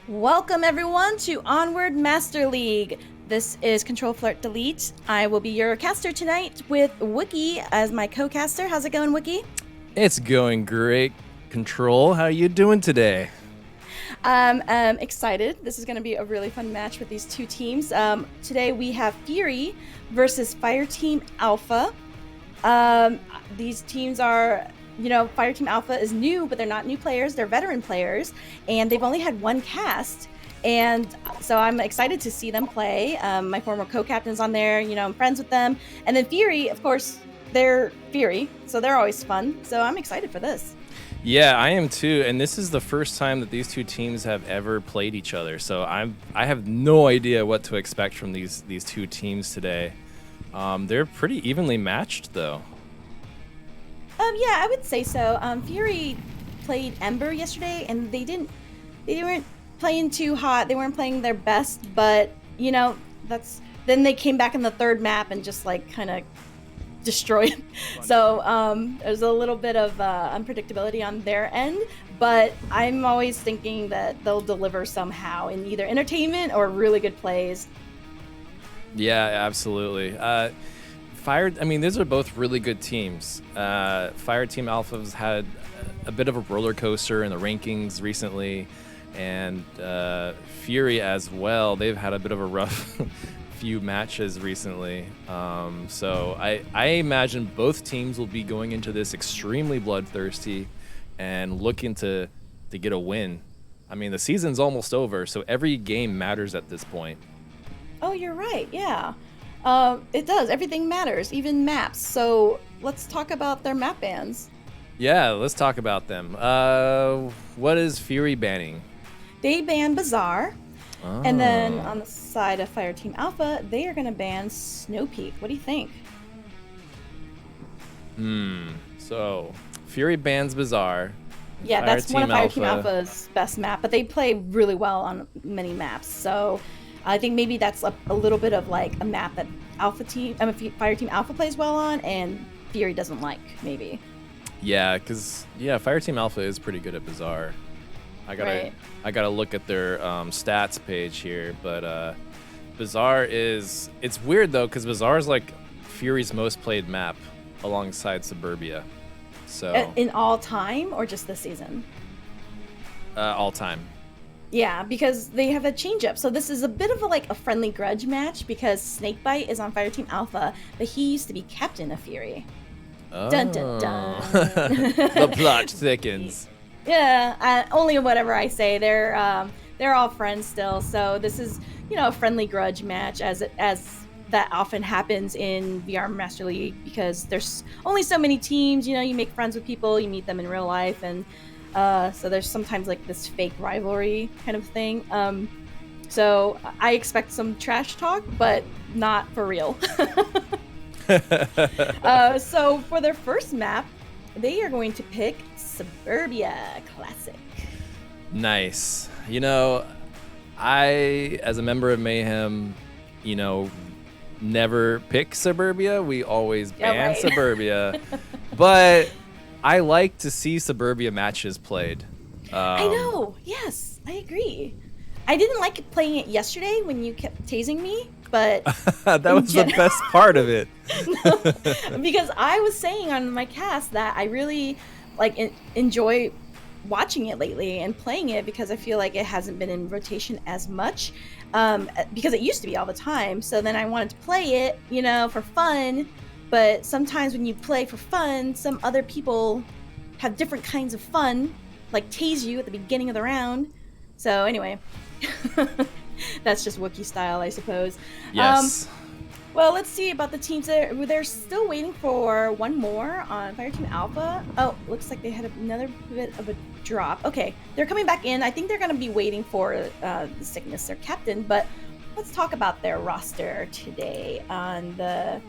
Welcome everyone to Onward Master League. This is ctrl.flirt.del. I will be your caster tonight with Wookie as my co-caster. How's it going, Wookie? It's going great. Control, how you doing today? I'm excited. This is going to be a really fun match with these two teams. Today we have Fury versus Fireteam Alpha. These teams are, Fireteam Alpha is new, but they're not new players. They're veteran players, and they've only had one cast. And so I'm excited to see them play. My former co-captain's on there. I'm friends with them. And then Fury, of course, they're Fury, so they're always fun. So I'm excited for this. Yeah, I am too. And this is the first time that these two teams have ever played each other. So I have no idea what to expect from these two teams today. They're pretty evenly matched, though. Yeah, I would say so. Fury played Ember yesterday, and they weren't playing too hot. They weren't playing their best, but then they came back in the third map and just kind of destroyed. So there's a little bit of unpredictability on their end, but I'm always thinking that they'll deliver somehow in either entertainment or really good plays. Yeah, absolutely. These are both really good teams. Fireteam Alpha's had a bit of a roller coaster in the rankings recently, and Fury as well. They've had a bit of a rough few matches recently. So I imagine both teams will be going into this extremely bloodthirsty and looking to get a win. I mean, the season's almost over, so every game matters at this point. Oh, you're right. Yeah. It does. Everything matters, even maps. So let's talk about their map bans. Yeah, let's talk about them. What is Fury banning? They ban Bazaar. Oh. And then on the side of Fireteam Alpha, they are going to ban Snow Peak. What do you think? So Fury bans Bazaar. Yeah, that's one of Fireteam Alpha's best map, but they play really well on many maps. So I think maybe that's a little bit of a map that Fireteam Alpha plays well on, and Fury doesn't like, maybe. Yeah, because Fireteam Alpha is pretty good at Bazaar. I gotta look at their stats page here, but Bazaar it's weird though, because Bazaar is Fury's most played map alongside Suburbia. So in all time or just this season? All time. Yeah, because they have a change up. So this is a bit of a friendly grudge match, because Snakebite is on Fireteam Alpha, but he used to be captain of Fury. Oh. Dun dun dun. The plot thickens. Yeah, only whatever I say. They're all friends still. So this is a friendly grudge match, as that often happens in VR Master League, because there's only so many teams. You make friends with people, you meet them in real life, and so there's sometimes this fake rivalry kind of thing. So I expect some trash talk, but not for real. So for their first map, they are going to pick Suburbia Classic. Nice. I, as a member of Mayhem, never pick Suburbia. We always ban Suburbia. But I like to see Suburbia matches played. I know. Yes, I agree. I didn't like playing it yesterday when you kept tasing me, but that was the best part of it. No, because I was saying on my cast that I really enjoy watching it lately and playing it, because I feel like it hasn't been in rotation as much, because it used to be all the time. So then I wanted to play it, for fun. But sometimes when you play for fun, some other people have different kinds of fun, like tase you at the beginning of the round. So anyway, that's just Wookie style, I suppose. Yes. Well, let's see about the teams. They're still waiting for one more on Fireteam Alpha. Oh, looks like they had another bit of a drop. Okay, they're coming back in. I think they're going to be waiting for the sickness, their captain. But let's talk about their roster today. On the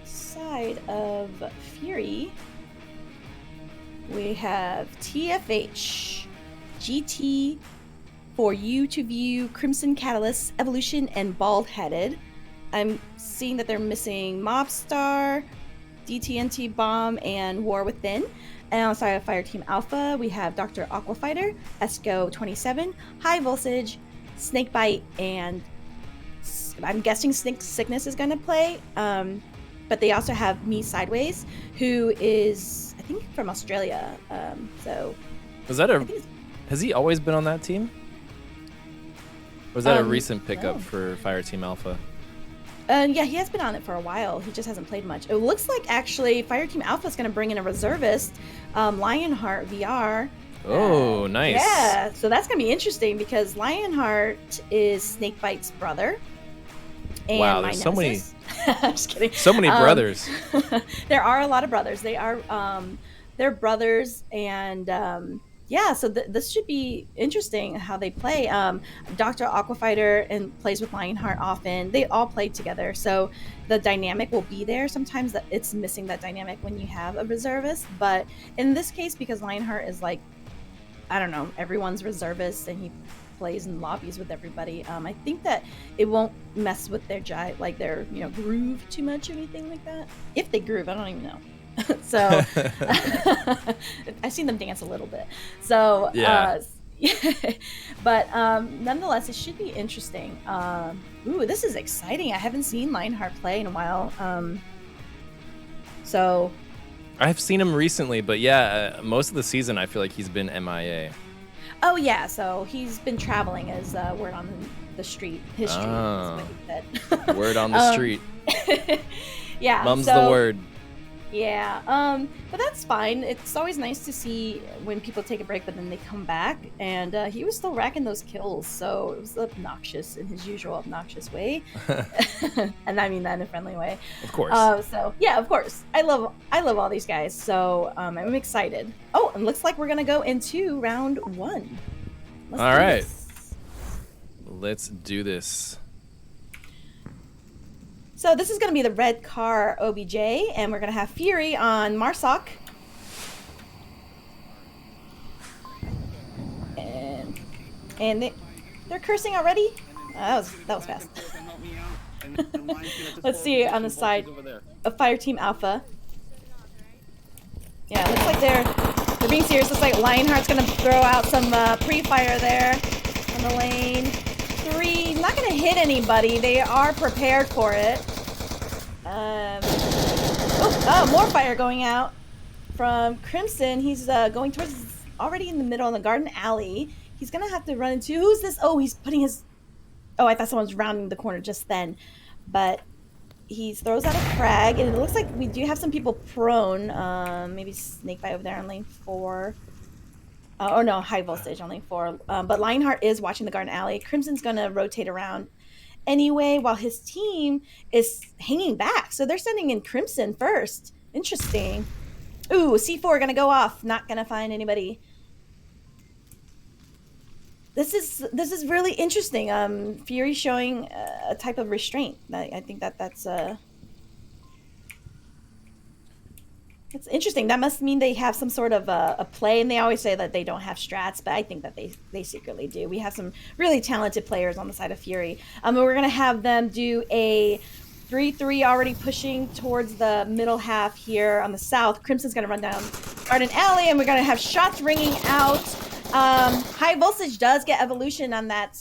side of Fury, we have TFH, GT, For You to View, Crimson Catalyst, Evolution, and Bald Headed. I'm seeing that they're missing Mobstar, DTNT Bomb, and War Within. And on the side of Fireteam Alpha, we have Dr. Aquafighter, Esco 27, High Voltage, Snakebite, and I'm guessing Snake Sickness is going to play. But they also have Me Sideways, who is, I think, from Australia. So Was that has he always been on that team? Or was that a recent pickup for Fireteam Alpha? Yeah, he has been on it for a while. He just hasn't played much. It looks like actually Fireteam Alpha is going to bring in a reservist, Lionheart VR. Oh, nice. Yeah, so that's going to be interesting because Lionheart is Snakebite's brother. And wow, there's so many. I'm just kidding. So many brothers. There are a lot of brothers. They are, they're brothers, and yeah. So this should be interesting how they play. Dr. Aquafighter and plays with Lionheart often. They all play together, so the dynamic will be there. Sometimes it's missing that dynamic when you have a reservist, but in this case, because Lionheart is like, I don't know, everyone's reservist, and he plays in lobbies with everybody. I think that it won't mess with their groove too much or anything like that. If they groove, I don't even know. So I've seen them dance a little bit. So yeah. But nonetheless, it should be interesting. Ooh, this is exciting. I haven't seen Lionheart play in a while. So I've seen him recently, but yeah, most of the season I feel like he's been MIA. Oh yeah, so he's been traveling as word on the street. His street is what he said. Word on the street. Yeah. Mum's the word. Yeah. But that's fine. It's always nice to see when people take a break, but then they come back. And he was still racking those kills, so it was obnoxious in his usual obnoxious way. And I mean that in a friendly way. Of course. So yeah, of course. I love all these guys. So I'm excited. Oh, and looks like we're gonna go into round 1. All right. Let's do this. So this is going to be the red car OBJ, and we're going to have Fury on Marsoc. And they're cursing already? That was fast. Let's see on the side of Fireteam Alpha. Yeah, it looks like they're being serious. Looks like Lionheart's going to throw out some pre-fire there on the lane. 3, not going to hit anybody. They are prepared for it. More fire going out from Crimson. He's going towards, already in the middle in the garden alley. He's going to have to run into, who's this? Oh, he's putting his, I thought someone was rounding the corner just then. But he throws out a frag, and it looks like we do have some people prone. Maybe Snakebite over there on lane 4. Or no, High Voltage on lane 4. But Lionheart is watching the garden alley. Crimson's going to rotate around anyway while his team is hanging back. So they're sending in Crimson first. Interesting. Ooh, C4 going to go off. Not going to find anybody. This is really interesting. Fury showing a type of restraint. I think that's it's interesting. That must mean they have some sort of a play, and they always say that they don't have strats, but I think that they secretly do. We have some really talented players on the side of Fury. We're going to have them do a 3-3 already pushing towards the middle half here on the south. Crimson's going to run down Garden Alley, and we're going to have shots ringing out. High Voltage does get evolution on that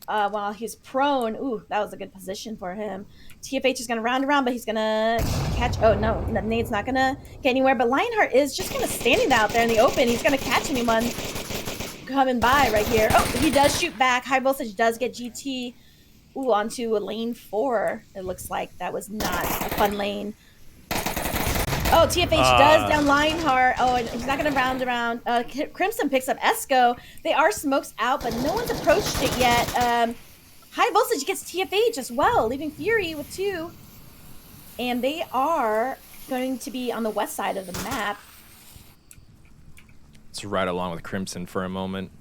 while he's prone. Ooh, that was a good position for him. TFH is going to round around, but he's going to catch. Oh, no, Nade's not going to get anywhere. But Lionheart is just going to standing out there in the open. He's going to catch anyone coming by right here. Oh, he does shoot back. High Voltage does get GT. Ooh, onto a lane 4. It looks like that was not a fun lane. Oh, TFH does down Lionheart. Oh, and he's not going to round around. Crimson picks up Esco. They are smokes out, but no one's approached it yet. High Voltage gets TFH as well, leaving Fury with 2. And they are going to be on the west side of the map. Let's ride along with Crimson for a moment.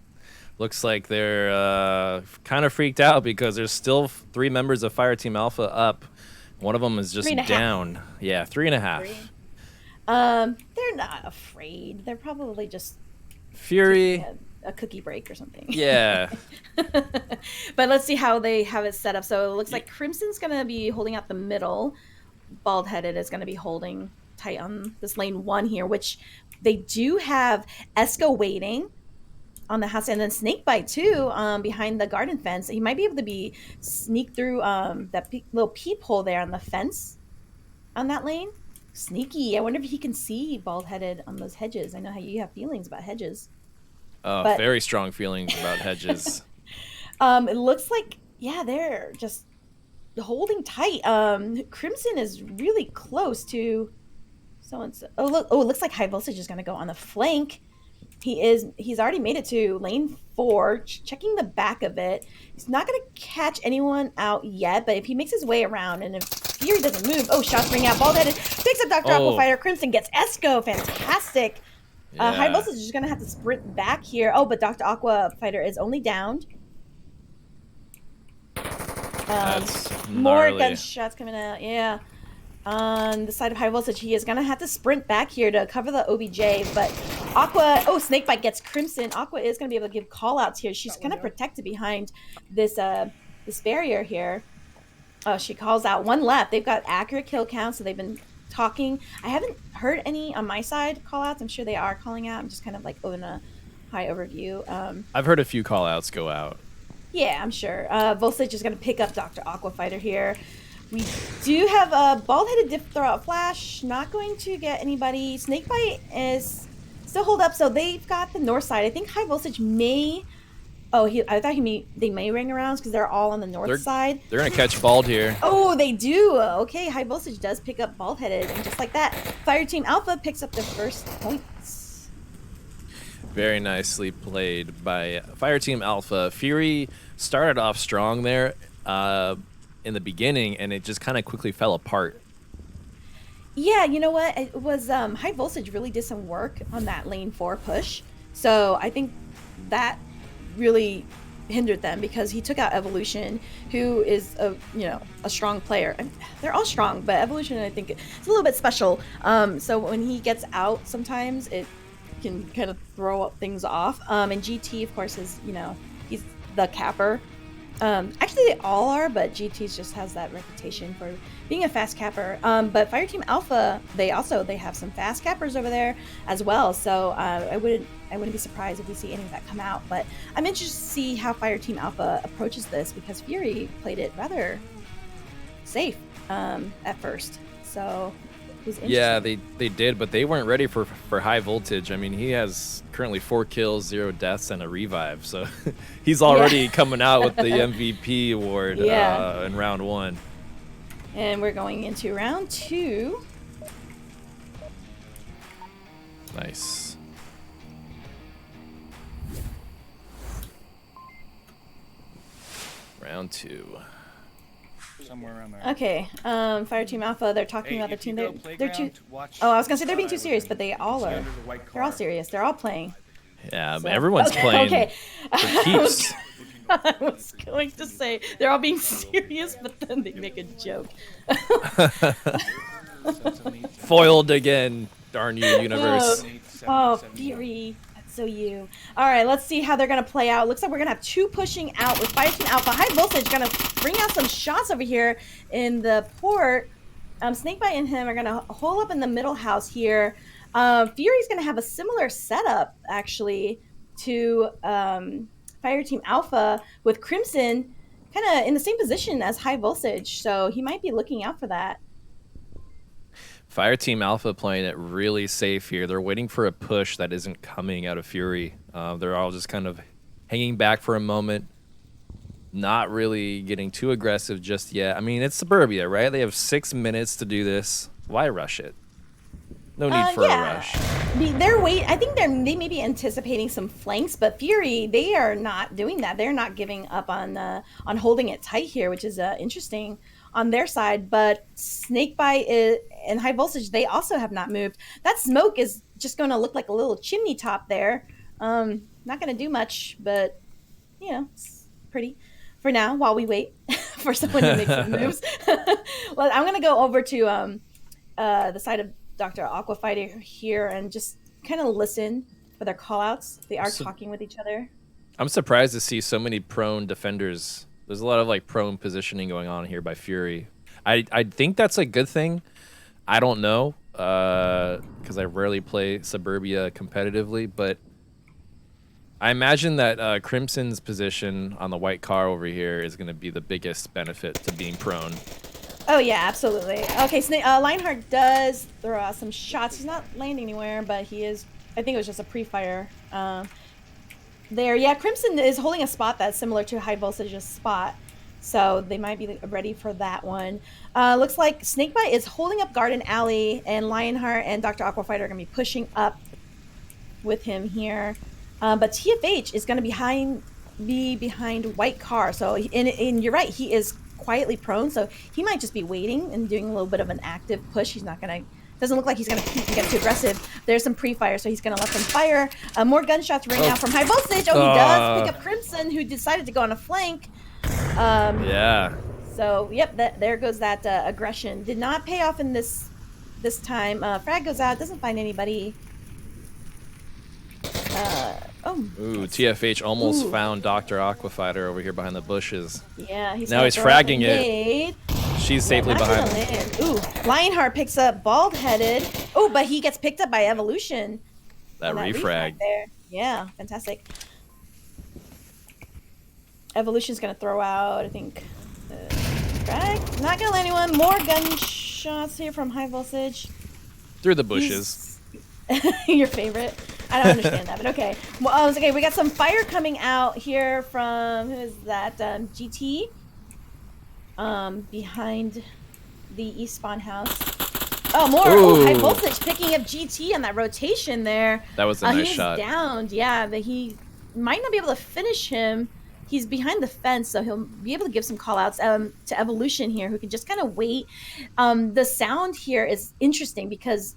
Looks like they're kind of freaked out because there's still 3 members of Fireteam Alpha up. One of them is just down. Yeah, 3.5. 3. They're not afraid. They're probably just Fury a cookie break or something. Yeah. But let's see how they have it set up. So it looks like Crimson's going to be holding out the middle. Bald-headed is going to be holding tight on this lane 1 here, which They do have Esco waiting on the house, and then Snakebite too, behind the garden fence. He might be able to sneak through that little peephole there on the fence on that lane. Sneaky. I wonder if he can see bald-headed on those hedges. I know how you have feelings about hedges, Oh, but very strong feelings about hedges. it looks like, yeah, they're just holding tight. Crimson is really close to someone's. Oh look! Oh, it looks like High Voltage is going to go on the flank. He's already made it to lane 4, checking the back of it. He's not going to catch anyone out yet, but if he makes his way around and if Fury doesn't move, oh, shots ring out, bald-headed, picks up Dr. Aquafighter, Crimson gets Esco, fantastic. Yeah. High Voltage is just going to have to sprint back here. Oh, but Dr. Aquafighter is only downed. That's more gnarly. gunshots coming out, yeah. On the side of High Voltage, he is going to have to sprint back here to cover the OBJ, but Snakebite gets Crimson. Aqua is going to be able to give call-outs here. She's kind of protected behind this barrier here. Oh, she calls out one left. They've got accurate kill counts, so they've been talking. I haven't heard any on my side call-outs. I'm sure they are calling out. I'm just kind of like in a high overview. I've heard a few call-outs go out. Yeah, I'm sure. Voltage is going to pick up Dr. Aquafighter here. We do have a bald-headed diff throw-out flash. Not going to get anybody. Snakebite is still hold up, so they've got the north side. I think High Voltage may... Oh, I thought they may ring around because they're all on the north side. They're going to catch Bald here. Oh, they do. Okay, High Voltage does pick up bald-headed, and just like that, Fireteam Alpha picks up the first points. Very nicely played by Fireteam Alpha. Fury started off strong there in the beginning, and it just kind of quickly fell apart. Yeah, you know what? It was High Voltage really did some work on that lane 4 push. So I think that really hindered them because he took out Evolution, who is a strong player. They're all strong, but Evolution, I think, is a little bit special. So when he gets out, sometimes it can kind of throw up things off. And GT, of course, is he's the capper. Actually, they all are, but GT just has that reputation for being a fast capper. But Fireteam Alpha, they have some fast cappers over there as well. So I wouldn't be surprised if we see any of that come out. But I'm interested to see how Fireteam Alpha approaches this because Fury played it rather safe at first. So it was interesting. Yeah, they did, but they weren't ready for High Voltage. I mean, he has currently 4 kills, 0 deaths, and a revive. So he's already coming out with the MVP award in round 1. And we're going into round 2. Nice. Round 2. Somewhere around there. Okay, Fireteam Alpha, they're talking about their team. They're too... Oh, I was gonna say they're being too serious, but they all are. They're all serious. They're all playing. Yeah, So- everyone's playing Okay. for keeps. I was going to say they're all being serious, but then they make a joke. Foiled again. Darn you, universe. Oh, Fury. That's so you. All right, let's see how they're going to play out. Looks like we're going to have 2 pushing out with Fireteam Alpha. High Voltage going to bring out some shots over here in the port. Snakebite and him are going to hole up in the middle house here. Fury's going to have a similar setup, actually, to Fireteam Alpha with Crimson kind of in the same position as High Voltage. So he might be looking out for that. Fireteam Alpha playing it really safe here. They're waiting for a push that isn't coming out of Fury. They're all just kind of hanging back for a moment, not really getting too aggressive just yet. I mean, it's Suburbia, right? They have 6 minutes to do this. Why rush it? No need for a rush. I think they may be anticipating some flanks, but Fury, they are not doing that. They're not giving up on holding it tight here, which is interesting on their side. But Snakebite and High Voltage, they also have not moved. That smoke is just going to look like a little chimney top there. Not going to do much, but it's pretty for now while we wait for someone to make some moves. Well, I'm going to go over to the side of Dr. Aquafighter here and just kind of listen for their call-outs. They are talking with each other. I'm surprised to see so many prone defenders. There's a lot of prone positioning going on here by Fury. I think that's a good thing. I don't know. because I rarely play Suburbia competitively, but I imagine that Crimson's position on the white car over here is going to be the biggest benefit to being prone. Oh yeah, absolutely. Okay, so Lionheart does throw out some shots. He's not landing anywhere, but he is. I think it was just a pre-fire. There, yeah. Crimson is holding a spot that's similar to High Voltage's spot, so they might be ready for that one. Looks like Snakebite is holding up Garden Alley, and Lionheart and Dr. Aquafighter are gonna be pushing up with him here. But TFH is gonna be behind White Car. So, and you're right, he is quietly prone, so he might just be waiting and doing a little bit of an active push. He's not gonna. Doesn't look like he's gonna get too aggressive. There's some pre-fire, so he's gonna let them fire. More gunshots ring out from High Voltage. Oh, he does pick up Crimson, who decided to go on a flank. Yeah. So, yep, there goes that aggression. Did not pay off in this time. Frag goes out, doesn't find anybody. Ooh, TFH almost found Dr. Aquafighter over here behind the bushes. Yeah, he's fragging it. She's safely behind him. Ooh, Lionheart picks up Bald-Headed. Oh, but he gets picked up by Evolution. That refrag. There. Yeah, fantastic. Evolution's going to throw out, I think, frag. Not going to let anyone. More gunshots here from High Voltage. Through the bushes. Your favorite. I don't understand that, but okay. Well, okay, we got some fire coming out here from, who is that? GT. Behind the East Spawn house. Oh, more. Oh, High Voltage picking up GT on that rotation there. That was a nice shot. He's downed. Yeah, but he might not be able to finish him. He's behind the fence, so he'll be able to give some call-outs to Evolution here, who can just kind of wait. The sound here is interesting because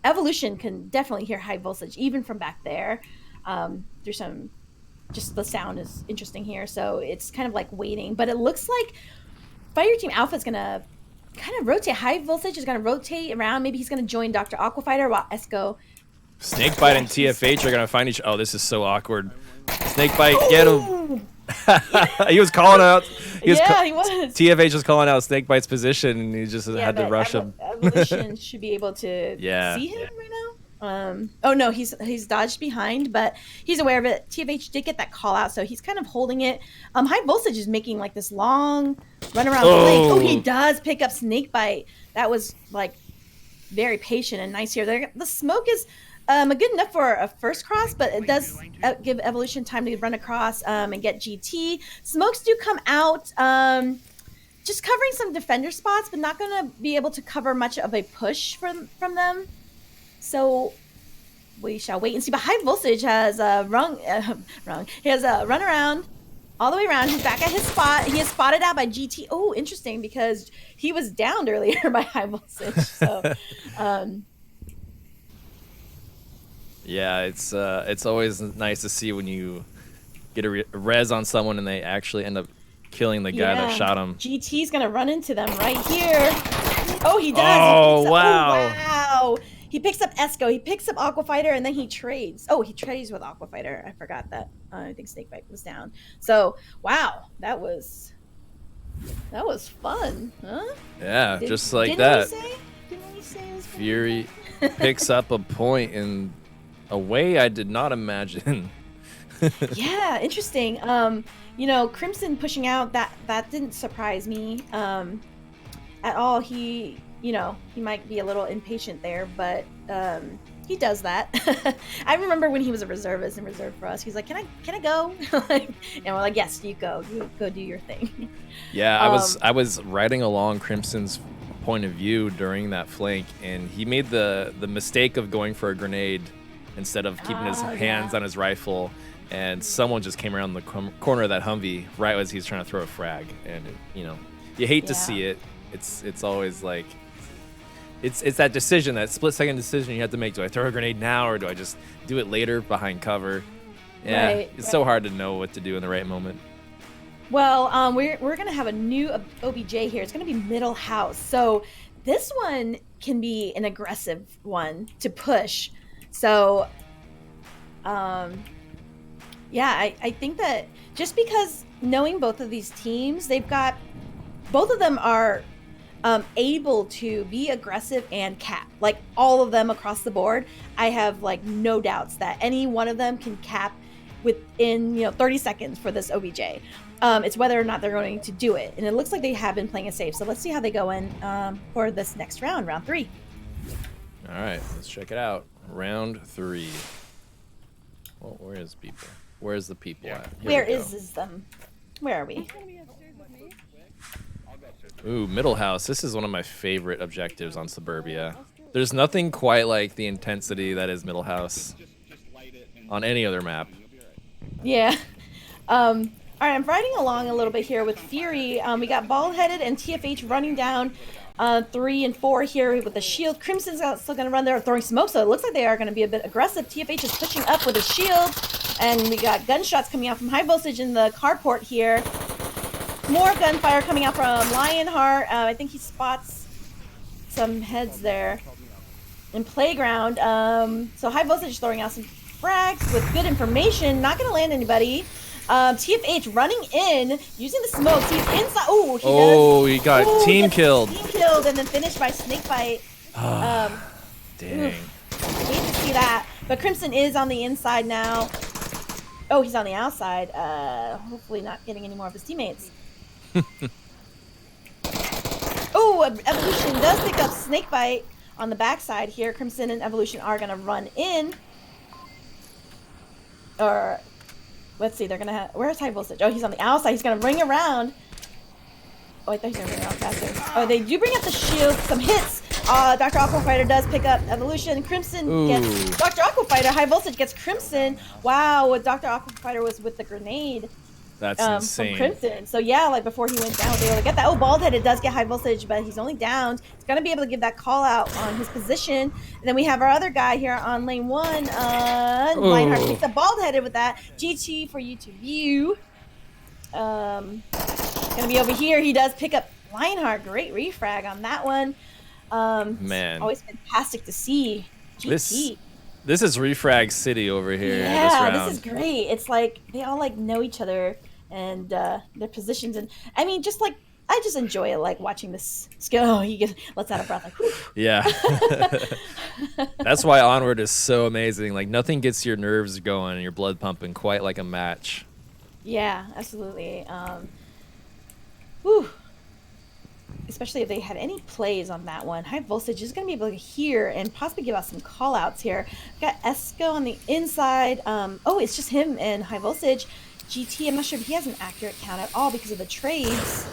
Evolution can definitely hear High Voltage, even from back there. There's some, just the sound is interesting here, so it's kind of like waiting. But it looks like Fireteam Alpha is going to kind of rotate. High Voltage is going to rotate around. Maybe he's going to join Dr. Aquafighter while Esco. Snakebite and TFH are going to find each other. Oh, this is so awkward. Snakebite, get him. He was calling out. He was. TFH was calling out Snakebite's position, and he just had to rush him. Evolution should be able to see him right now. Oh no, he's dodged behind, but he's aware of it. TFH did get that call out, so he's kind of holding it. High Voltage is making like this long run around the lake. Oh, he does pick up Snakebite. That was like very patient and nice here. The smoke is good enough for a first cross, but it does give Evolution time to run across and get GT. Smokes do come out, just covering some defender spots, but not going to be able to cover much of a push from them. So we shall wait and see. But High Voltage has He has a run around all the way around. He's back at his spot. He is spotted out by GT. Oh, interesting, because he was downed earlier by High Voltage. So, yeah, it's always nice to see when you get a res on someone and they actually end up killing the guy that shot him. GT's gonna run into them right here. Oh, he does. Oh, wow. Oh, wow. He picks up Esco. He picks up Aquafighter, and then he trades. Oh, he trades with Aquafighter. I forgot that. I think Snakebite was down. So, wow, that was fun, huh? Yeah, just like that. Didn't we say it was Fury picks up a point in a way I did not imagine. Yeah, interesting. Crimson pushing out, that didn't surprise me at all. He might be a little impatient there, but he does that. I remember when he was a reservist and reserved for us. He's like, "Can I go?" And we're like, "Yes, you go. You go do your thing." Yeah, I was riding along Crimson's point of view during that flank, and he made the mistake of going for a grenade instead of keeping his hands on his rifle, and someone just came around the corner of that Humvee right as he's trying to throw a frag, and you hate to see it. It's always like it's that decision, that split-second decision you have to make. Do I throw a grenade now, or do I just do it later behind cover? Yeah, it's so hard to know what to do in the right moment. Well, we're gonna have a new OBJ here. It's gonna be middle house, so this one can be an aggressive one to push. So, I think that just because knowing both of these teams, both of them are able to be aggressive and cap, like all of them across the board. I have like no doubts that any one of them can cap within 30 seconds for this OBJ. It's whether or not they're going to do it, and it looks like they have been playing it safe. So let's see how they go in for this next round 3. All right, let's check it out. Round 3. Well, where's the people at? Where is them? Where are we? Ooh, Middle House. This is one of my favorite objectives on Suburbia. There's nothing quite like the intensity that is Middle House on any other map. Yeah. All right, I'm riding along a little bit here with Fury. We got Bald-Headed and TFH running down 3 and 4 here with the shield. Crimson's still going to run there throwing smoke, so it looks like they are going to be a bit aggressive. TFH is pushing up with his shield, and we got gunshots coming out from High Voltage in the carport here. More gunfire coming out from Lionheart. I think he spots some heads there in Playground. So High Voltage throwing out some frags with good information. Not going to land anybody. TFH running in, using the smokes. He's inside. He got team killed. Team killed and then finished by Snakebite. Dang. Hate to see that. But Crimson is on the inside now. Oh, he's on the outside. Hopefully not getting any more of his teammates. Evolution does pick up Snakebite on the backside here. Crimson and Evolution are going to run in. Or, let's see, they're going to have... Where's High Voltage? Oh, he's on the outside. He's going to ring around. Oh, I thought he was going to ring around faster. Oh, they do bring up the shield. Some hits. Dr. Aquafighter does pick up Evolution. Crimson gets Dr. Aquafighter. High Voltage gets Crimson. Wow, Dr. Aquafighter was with the grenade. That's insane. From Crimson. So yeah, like before he went down, they were able to get that. Oh, Bald-Headed does get High Voltage, but he's only downed. He's gonna be able to give that call out on his position. And then we have our other guy here on lane 1. Lionheart picks up Bald-Headed with that. GT for you to view. Gonna be over here. He does pick up Lionheart. Great refrag on that one. Man, always fantastic to see GT. This is refrag city over here. Yeah, this is great. It's like they all like know each other and their positions, and I mean, just like I just enjoy it, like watching this skill. Oh, he lets out a breath, like whew. Yeah. That's why Onward is so amazing. Like nothing gets your nerves going and your blood pumping quite like a match. Yeah, absolutely. Whew. Especially if they had any plays on that one. High Voltage is going to be able to hear and possibly give out some call outs here. We've got Esco on the inside. It's just him and High Voltage. GT, I'm not sure if he has an accurate count at all because of the trades.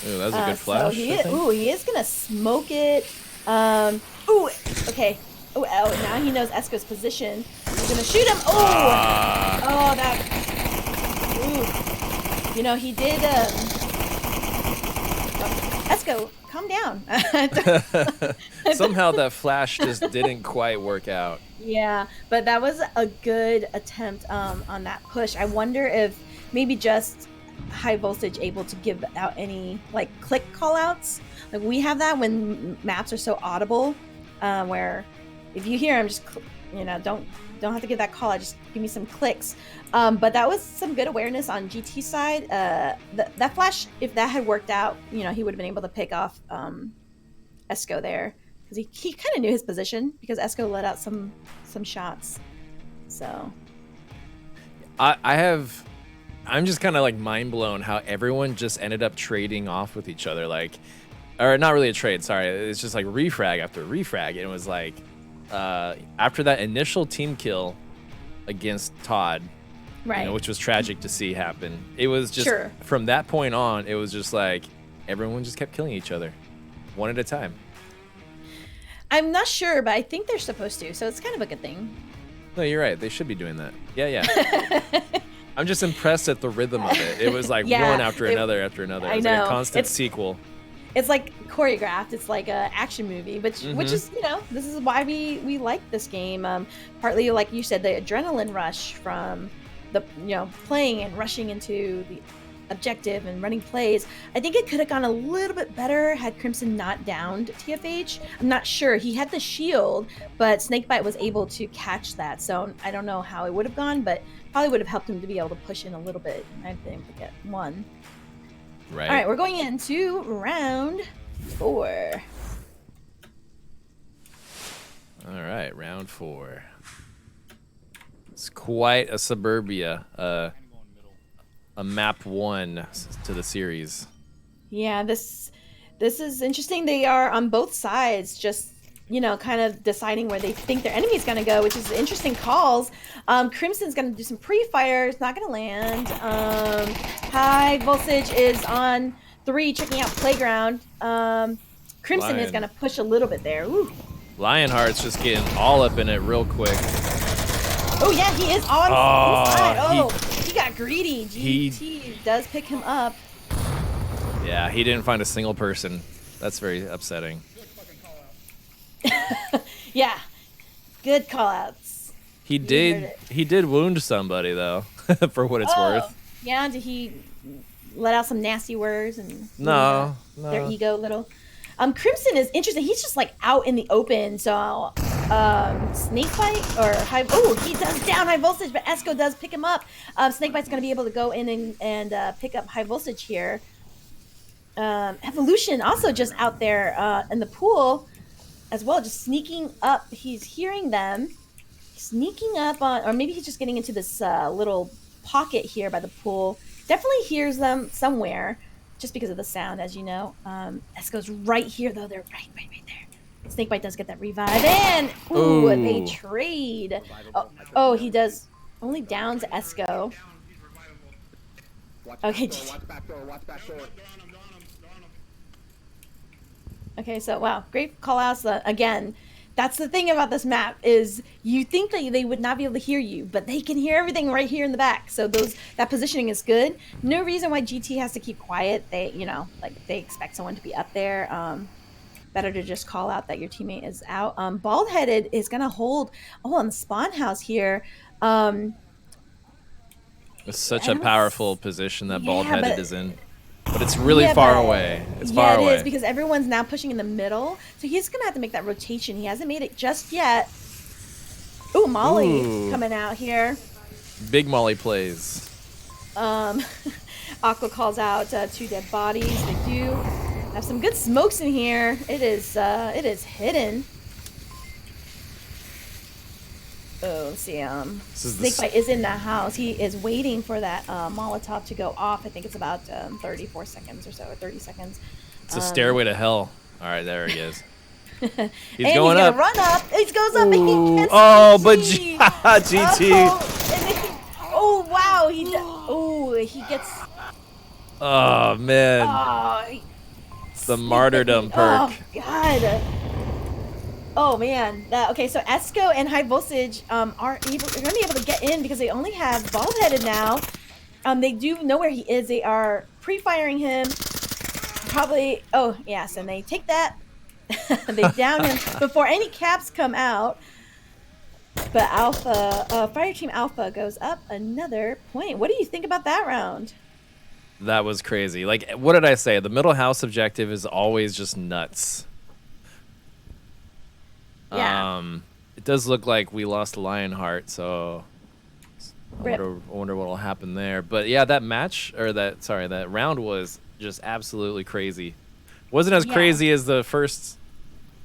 Ooh, that was a good flash. So he is going to smoke it. Okay. Now he knows Esco's position. He's going to shoot him. He did... Esco, calm down. Somehow that flash just didn't quite work out. Yeah, but that was a good attempt on that push. I wonder if maybe just High Voltage able to give out any like click call outs. Like we have that when maps are so audible, where if you hear them, just don't have to give that call out, just give me some clicks. But that was some good awareness on GT side. That flash, if that had worked out, he would have been able to pick off Esco there. Because he kind of knew his position, because Esco let out some shots. So I'm just kind of like mind blown how everyone just ended up trading off with each other. Like, or not really a trade, sorry. It's just like refrag after refrag. And it was like, after that initial team kill against Todd, right, which was tragic to see happen, it was just from that point on, it was just like everyone just kept killing each other one at a time. I'm not sure, but I think they're supposed to, so it's kind of a good thing. No, you're right. They should be doing that. Yeah. I'm just impressed at the rhythm of it. It was like one after another after another. It was like a constant sequel. It's like choreographed. It's like an action movie, which is, this is why we like this game. Partly, like you said, the adrenaline rush from the, playing and rushing into the objective and running plays. I think it could have gone a little bit better had Crimson not downed TFH. I'm not sure. He had the shield, but Snakebite was able to catch that. So I don't know how it would have gone, but probably would have helped him to be able to push in a little bit. I've been able to get one. Right. All right, we're going into round 4. All right, round 4. It's quite a suburbia, a map 1 to the series. Yeah, this is interesting. They are on both sides, just kind of deciding where they think their enemy's gonna go, which is interesting calls. Crimson's gonna do some pre-fire. It's not gonna land. High Voltage is on 3, checking out Playground. Crimson is gonna push a little bit there. Ooh. Lionheart's just getting all up in it real quick. Oh yeah, he is on inside. Oh, he got greedy. GT does pick him up. Yeah, he didn't find a single person. That's very upsetting. Yeah, good call-outs. He did wound somebody though, for what it's worth. Yeah, did he let out some nasty words and no. their ego a little? Crimson is interesting. He's just like out in the open. So Snakebite or High. Oh, he does down High Voltage, but Esco does pick him up. Snakebite's going to be able to go in and pick up High Voltage here. Evolution also just out there in the pool as well, just sneaking up. He's hearing them sneaking up on, or maybe he's just getting into this little pocket here by the pool. Definitely hears them somewhere just because of the sound, as you know. Esco's right here though. They're right there. Snakebite does get that revive and they trade. Oh, he does only down to Esco. Okay. Okay, so wow, great call outs. Again, that's the thing about this map is you think that they would not be able to hear you, but they can hear everything right here in the back. So that positioning is good. No reason why GT has to keep quiet. They expect someone to be up there. Better to just call out that your teammate is out. Bald-headed is gonna hold on the spawn house here. It's such a powerful position that Bald-headed is in. But it's really far away. It's far away. It is because everyone's now pushing in the middle. So he's going to have to make that rotation. He hasn't made it just yet. Ooh, Molly coming out here. Big Molly plays. Aqua calls out 2 dead bodies. They do have some good smokes in here. It is hidden. Oh, let's see. Snakebite is in the house. He is waiting for that Molotov to go off. I think it's about 34 seconds or so, or 30 seconds. It's a stairway to hell. All right, there he is. He's going up. Run up. He goes up and he gets but GT. Oh, wow. He gets. Oh, man. The martyrdom perk. Oh, God. Oh man, okay. So Esco and High Voltage are going to be able to get in because they only have Bald-headed now. They do know where he is. They are pre-firing him. Probably. Oh yes, and they take that. They down him before any caps come out. But Fireteam Alpha goes up another point. What do you think about that round? That was crazy. Like, what did I say? The middle house objective is always just nuts. Yeah. It does look like we lost Lionheart, so I wonder what will happen there. But yeah, that round was just absolutely crazy. Wasn't as crazy as the first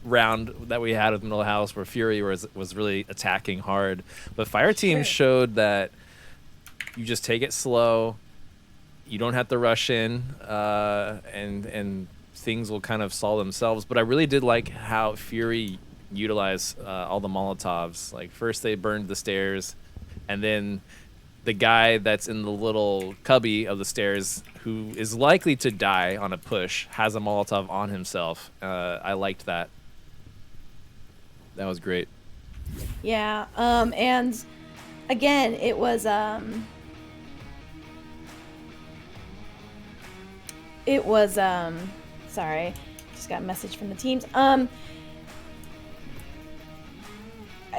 round that we had with Middle House, where Fury was really attacking hard. But Fireteam showed that you just take it slow. You don't have to rush in, and things will kind of solve themselves. But I really did like how Fury utilize all the Molotovs. Like, first they burned the stairs, and then the guy that's in the little cubby of the stairs, who is likely to die on a push, has a Molotov on himself. I liked that. That was great. Yeah, and again, it was sorry, just got a message from the teams.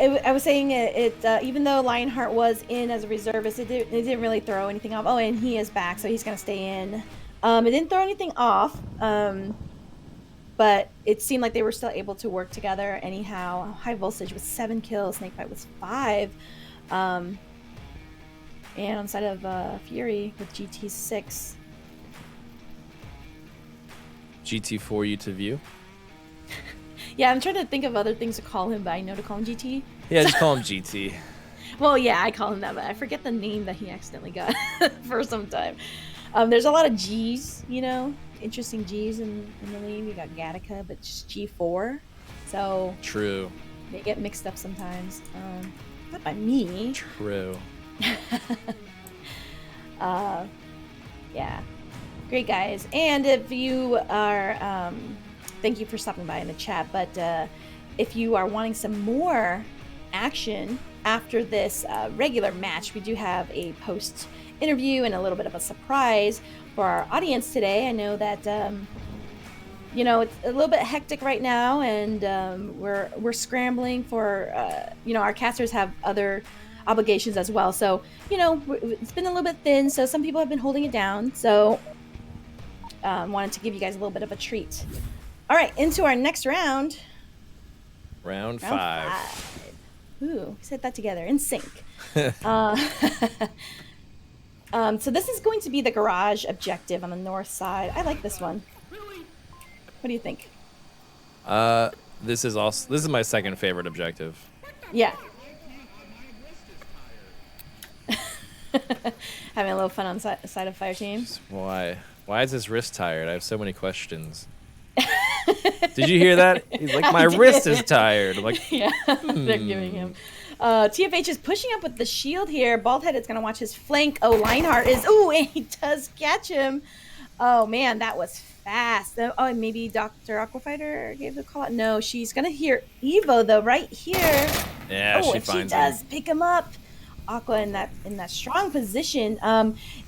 I was saying it even though Lionheart was in as a reservist, it didn't really throw anything off. Oh, and he is back, so he's gonna stay in. It didn't throw anything off, but it seemed like they were still able to work together anyhow. High Voltage with 7 kills, Snakebite with 5, and on the side of Fury with GT 6. GT4U to view. Yeah, I'm trying to think of other things to call him, but I know to call him GT. Yeah, just call him GT. Well, yeah, I call him that, but I forget the name that he accidentally got for some time. There's a lot of G's, you know, interesting G's in the name. You got Gattaca, but just G4. So True. they get mixed up sometimes. Not by me. True. Yeah. Great guys. And if you are, thank you for stopping by in the chat, but if you are wanting some more action after this regular match, we do have a post interview and a little bit of a surprise for our audience today. I know that you know, it's a little bit hectic right now, and we're scrambling for you know, our casters have other obligations as well, so you know, it's been a little bit thin, so some people have been holding it down, so wanted to give you guys a little bit of a treat. All right, into our next round. Round five. Ooh, we said that together in sync. So this is going to be the garage objective on the north side. I like this one. What do you think? This is my second favorite objective. Yeah. Having a little fun on the side of Fireteam. Why is his wrist tired? I have so many questions. Did you hear that? He's like, my wrist is tired. I'm like, yeah, they're giving him. TFH is pushing up with the shield here. Baldhead's gonna watch his flank. Oh, Lionheart is. Ooh, and he does catch him. Oh man, that was fast. Oh, and maybe Dr. Aquafighter gave the call out. No, she's gonna hear Evo though, right here. Yeah, oh, she and finds she does him. pick him up. Aqua in that strong position.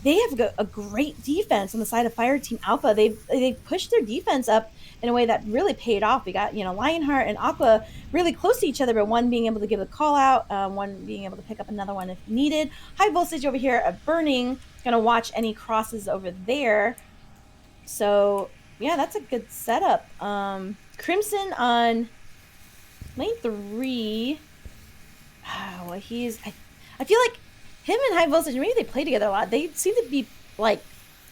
They have a great defense on the side of Fireteam Alpha. They've pushed their defense up in a way that really paid off. We got, you know, Lionheart and Aqua really close to each other, but one being able to give a call out, one being able to pick up another one if needed. High Voltage over here at Burning, gonna watch any crosses over there. So yeah, that's a good setup. Crimson on lane 3. Well, I feel like him and High Voltage, maybe they play together a lot. They seem to be like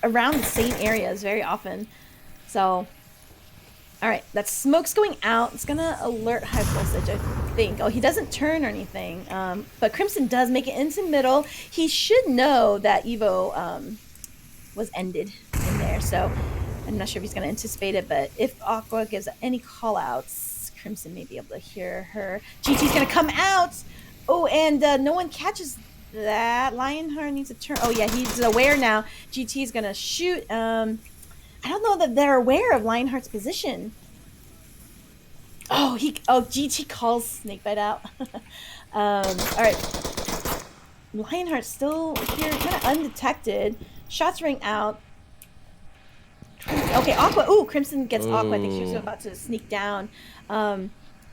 around the same areas very often. So, all right, that smoke's going out. It's gonna alert High Voltage, I think. Oh, he doesn't turn or anything. But Crimson does make it into middle. He should know that Evo was ended in there. So I'm not sure if he's gonna anticipate it, but if Aqua gives any call outs, Crimson may be able to hear her. GT's gonna come out. Oh, and no one catches that. Lionheart needs to turn. Oh, yeah, he's aware now. GT's going to shoot. I don't know that they're aware of Lionheart's position. Oh, GT calls Snakebite out. All right. Lionheart's still here, kind of undetected. Shots ring out. Okay, Aqua. Ooh, Crimson gets Aqua. I think she was about to sneak down.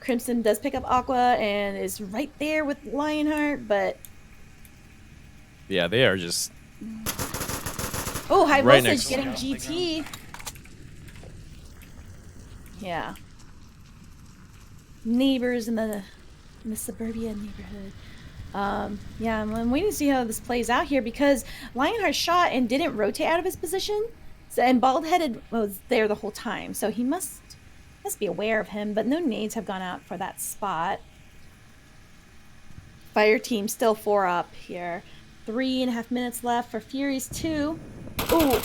Crimson does pick up Aqua and is right there with Lionheart, but yeah, they are just. Oh, High right Voltage getting GT. Yeah. Neighbors in the suburbia neighborhood. Yeah, I'm waiting to see how this plays out here because Lionheart shot and didn't rotate out of his position, and Baldheaded was there the whole time, so he must be aware of him, but no nades have gone out for that spot. Fireteam still 4 up here. 3.5 minutes left for Fury's 2. Ooh,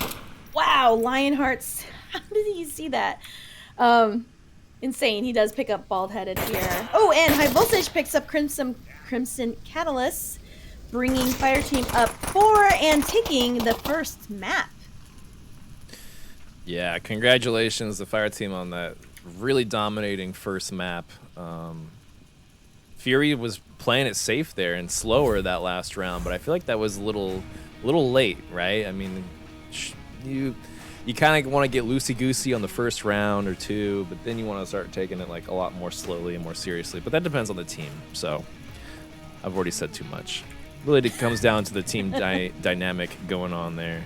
wow, Lionheart's. How did he see that? Insane. He does pick up Baldheaded here. Oh, and High Voltage picks up Crimson Catalyst, bringing Fireteam up 4 and taking the first map. Yeah, congratulations the Fireteam on that really dominating first map. Fury was playing it safe there and slower that last round, but I feel like that was a little late, right? I mean, you kind of want to get loosey-goosey on the first round or two, but then you want to start taking it like a lot more slowly and more seriously. But that depends on the team, so I've already said too much. Really, it comes down to the team dynamic going on there.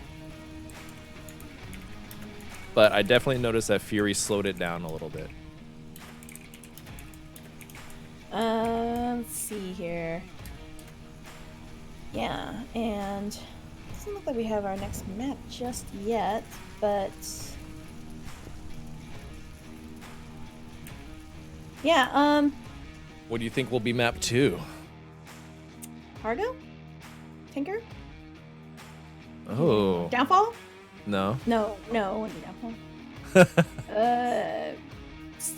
But I definitely noticed that Fury slowed it down a little bit. Let's see here. Yeah, and it doesn't look like we have our next map just yet, but Yeah. What do you think will be map 2? Cargo? Tinker? Oh. Downfall? No. No, it wouldn't be Downfall.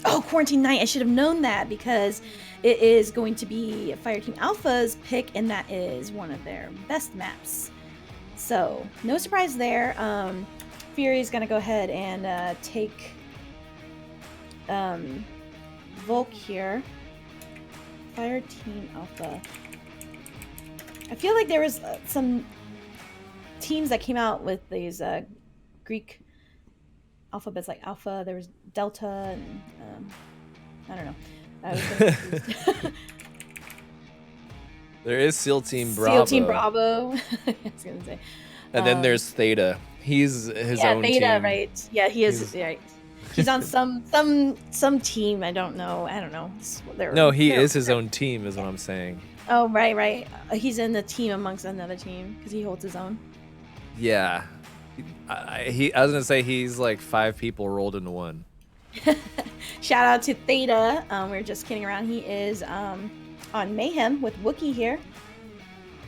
Oh, Quarantine Night. I should have known that because it is going to be Fireteam Alpha's pick, and that is one of their best maps. So, no surprise there. Fury's going to go ahead and take Volk here. Fireteam Alpha. I feel like there was some teams that came out with these Greek alphabets like Alpha. There was Delta, and I don't know. I was confused. There is SEAL Team Bravo. SEAL Team Bravo. I was gonna say. And then there's Theta. He's his own Theta, team. right? Yeah, he is. Right. He's on some team. I don't know. No, he is his own team, is what I'm saying. Oh, right. He's in the team amongst another team because he holds his own. Yeah. I was gonna say he's like 5 people rolled into one. Shout out to Theta. We were just kidding around. He is on Mayhem with Wookie here.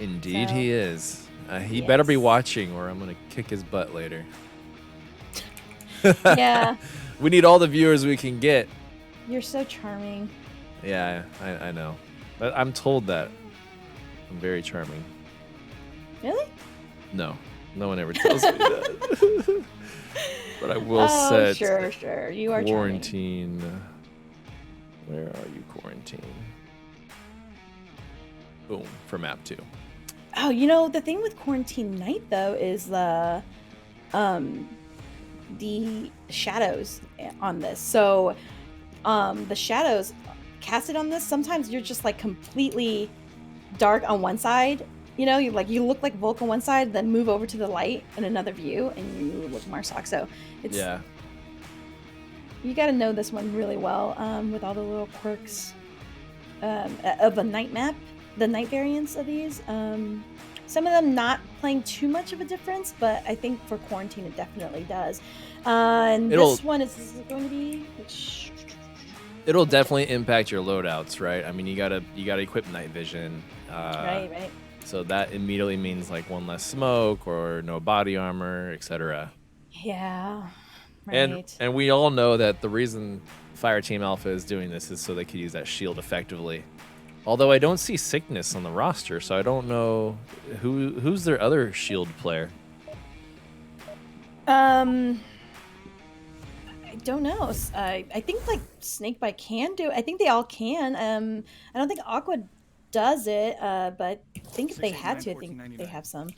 Indeed, So, he is. He yes. better be watching, or I'm gonna kick his butt later. Yeah. We need all the viewers we can get. You're so charming. Yeah, I know. But I'm told that I'm very charming. Really? No one ever tells me that. But I will set sure. You are quarantine. Where are you, quarantine? Boom, for map 2. Oh, the thing with Quarantine Night though is the shadows on this. So the shadows casted on this, sometimes you're just like completely dark on one side. You look like Volk on one side, then move over to the light in another view, and you look Marsoc. So it's you got to know this one really well with all the little quirks of a night map, the night variants of these. Some of them not playing too much of a difference, but I think for Quarantine it definitely does. And this one is going to be. It'll definitely impact your loadouts, right? I mean, you gotta equip night vision. Right. So that immediately means like one less smoke or no body armor, etc. Yeah. Right. And we all know that the reason Fireteam Alpha is doing this is so they could use that shield effectively. Although I don't see Sickness on the roster, so I don't know who's their other shield player. I don't know. I think like Snakebite can do it. I think they all can. I don't think Aqua does it, but I think if they had to, I think they have some.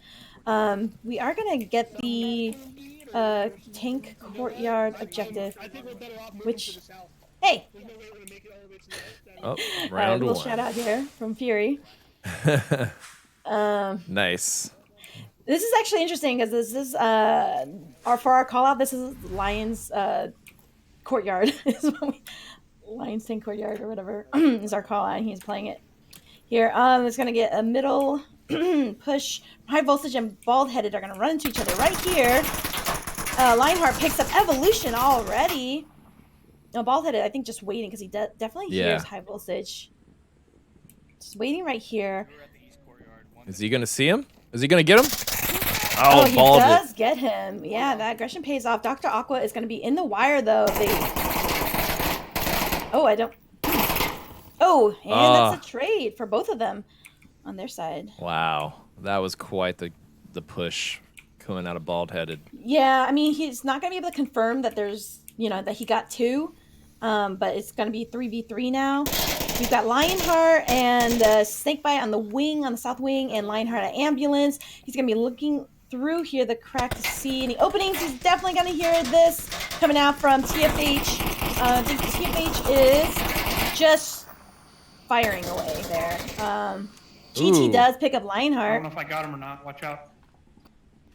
We are gonna get the tank courtyard objective, which, hey, round a little one. shout out here from Fury. Nice. This is actually interesting because this is for our call out. This is Lions courtyard. Lions tank courtyard or whatever is our call out. And he's playing it here. It's gonna get a middle push. High voltage and bald headed are gonna run into each other right here. Lionheart picks up evolution already. No, bald headed, I think just waiting because he definitely hears high voltage. Just waiting right here. Is he gonna see him? Is he gonna get him? Oh, he does get him. Yeah, that aggression pays off. Dr. Aqua is gonna be in the wire though. That's a trade for both of them on their side. Wow, that was quite the push coming out of bald headed. Yeah, I mean he's not gonna be able to confirm that there's that he got 2, but it's gonna be 3v3 now. We've got Lionheart and Snakebite on the wing, on the south wing, and Lionheart at ambulance. He's gonna be looking through here the crack to see any openings. He's definitely gonna hear this coming out from TFH. I think TFH is just firing away there. GT does pick up Lionheart. I don't know if I got him or not. Watch out.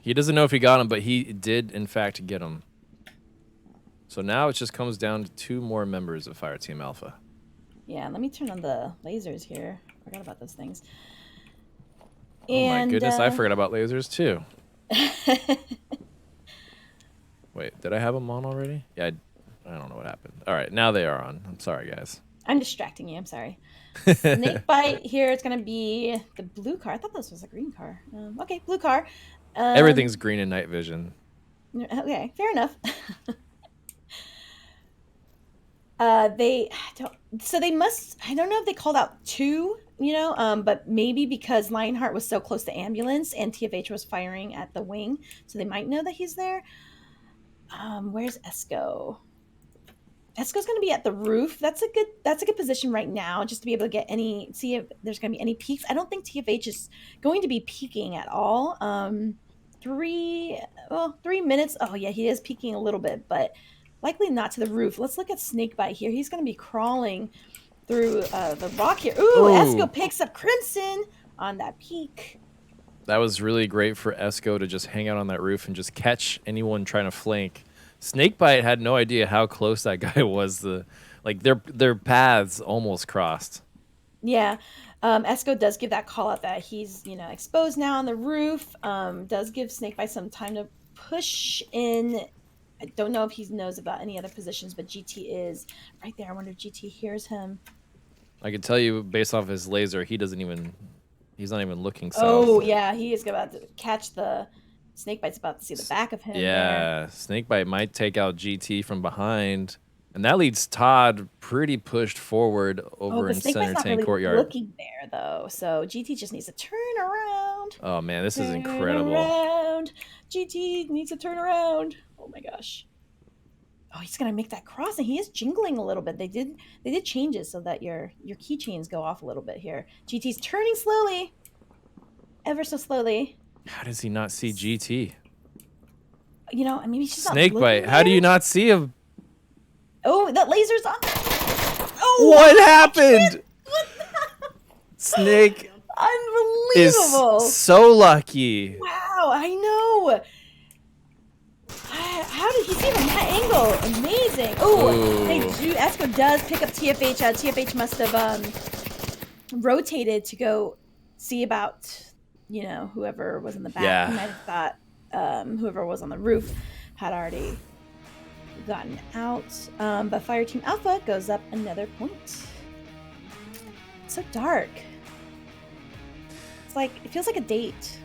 He doesn't know if he got him, but he did in fact get him. So now it just comes down to 2 more members of Fireteam Alpha. Yeah, let me turn on the lasers here. Forgot about those things. Oh my goodness, I forgot about lasers too. Wait, did I have them on already? Yeah, I don't know what happened. All right, now they are on. I'm sorry, guys. I'm distracting you. I'm sorry. Snake bite here. It's gonna be the blue car. I thought this was a green car. Okay, blue car. Everything's green in night vision. Okay, fair enough. They don't. So they must. I don't know if they called out two. But maybe because Lionheart was so close to ambulance and TFH was firing at the wing, so they might know that he's there. Where's Esco? Esco's going to be at the roof. That's a good position right now, just to be able to get see if there's going to be any peaks. I don't think TFH is going to be peaking at all. 3 minutes. Oh yeah, he is peaking a little bit, but likely not to the roof. Let's look at Snakebite here. He's going to be crawling through the rock here. Ooh, Esco picks up Crimson on that peak. That was really great for Esco to just hang out on that roof and just catch anyone trying to flank. Snakebite had no idea how close that guy was. Their paths almost crossed. Yeah. Esco does give that call out that he's, exposed now on the roof. Does give Snakebite some time to push in. I don't know if he knows about any other positions, but GT is right there. I wonder if GT hears him. I can tell you based off his laser, he's not even looking south. Oh, yeah, he is about to catch the Snakebite's about to see the back of him. Yeah, Snakebite might take out GT from behind. And that leads Todd pretty pushed forward over in Center Tank really Courtyard. Looking there though, so GT just needs to turn around. Oh man, this is incredible. GT needs to turn around. Oh my gosh. Oh, he's gonna make that crossing. He is jingling a little bit. They did changes so that your keychains go off a little bit here. GT's turning slowly, ever so slowly. How does he not see GT? Maybe she's not Snakebite. How do you not see him? Oh, that laser's on. Oh, what happened? Snake Unbelievable. is so lucky. Wow, I know. How did he see him from that angle? Amazing. Oh, Esco does pick up TFH. TFH must have rotated to go see about, whoever was in the back. Yeah. He might have thought whoever was on the roof had already gotten out. But Fireteam Alpha goes up another point. It's so dark. It's like, it feels like a date.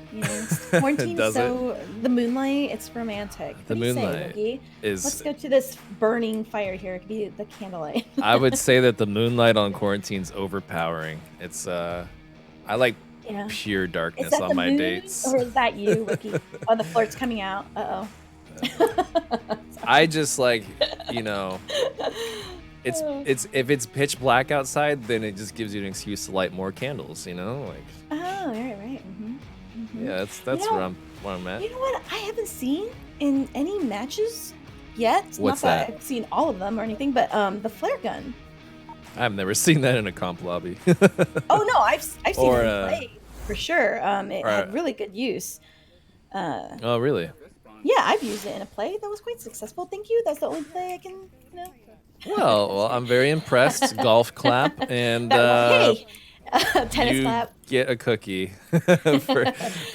Quarantine, so the moonlight, it's romantic. The moonlight is. Let's go to this burning fire here. It could be the candlelight. I would say that the moonlight on Quarantine's overpowering. It's I like pure darkness on my dates. Or is that you, Wookie? Oh, the flirt's coming out. Uh-oh. I just like, it's if it's pitch black outside, then it just gives you an excuse to light more candles, Oh, right. Mm-hmm. Yeah, that's where I'm at. You know what? I haven't seen in any matches yet. What's Not that that? I've seen all of them or anything, but the flare gun. I've never seen that in a comp lobby. Oh no, I've seen it play for sure. It had really good use. Oh really? Yeah, I've used it in a play that was quite successful. Thank you. That's the only play I can. Well, I'm very impressed. Golf clap and tennis clap. Get a cookie for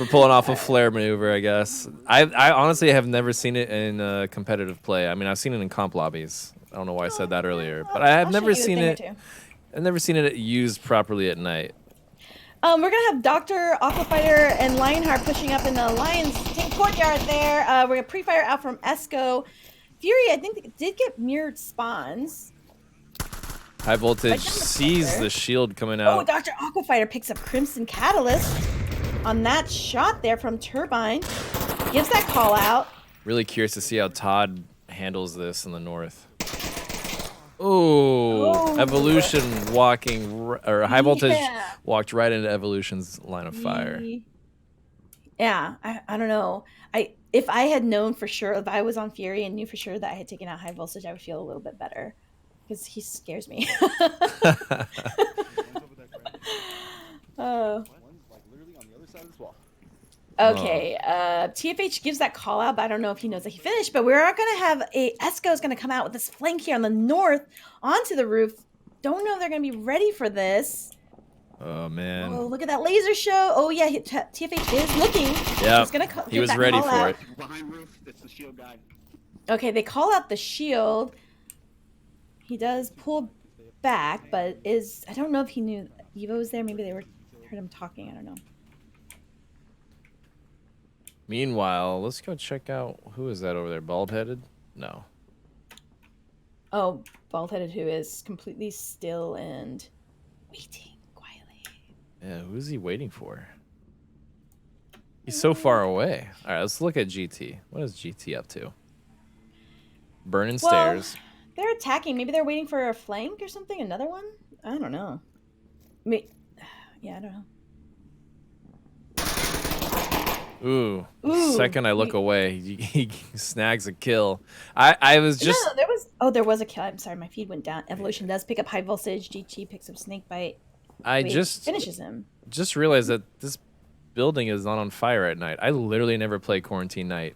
pulling off a flare maneuver, I guess. I honestly have never seen it in competitive play. I mean, I've seen it in comp lobbies. I don't know why I said that earlier, but I have never seen it. I've never seen it used properly at night. We're gonna have Dr. Aquafighter and Lionheart pushing up in the Lions Tank Courtyard there. We're gonna pre-fire out from Esco. Fury, I think, did get mirrored spawns. High Voltage sees the shield coming out. Oh, Dr. Aquafighter picks up Crimson Catalyst on that shot there from Turbine. Gives that call out. Really curious to see how Todd handles this in the north. Oh, Evolution High Voltage walked right into Evolution's line of fire. Yeah, I don't know. If I had known for sure, if I was on Fury and knew for sure that I had taken out High Voltage, I would feel a little bit better. Because he scares me. Okay, TFH gives that call out, but I don't know if he knows that he finished. But we're gonna have Esco's gonna come out with this flank here on the north onto the roof. Don't know if they're gonna be ready for this. Oh man! Oh, look at that laser show! Oh yeah, TFH is looking. Yeah, he was ready for it. Behind roof, that's the shield guy. Okay, they call out the shield. He does pull back, but I don't know if he knew Evo was there. Maybe they heard him talking. I don't know. Meanwhile, let's go check out who is that over there. Bald-headed? No. Oh, bald-headed who is completely still and waiting quietly. Yeah, who's he waiting for? He's so far away. All right, let's look at GT. What is GT up to? Burning stairs. They're attacking. Maybe they're waiting for a flank or something. Another one? I don't know. Yeah, I don't know. Ooh. Ooh, Second I look away, he snags a kill. I was just... No, there was a kill. I'm sorry, my feed went down. Evolution does pick up high voltage. GT picks up snakebite. Finishes him. Just realized that this building is not on fire at night. I literally never play Quarantine Night.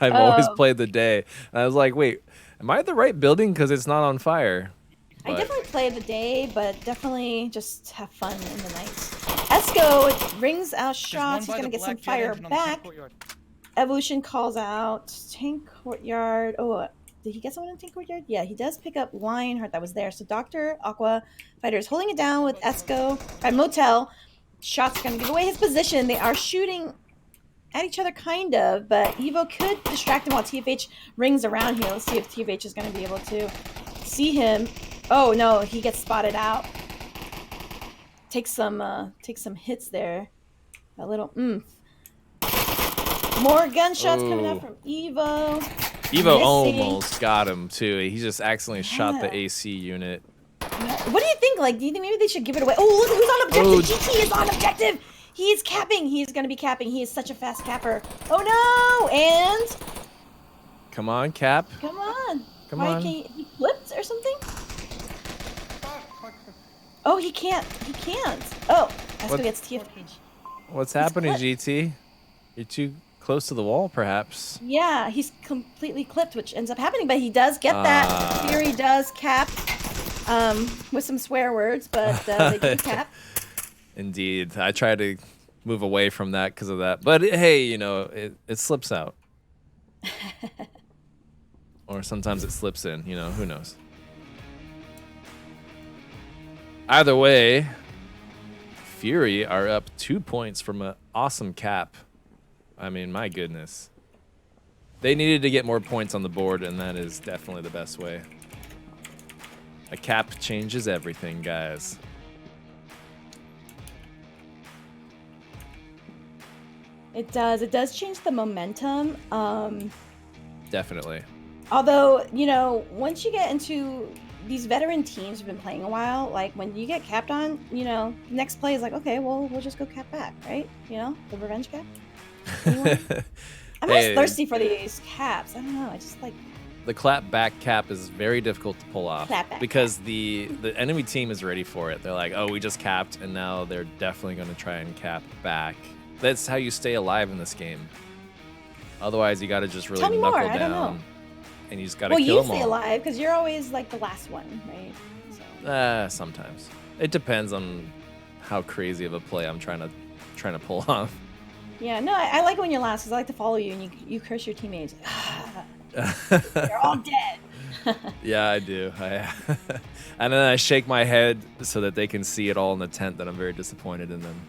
I've always played the day. And I was like, wait, am I at the right building? Because it's not on fire. But I definitely play the day, but definitely just have fun in the night. Esco rings out shots. He's going to get some fire back. Evolution calls out Tank Courtyard. Oh, did he get someone in Tank Courtyard? Yeah, he does pick up Lionheart that was there. So Dr. Aqua Fighter is holding it down with Esco at Motel. Shots going to give away his position. They are shooting at each other, kind of, but Evo could distract him while TFH rings around here. Let's see if TFH is going to be able to see him. Oh no, he gets spotted out. Take some hits there. A little oomph. More gunshots coming out from Evo. Evo almost got him too. He just accidentally shot the AC unit. What do you think? Like, do you think maybe they should give it away? Oh, look who's on objective! GT is on objective! He's capping. He's going to be capping. He is such a fast capper. Oh no! And... Come on, Cap. Come on. Come on. He flipped or something? Oh, he can't. He can't. Oh, Esco gets TFH. What's happening, GT? You're too close to the wall, perhaps. Yeah, he's completely clipped, which ends up happening, but he does get that. Fury does cap with some swear words, but they do cap. Indeed. I try to move away from that because of that. But hey, you know, it slips out. Or sometimes it slips in, you know, who knows. Either way, Fury are up 2 points from an awesome cap. I mean, my goodness. They needed to get more points on the board, and that is definitely the best way. A cap changes everything, guys. It does. It does change the momentum. Definitely. Although, you know, once you get into these veteran teams who've been playing a while, like when you get capped on, you know, next play is like, okay, well, we'll just go cap back, right? You know, the revenge cap. I'm always thirsty for these caps. I don't know. I just like... The clap back cap is very difficult to pull off because the enemy team is ready for it. They're like, oh, we just capped, and now they're definitely going to try and cap back. That's how you stay alive in this game. Otherwise, you got to just really knuckle down. I don't know. And you just got to kill them all. Well, you stay alive because you're always like the last one, right? So. Sometimes. It depends on how crazy of a play I'm trying to pull off. Yeah, no, I like it when you're last because I like to follow you and you curse your teammates. They're all dead. Yeah, I do. And then I shake my head so that they can see it all in the tent that I'm very disappointed in them.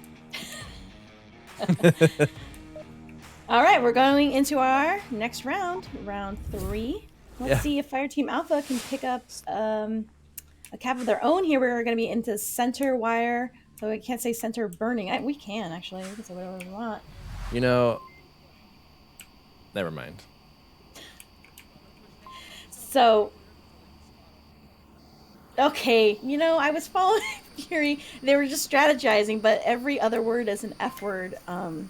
All right, we're going into our next round, round 3. Let's see if Fireteam Alpha can pick up a cap of their own here. We're going to be into center wire, so we can't say center burning. We can, actually. We can say whatever we want. You know, never mind. So, okay, you know, I was following Fury. They were just strategizing, but every other word is an F word. And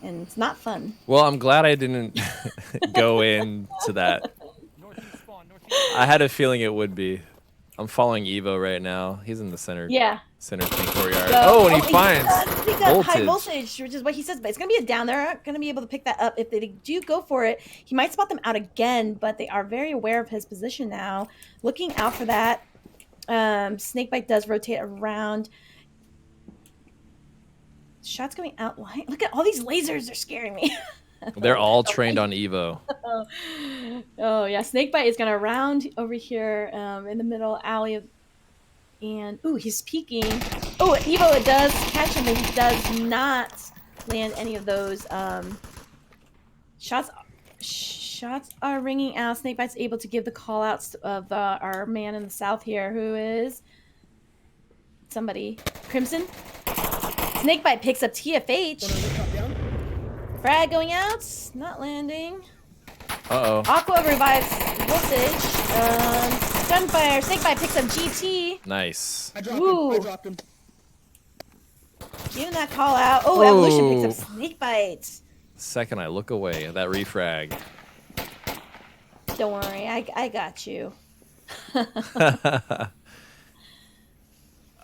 it's not fun. Well, I'm glad I didn't go into that. I had a feeling it would be. I'm following Evo right now. He's in the center. Yeah. Center tank courtyard. And he finds high voltage, which is what he says. But it's gonna be a down. They're not gonna be able to pick that up. If they do go for it, he might spot them out again. But they are very aware of his position now, looking out for that. Snakebite does rotate around. Shots going out. Look at all these lasers. They're scaring me. They're all trained on Evo. Oh yeah, Snakebite is gonna round over here in the middle alley of And ooh, he's peeking. Oh, Evo does catch him, but he does not land any of those. Shots are ringing out. Snakebite's able to give the call outs of our man in the south here, who is somebody. Crimson. Snakebite picks up TFH. Frag going out, not landing. Uh-oh. Aqua revives Voltage. Gunfire. Snakebite picks up GT. Nice. I dropped him. Give him that call out. Oh, Evolution picks up Snakebite. Second I look away, that refrag. Don't worry, I got you.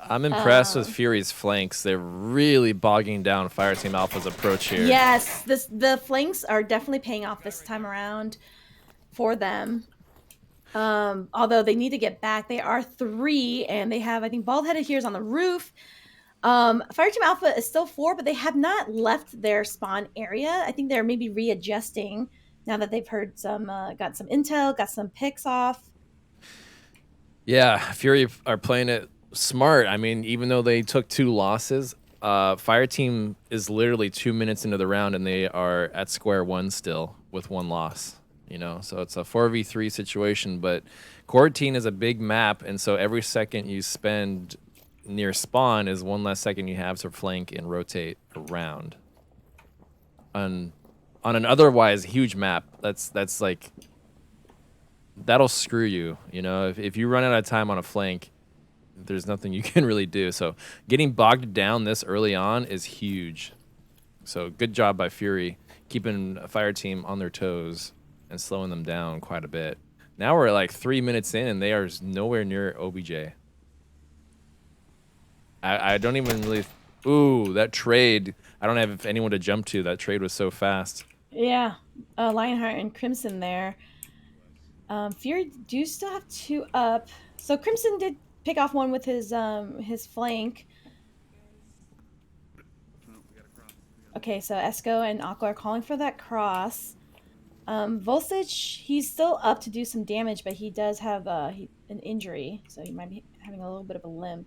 I'm impressed with Fury's flanks. They're really bogging down Fireteam Alpha's approach here. Yes, the flanks are definitely paying off this time around for them. Although they need to get back. They are 3, and they have, I think, Bald-Headed here is on the roof. Fireteam Alpha is still 4, but they have not left their spawn area. I think they're maybe readjusting now that they've heard some, got some intel, got some picks off. Yeah, Fury are playing it smart. I mean, even though they took 2 losses, Fireteam is literally 2 minutes into the round, and they are at square one still with 1 loss. You know, so it's a 4v3 situation, but Quarantine is a big map, and so every second you spend near spawn is 1 less second you have to flank and rotate around. On an otherwise huge map, that's like, that'll screw you. You know, if you run out of time on a flank, there's nothing you can really do. So getting bogged down this early on is huge. So good job by Fury, keeping Fireteam on their toes and slowing them down quite a bit. Now we're like 3 minutes in, and they are nowhere near OBJ. I don't even really... Ooh, that trade. I don't have anyone to jump to. That trade was so fast. Yeah, Lionheart and Crimson there. Fury do still have 2 up. So Crimson did pick off 1 with his flank. Okay, so Esco and Aqua are calling for that cross. Voltage, he's still up to do some damage, but he does have an injury, so he might be having a little bit of a limp.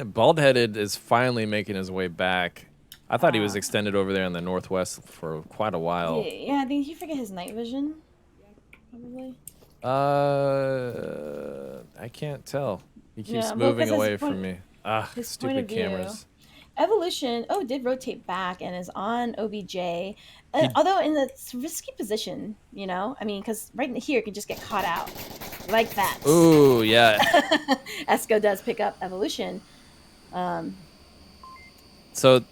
Bald-Headed is finally making his way back. I thought he was extended over there in the northwest for quite a while. Yeah, I think he forget his night vision, probably. I can't tell. He keeps moving away from me. Ah, stupid cameras. Evolution, did rotate back and is on OBJ. Although in a risky position, you know? I mean, because right here, can just get caught out. Like that. Ooh, yeah. Esco does pick up Evolution. So,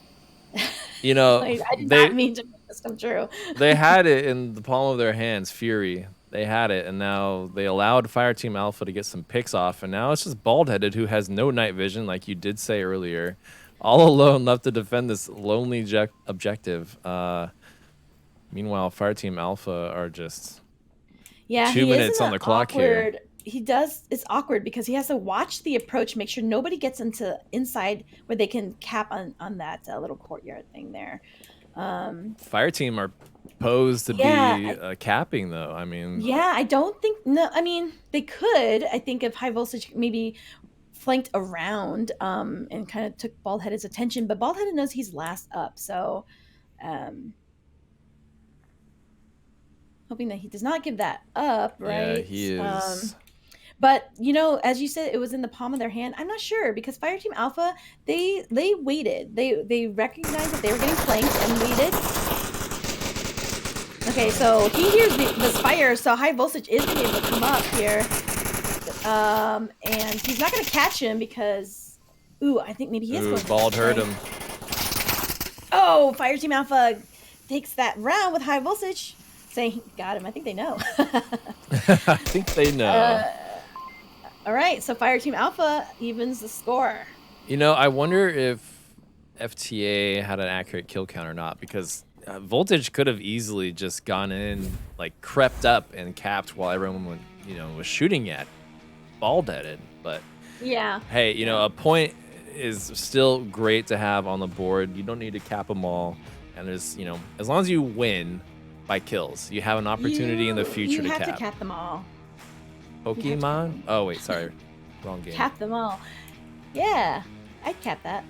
you know, I did not mean to make this come true. They had it in the palm of their hands, Fury. They had it, and now they allowed Fireteam Alpha to get some picks off, and now it's just Bald-Headed, who has no night vision, like you did say earlier, all alone left to defend this lonely objective. Meanwhile, Fireteam Alpha are just 2 minutes on the clock here. He does. It's awkward because he has to watch the approach, make sure nobody gets inside where they can cap on that little courtyard thing there. Fireteam are posed to be capping, though. I mean, yeah, I don't think. No, I mean they could. I think if High Voltage maybe flanked around and kind of took Bald-Headed's attention, but Bald-Headed knows he's last up, so hoping that he does not give that up. Right? Yeah, he is. But, you know, as you said, it was in the palm of their hand. I'm not sure because Fireteam Alpha, they waited. They recognized that they were getting flanked and waited. Okay, so he hears the fire, so High Voltage is going to be able to come up here. And he's not going to catch him because... Ooh, I think maybe he is going to... Bald heard him. Oh, Fireteam Alpha takes that round with High Voltage, saying, got him. I think they know. I think they know. All right, so Fireteam Alpha evens the score. You know, I wonder if FTA had an accurate kill count or not, because Voltage could have easily just gone in, like crept up and capped while everyone was shooting at Bald-Headed. But yeah, hey, you know, a point is still great to have on the board. You don't need to cap them all, and there's, you know, as long as you win by kills, you have an opportunity in the future to cap. You have to cap them all. Pokemon? Oh wait, sorry. Wrong game. Cap them all. Yeah, I'd cap that.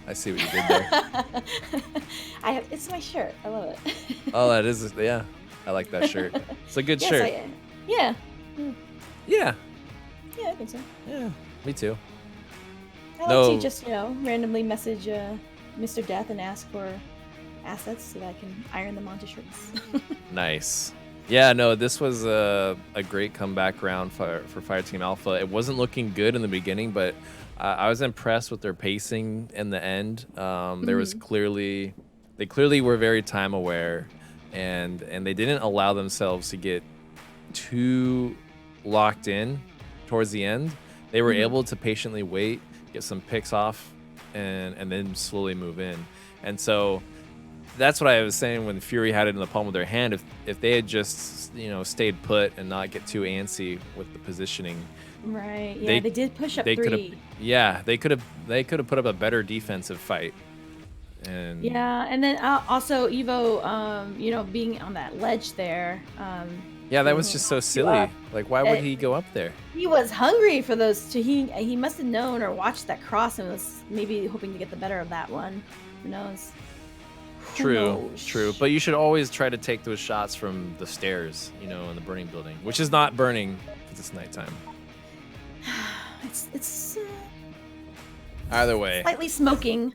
I see what you did there. It's my shirt. I love it. Oh, that is, yeah. I like that shirt. It's a good Yes, shirt. Yeah. Yeah. Yeah, I think so. Yeah. Me too. I like to just, randomly message Mr. Death and ask for assets so that I can iron them onto shirts. Nice. Yeah, no, this was a great comeback round for Fireteam Alpha. It wasn't looking good in the beginning, but I was impressed with their pacing in the end. There was they clearly were very time aware, and they didn't allow themselves to get too locked in towards the end. They were able to patiently wait, get some picks off, and then slowly move in. And so that's what I was saying when Fury had it in the palm of their hand. If they had just stayed put and not get too antsy with the positioning, right? Yeah, they did push up 3. They could have put up a better defensive fight. And yeah, and then also Evo, being on that ledge there. Yeah, that was just so silly. Like, why would he go up there? He was hungry for those two. He must have known or watched that cross and was maybe hoping to get the better of that one. Who knows? True. But you should always try to take those shots from the stairs, in the burning building, which is not burning because it's nighttime. It's either way. Slightly smoking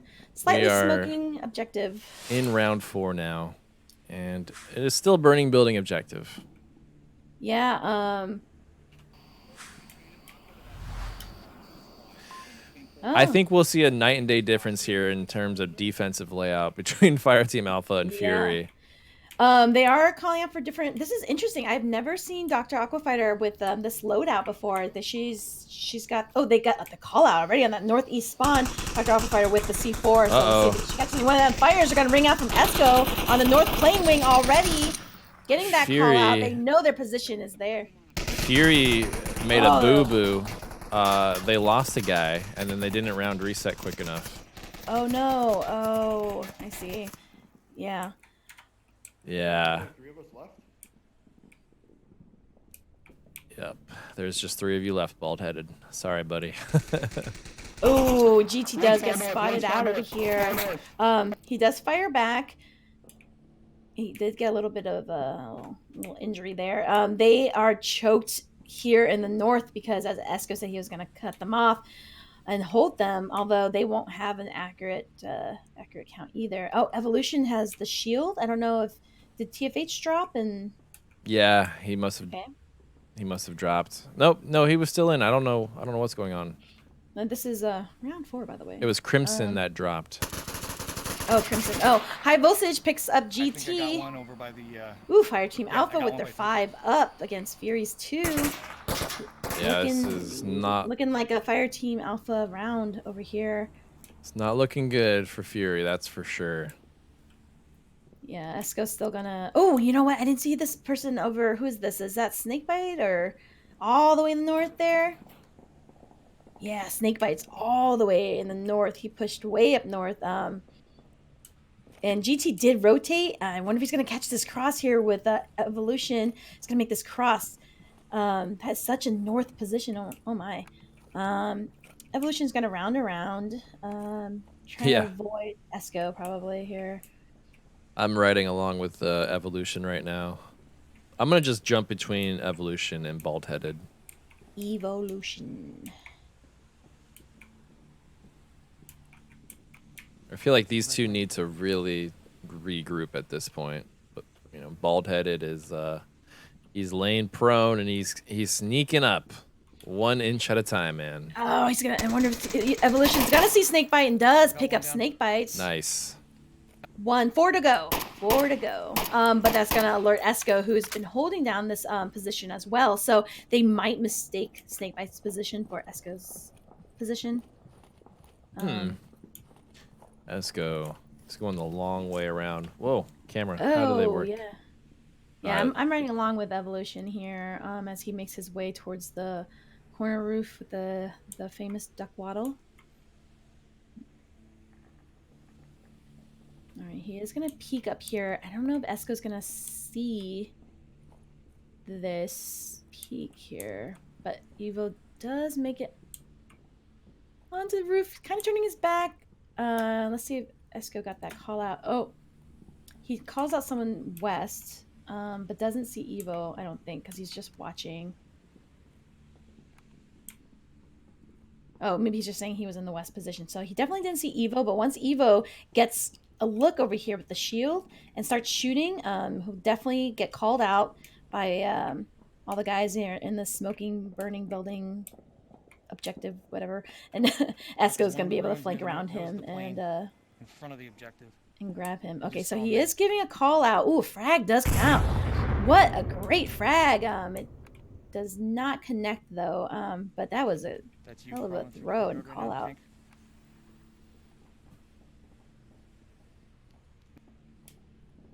objective. In round 4 now, and it is still burning building objective. Yeah. I think we'll see a night and day difference here in terms of defensive layout between Fireteam Alpha and Fury. They are calling out for different. This is interesting. I've never seen Dr. Aquafighter with this loadout before. That she's got. Oh, they got the call out already on that northeast spawn. Dr. Aquafighter with the C4. So she got one of them fires are gonna ring out from Esco on the north plane wing already. Getting that call out. They know their position is there. Fury made a boo-boo. They lost a guy, and then they didn't round reset quick enough. Oh no! Oh, I see. Yeah. Yeah. 3 of us left? Yep. There's just 3 of you left, bald-headed. Sorry, buddy. Oh, GT does get spotted out over here. He does fire back. He did get a little bit of a little injury there. They are choked here in the north because, as Esco said, he was going to cut them off and hold them, although they won't have an accurate count either. Oh, Evolution has the shield. I don't know if did TFH drop and. Yeah, he must have. Okay. He must have dropped. Nope, no, he was still in. I don't know what's going on. And this is round 4, by the way. It was Crimson that dropped. Oh, Crimson. Oh, High Voltage picks up GT. I think I got one over by the, Ooh, Fireteam Alpha with their 5 up against Fury's 2. Yeah, this is not looking like a Fireteam Alpha round over here. It's not looking good for Fury, that's for sure. Yeah, Esco's still gonna. Oh, you know what? I didn't see this person over. Who is this? Is that Snakebite or all the way in the north there? Yeah, Snakebite's all the way in the north. He pushed way up north. And GT did rotate. I wonder if he's gonna catch this cross here with Evolution. He's gonna make this cross. Has such a north position. Oh my. Evolution's gonna round around. Trying to avoid Esco probably here. I'm riding along with Evolution right now. I'm gonna just jump between Evolution and Bald-Headed. Evolution. I feel like these two need to really regroup at this point. But Bald-Headed is he's laying prone and he's sneaking up 1 inch at a time, man. Oh, he's gonna. I wonder if Evolution's gonna see Snakebite and does pick up Snakebite. Nice. 4 to go. 4 to go. But that's gonna alert Esco, who's been holding down this position as well. So they might mistake Snakebite's position for Esco's position. Esco. It's going the long way around. Whoa, camera. Oh, how do they work? Yeah. Yeah, I'm riding along with Evolution here as he makes his way towards the corner roof with the famous duck waddle. All right, he is going to peek up here. I don't know if Esco's going to see this peek here, but Evo does make it onto the roof, kind of turning his back. Let's see if Esco got that call out. Oh, he calls out someone west, but doesn't see Evo, I don't think, because he's just watching. Oh, maybe he's just saying he was in the west position. So he definitely didn't see Evo, but once Evo gets a look over here with the shield and starts shooting, he'll definitely get called out by all the guys here in the smoking, burning building objective, whatever. And Esco's going to be able to flank around him and in front of the objective and grab him. Okay, so he is giving a call out. Ooh, frag does count. What a great frag. It does not connect though, but that was a hell of a throw and call out.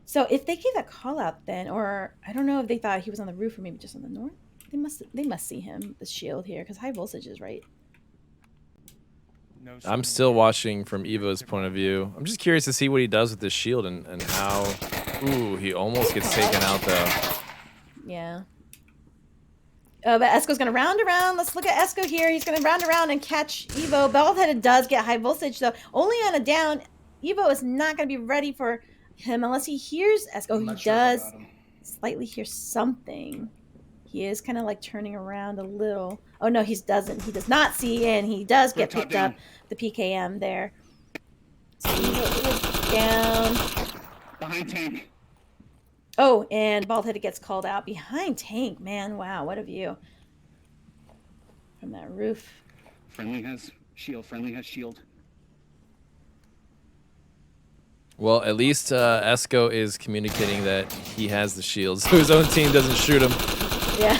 So if they gave that call out then, or I don't know if they thought he was on the roof or maybe just on the north, they must see him, the shield here, because high voltage is right. I'm still watching from Evo's point of view. I'm just curious to see what he does with this shield and how. Ooh, he almost gets taken out though. Yeah. But Esco's going to round around. Let's look at Esco here. He's going to round around and catch Evo. Bald-headed does get high voltage, though. Only on a down. Evo is not going to be ready for him unless he hears Esco. He does slightly hear something. He is kind of like turning around a little. Oh, no, he doesn't. He does not see, and he does get picked up, the PKM there. So Evo is down. Behind tank. Oh, and Bald-headed gets called out behind tank. Man, wow, what a view from that roof. Friendly has shield. Friendly has shield. Well, at least Esco is communicating that he has the shield, so his own team doesn't shoot him. Yeah.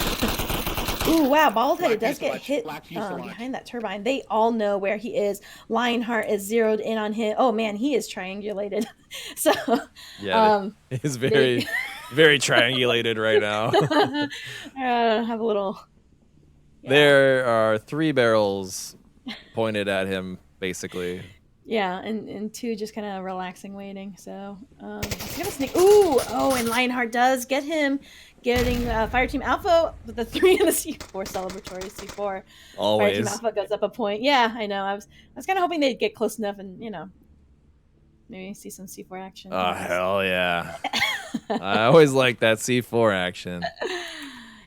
Ooh, wow, Bald-headed does get hit behind that turbine. They all know where he is. Lionheart is zeroed in on him. Oh, man, he is triangulated. So, yeah, he's very, very triangulated right now. Have a little. Yeah. There are 3 barrels pointed at him, basically. Yeah, and 2 just kind of relaxing, waiting. So, he's gonna sneak. Ooh, oh, and Lionheart does get him. Getting Fireteam Alpha with the 3 in the C4 celebratory C4. Always. Fireteam Alpha goes up a point. Yeah, I know. I was kind of hoping they'd get close enough and maybe see some C4 action. Oh hell yeah! I always like that C4 action.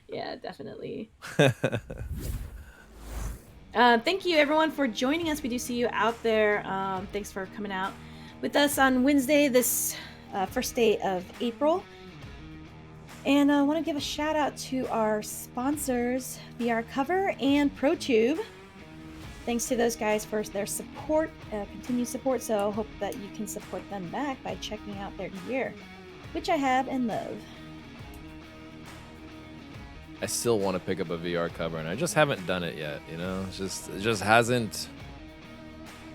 Yeah, definitely. Thank you everyone for joining us. We do see you out there. Thanks for coming out with us on Wednesday, this first day of April. And I want to give a shout out to our sponsors, VR Cover and ProTube. Thanks to those guys for their support, continued support. So I hope that you can support them back by checking out their gear, which I have and love. I still want to pick up a VR cover, and I just haven't done it yet. You know, it just hasn't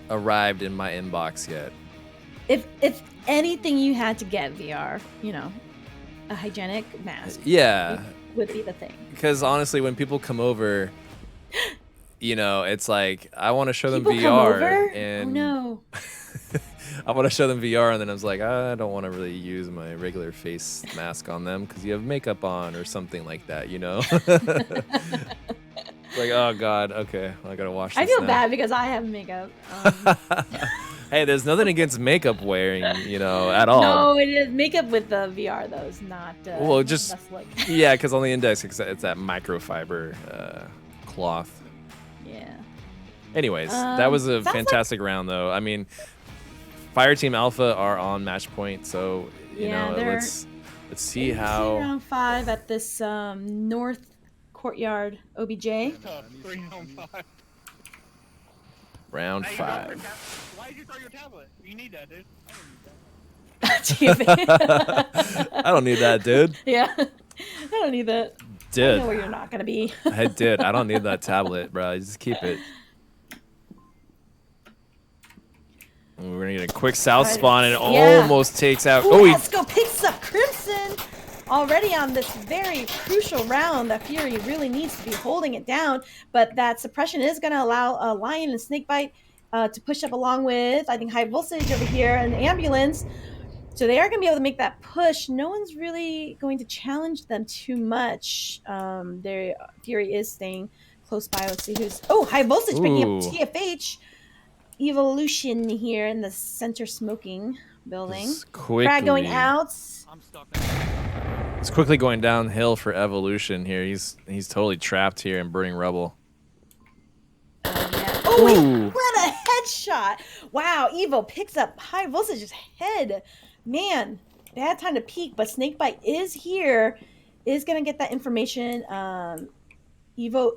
arrived in my inbox yet. If anything, you had to get VR, a hygienic mask. Yeah, would be the thing. Because honestly, when people come over, it's like I want to show them people VR, come over? and oh no, I want to show them VR, and then I was like, I don't want to really use my regular face mask on them because you have makeup on or something like that, Like, oh god, okay, I gotta wash this I feel now. bad because I have makeup. Hey, there's nothing against makeup wearing, at all. No, it is makeup with the VR though. It's not. Well, just yeah, because on the index it's that microfiber cloth. Yeah. Anyways, that was a fantastic round, though. I mean, Fireteam Alpha are on match point, so let's see how. Round 5 at this north courtyard OBJ. Round 5. Why did you throw your tablet? You need that, dude. I don't need that, dude. Yeah, I don't need that. Did. I know where you're not gonna be. I did. I don't need that tablet, bro. Just keep it. We're gonna get a quick south spawn, and it almost takes out. Ooh, let's go. Picks up Crimson already on this very crucial round. That Fury really needs to be holding it down, but that suppression is gonna allow Lion and Snakebite to push up along with, I think, High Voltage over here and the Ambulance. So they are going to be able to make that push. No one's really going to challenge them too much. Their Fury is staying close by. Let's see who's. Oh, high voltage picking Ooh. up TFH. Evolution here in the center smoking building. Frag going out. I'm stuck. It's quickly going downhill for Evolution here. He's totally trapped here in burning rubble. Yeah. Oh, Ooh. what a headshot! Wow, Evo picks up high voltage's head. Man, they had time to peek, but Snakebite is here. Is gonna get that information. Evo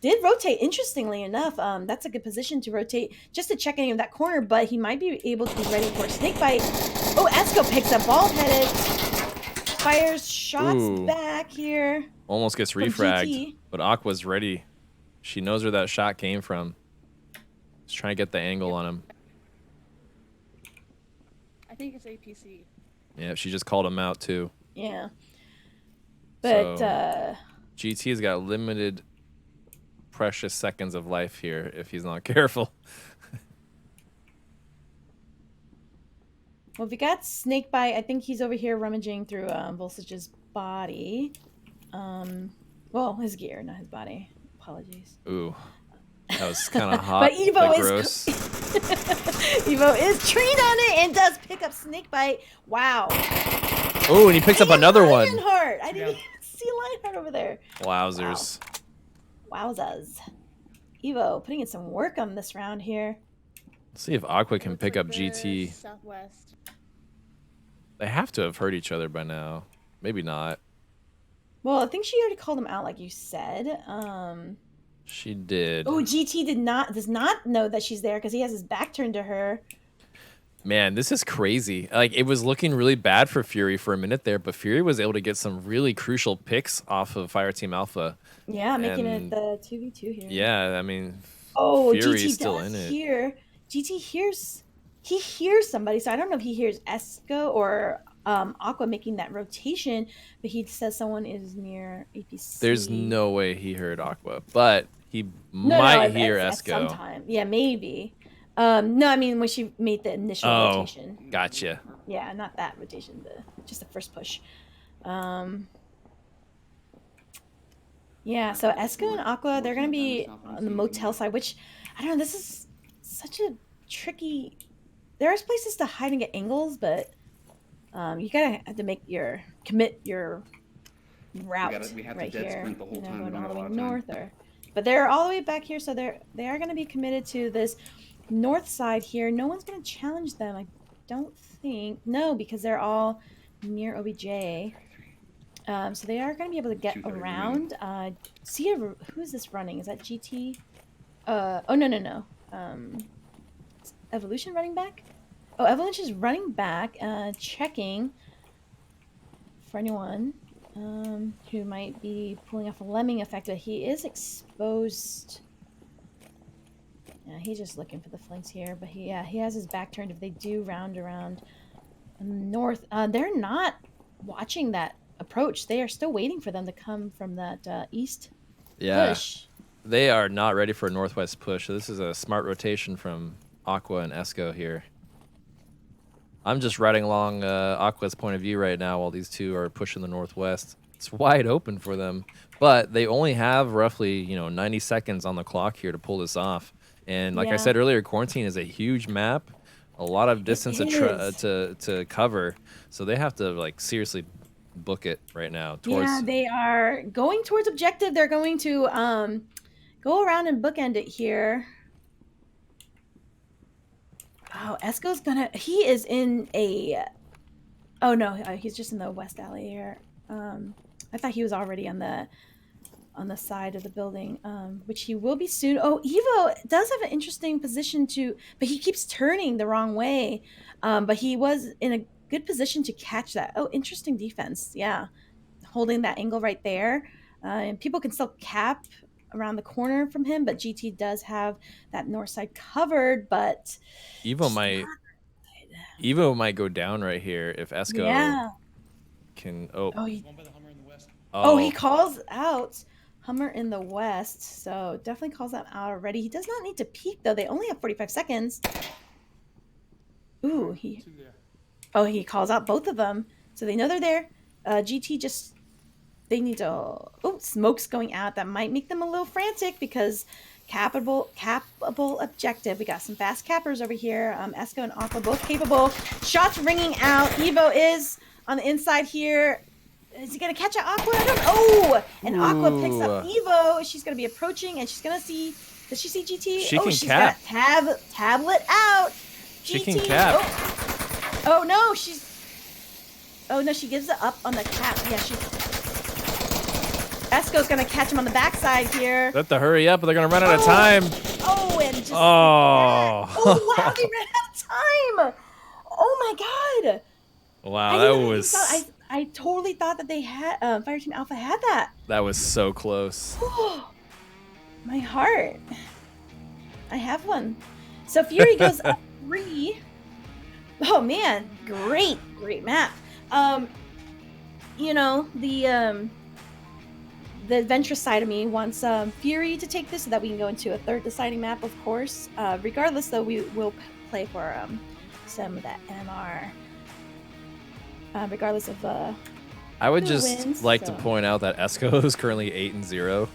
did rotate. Interestingly enough, that's a good position to rotate just to check any of that corner. But he might be able to be ready for Snakebite. Oh, Esco picks up ball headed. Fires shots Ooh. back here. Almost gets From refragged, GT. but Aqua's ready. She knows where that shot came from. Just trying to get the angle on him. I think it's APC. Yeah, she just called him out too. Yeah. But So, GT's got limited precious seconds of life here if he's not careful. well, if you got Snakebite, I think he's over here rummaging through Voltage's body. Well, his gear, not his body. Apologies. Ooh. That was kind of hot, But Evo but is gross. Evo is trained on it and does pick up Snakebite. Wow. Oh, and he picks up another one. Lionheart. I didn't even see Lionheart over there. Wowzers. Wow. Wowzas. Evo putting in some work on this round here. Let's see if Aqua can Looks pick like up they're GT. Southwest. They have to have heard each other by now. Maybe not. Well, I think she already called him out, like you said. She did. Oh, GT does not know that she's there because he has his back turned to her. Man, this is crazy. Like, it was looking really bad for Fury for a minute there, but Fury was able to get some really crucial picks off of Fireteam Alpha. Yeah, making it And- the 2v2 here. Yeah, I mean, Oh, Fury's GT still does in it. hear. GT hears somebody, so I don't know if he hears Esco or Aqua making that rotation, but he says someone is near APC. There's no way he heard Aqua, but he No, might no, hear at Esco. sometime. Yeah, maybe. No, I mean when she made the initial Oh, rotation. gotcha. Yeah, not that rotation, just the first push. Yeah, so Esco and Aqua, they're gonna be on the motel side, which I don't know. This is such a tricky. There's places to hide and get angles, but you gotta have to commit your route we have to right dead here. sprint the whole time. We Going don't all the have a way lot of time. north, but they're all the way back here, so they are gonna be committed to this north side here. No one's gonna challenge them, I don't think. No, because they're all near OBJ. So they are going to be able to get 2:30 around. Who is this running? Is that GT? Oh, no. Is Evolution running back? Oh, Evolution is running back, checking for anyone who might be pulling off a lemming effect, but he is exposed. Yeah, he's just looking for the flanks here, but he has his back turned if they do round around north. They're not watching that approach. They are still waiting for them to come from that east push. They are not ready for a northwest push. So this is a smart rotation from Aqua and Esco here. I'm just riding along Aqua's point of view right now while these two are pushing the northwest. It's wide open for them, but they only have roughly 90 seconds on the clock here to pull this off. And like I said earlier, Quarantine is a huge map, a lot of distance to cover, so they have to seriously book it right now. They are going towards objective. They're going to go around and bookend it here. Oh, Esco's he is in a, oh no, he's just in the west alley here. I thought he was already on the side of the building, which he will be soon. Oh, Evo does have an interesting position but he keeps turning the wrong way. But he was in a good position to catch that. Oh, interesting defense. Yeah. Holding that angle right there. And people can still cap around the corner from him, but GT does have that north side covered, but Evo might go down right here if Esco can. He calls out Hummer in the west, so definitely calls that out already. He does not need to peek though. They only have 45 seconds. Ooh, he calls out both of them, so they know they're there. GT they need to. Oh, smoke's going out. That might make them a little frantic because cappable objective. We got some fast cappers over here. Esco and Aqua both capable. Shots ringing out. Evo is on the inside here. Is he gonna catch an Aqua? I don't know. And Aqua picks up Evo. She's gonna be approaching, and she's gonna see. Does she see GT? She oh, can she's cap. got tablet out. She GT. can cap. Oh no, she's. Oh no, she gives it up on the cap. Yeah, she. Esco's gonna catch him on the backside here. They have to hurry up, or they're gonna run out of time. Oh, and just. Oh. Oh wow, they ran out of time. Oh my god. Wow, that was. I totally thought that they had Fireteam Alpha had that. That was so close. My heart. I have one. So Fury goes up 3. Oh man, great map. You know, the adventurous side of me wants Fury to take this so that we can go into a third deciding map, of course. Regardless, though, we will play for some of that MR. Regardless of I would who just wins, like so. to point out that Esco is currently 8-0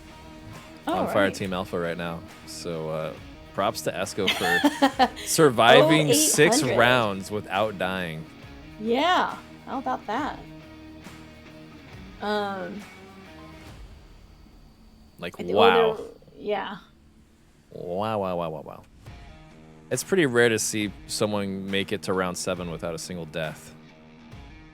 on right. Fireteam Alpha right now. So props to Esco for surviving 6 0800. rounds without dying. Yeah, how about that? Like, I think- wow. Yeah. Wow. It's pretty rare to see someone make it to round 7 without a single death.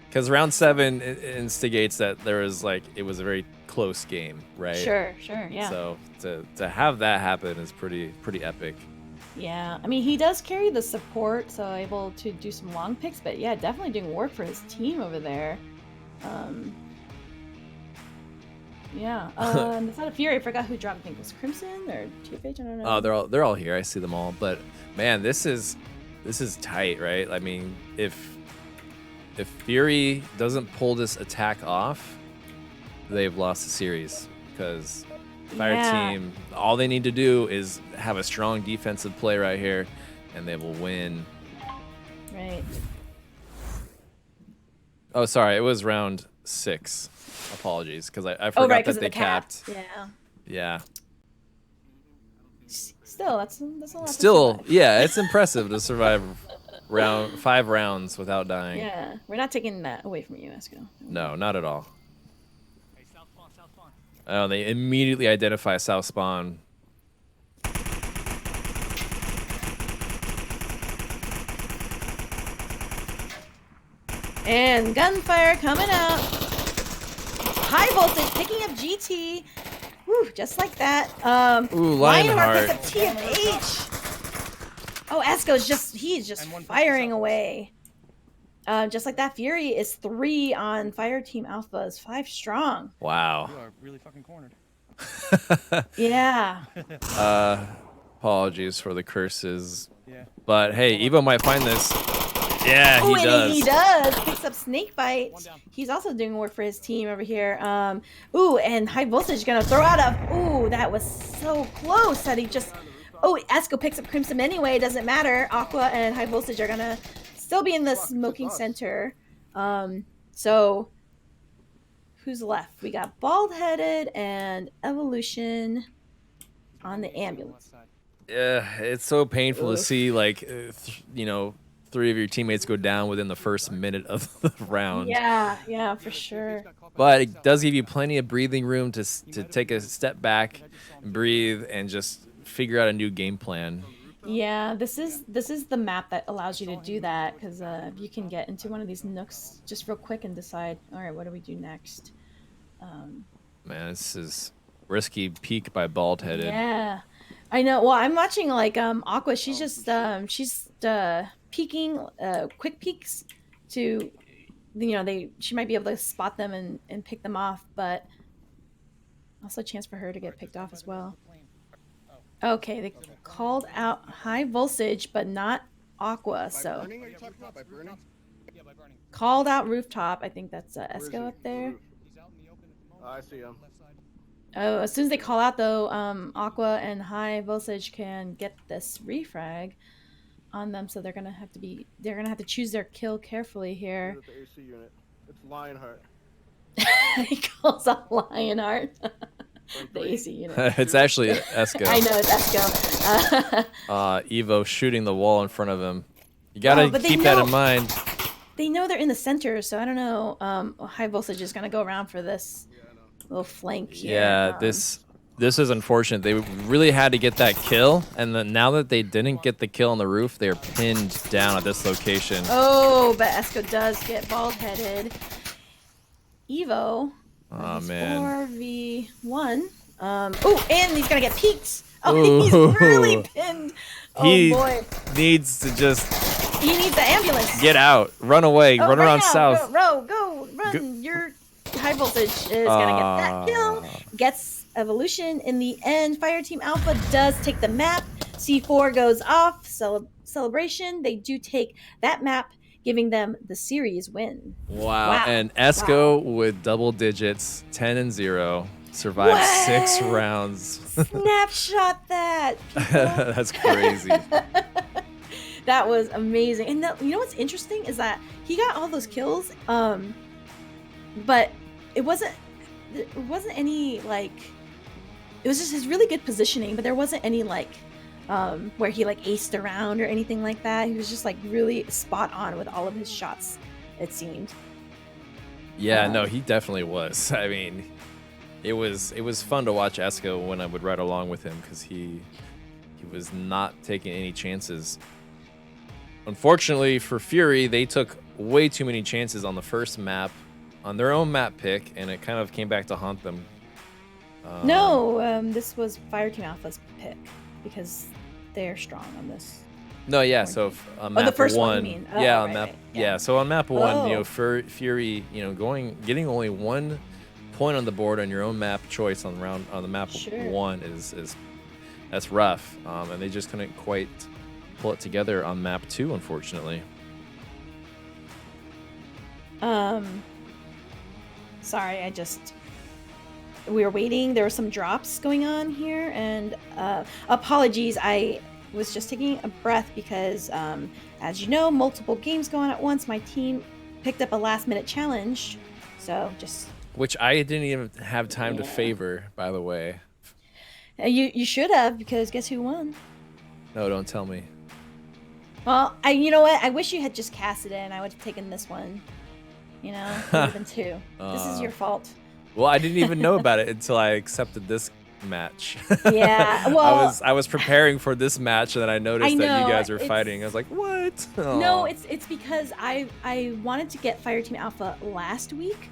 Because round 7 instigates that it was a very close game, right? Sure, yeah. So to have that happen is pretty epic. Yeah, I mean, he does carry the support, so able to do some long picks, but yeah, definitely doing work for his team over there. Yeah, and it's not a Fury. I forgot who dropped. I think it was Crimson or TFH. I don't know. Oh, they're all here. I see them all. But man, this is tight, right? I mean, if Fury doesn't pull this attack off, they've lost the series because Fireteam, all they need to do is have a strong defensive play right here, and they will win. Right. Oh, sorry, it was round 6. Apologies, because I forgot right, that they capped. Yeah. Yeah. Still, that's a lot. Still, to survive. yeah, it's impressive to survive 5 rounds without dying. Yeah, we're not taking that away from you, Esco. No, not at all. Hey, south spawn. Oh, they immediately identify South Spawn. And gunfire coming out. High voltage picking up GT. Whew, just like that. Ooh, Lionheart. Picks up TFH. Oh, Esco's he's just firing away. Just like that, Fury is 3 on Fireteam Alpha, is 5 strong. Wow. You are really fucking cornered. Yeah. Apologies for the curses. Yeah. But hey, Evo might find this. Yeah, Oh, he and does. he does. Picks up Snakebite. He's also doing work for his team over here. Ooh, and High Voltage gonna throw out a. Ooh, that was so close that he just. Oh, Esco picks up Crimson anyway. Doesn't matter. Aqua and High Voltage are gonna still be in the smoking center. So who's left? We got Bald Headed and Evolution on the ambulance. Yeah, it's so painful to see, like, 3 of your teammates go down within the first minute of the round. Yeah, for sure. But it does give you plenty of breathing room to take a step back, breathe, and just figure out a new game plan. Yeah, this is the map that allows you to do that, because you can get into one of these nooks just real quick and decide, all right, what do we do next? Man, this is risky peak by Bald Headed. Yeah, I know. Well, I'm watching like Aqua. She's just peeking, quick peeks to, she might be able to spot them and pick them off, but also a chance for her to get picked off as well. Okay, they called out High Voltage, but not Aqua, so Burning? Are you talking about by burning? Yeah, by burning. called out Rooftop. I think that's Where is Esco he? up there. He's out in the open at the moment. Oh, I see him. Left side. Oh, as soon as they call out though, Aqua and High Voltage can get this refrag on them, so they're gonna have to choose their kill carefully here. Where's the AC unit? It's Lionheart. he calls out Lionheart. The AC unit. It's actually Esco. I know it's Esco. Evo shooting the wall in front of him. You gotta but they keep that know- in mind. They know they're in the center, so I don't know. High voltage is gonna go around for this little flank here. Yeah, this is unfortunate. They really had to get that kill, and then now that they didn't get the kill on the roof, they are pinned down at this location. Oh, but Esco does get bald-headed. Evo. Oh he's man. 4v1. Oh, and he's gonna get peeked. Oh, he's really pinned. He Oh boy. needs to just He needs the ambulance. get out, run away, Oh, run right around now. south. Go, run. Your high voltage is gonna get that kill. Gets evolution in the end. Fireteam Alpha does take the map. C4 goes off. Celebration. They do take that map, giving them the series win. Wow. And Esco with double digits, 10 and 0, survived What? 6 rounds. Snapshot that. That's crazy. That was amazing. And you know what's interesting is that he got all those kills, but it wasn't any like, it was just his really good positioning, but there wasn't any like where he like aced around or anything like that. He was just like really spot on with all of his shots, it seemed. Yeah, no, he definitely was. I mean, it was fun to watch Esco when I would ride along with him because he was not taking any chances. Unfortunately for Fury, they took way too many chances on the first map, on their own map pick, and it kind of came back to haunt them. No, this was Fireteam Alpha's pick because they're strong on this. No, yeah. So on map the first one, one, you mean? Oh, yeah, on right, map, right, yeah. yeah. So on map one, you know, Oh. Fury, you know, getting only 1 point on the board on your own map choice on the map Sure. 1 is that's rough, and they just couldn't quite pull it together on map 2, unfortunately. Sorry, we were waiting. There were some drops going on here, and apologies. I was just taking a breath because, as you know, multiple games go on at once. My team picked up a last-minute challenge, so just Which I didn't even have time to Yeah. favor, by the way. you should have, because guess who won? No, don't tell me. Well, you know what? I wish you had just cast it in. I would have taken this one. You know, it would have been 2. This is your fault. Well, I didn't even know about it until I accepted this match. Yeah, well, I was preparing for this match, and then I noticed I that you know, guys were it's- fighting. I was like, what? No, Aw. it's because I wanted to get Fireteam Alpha last week,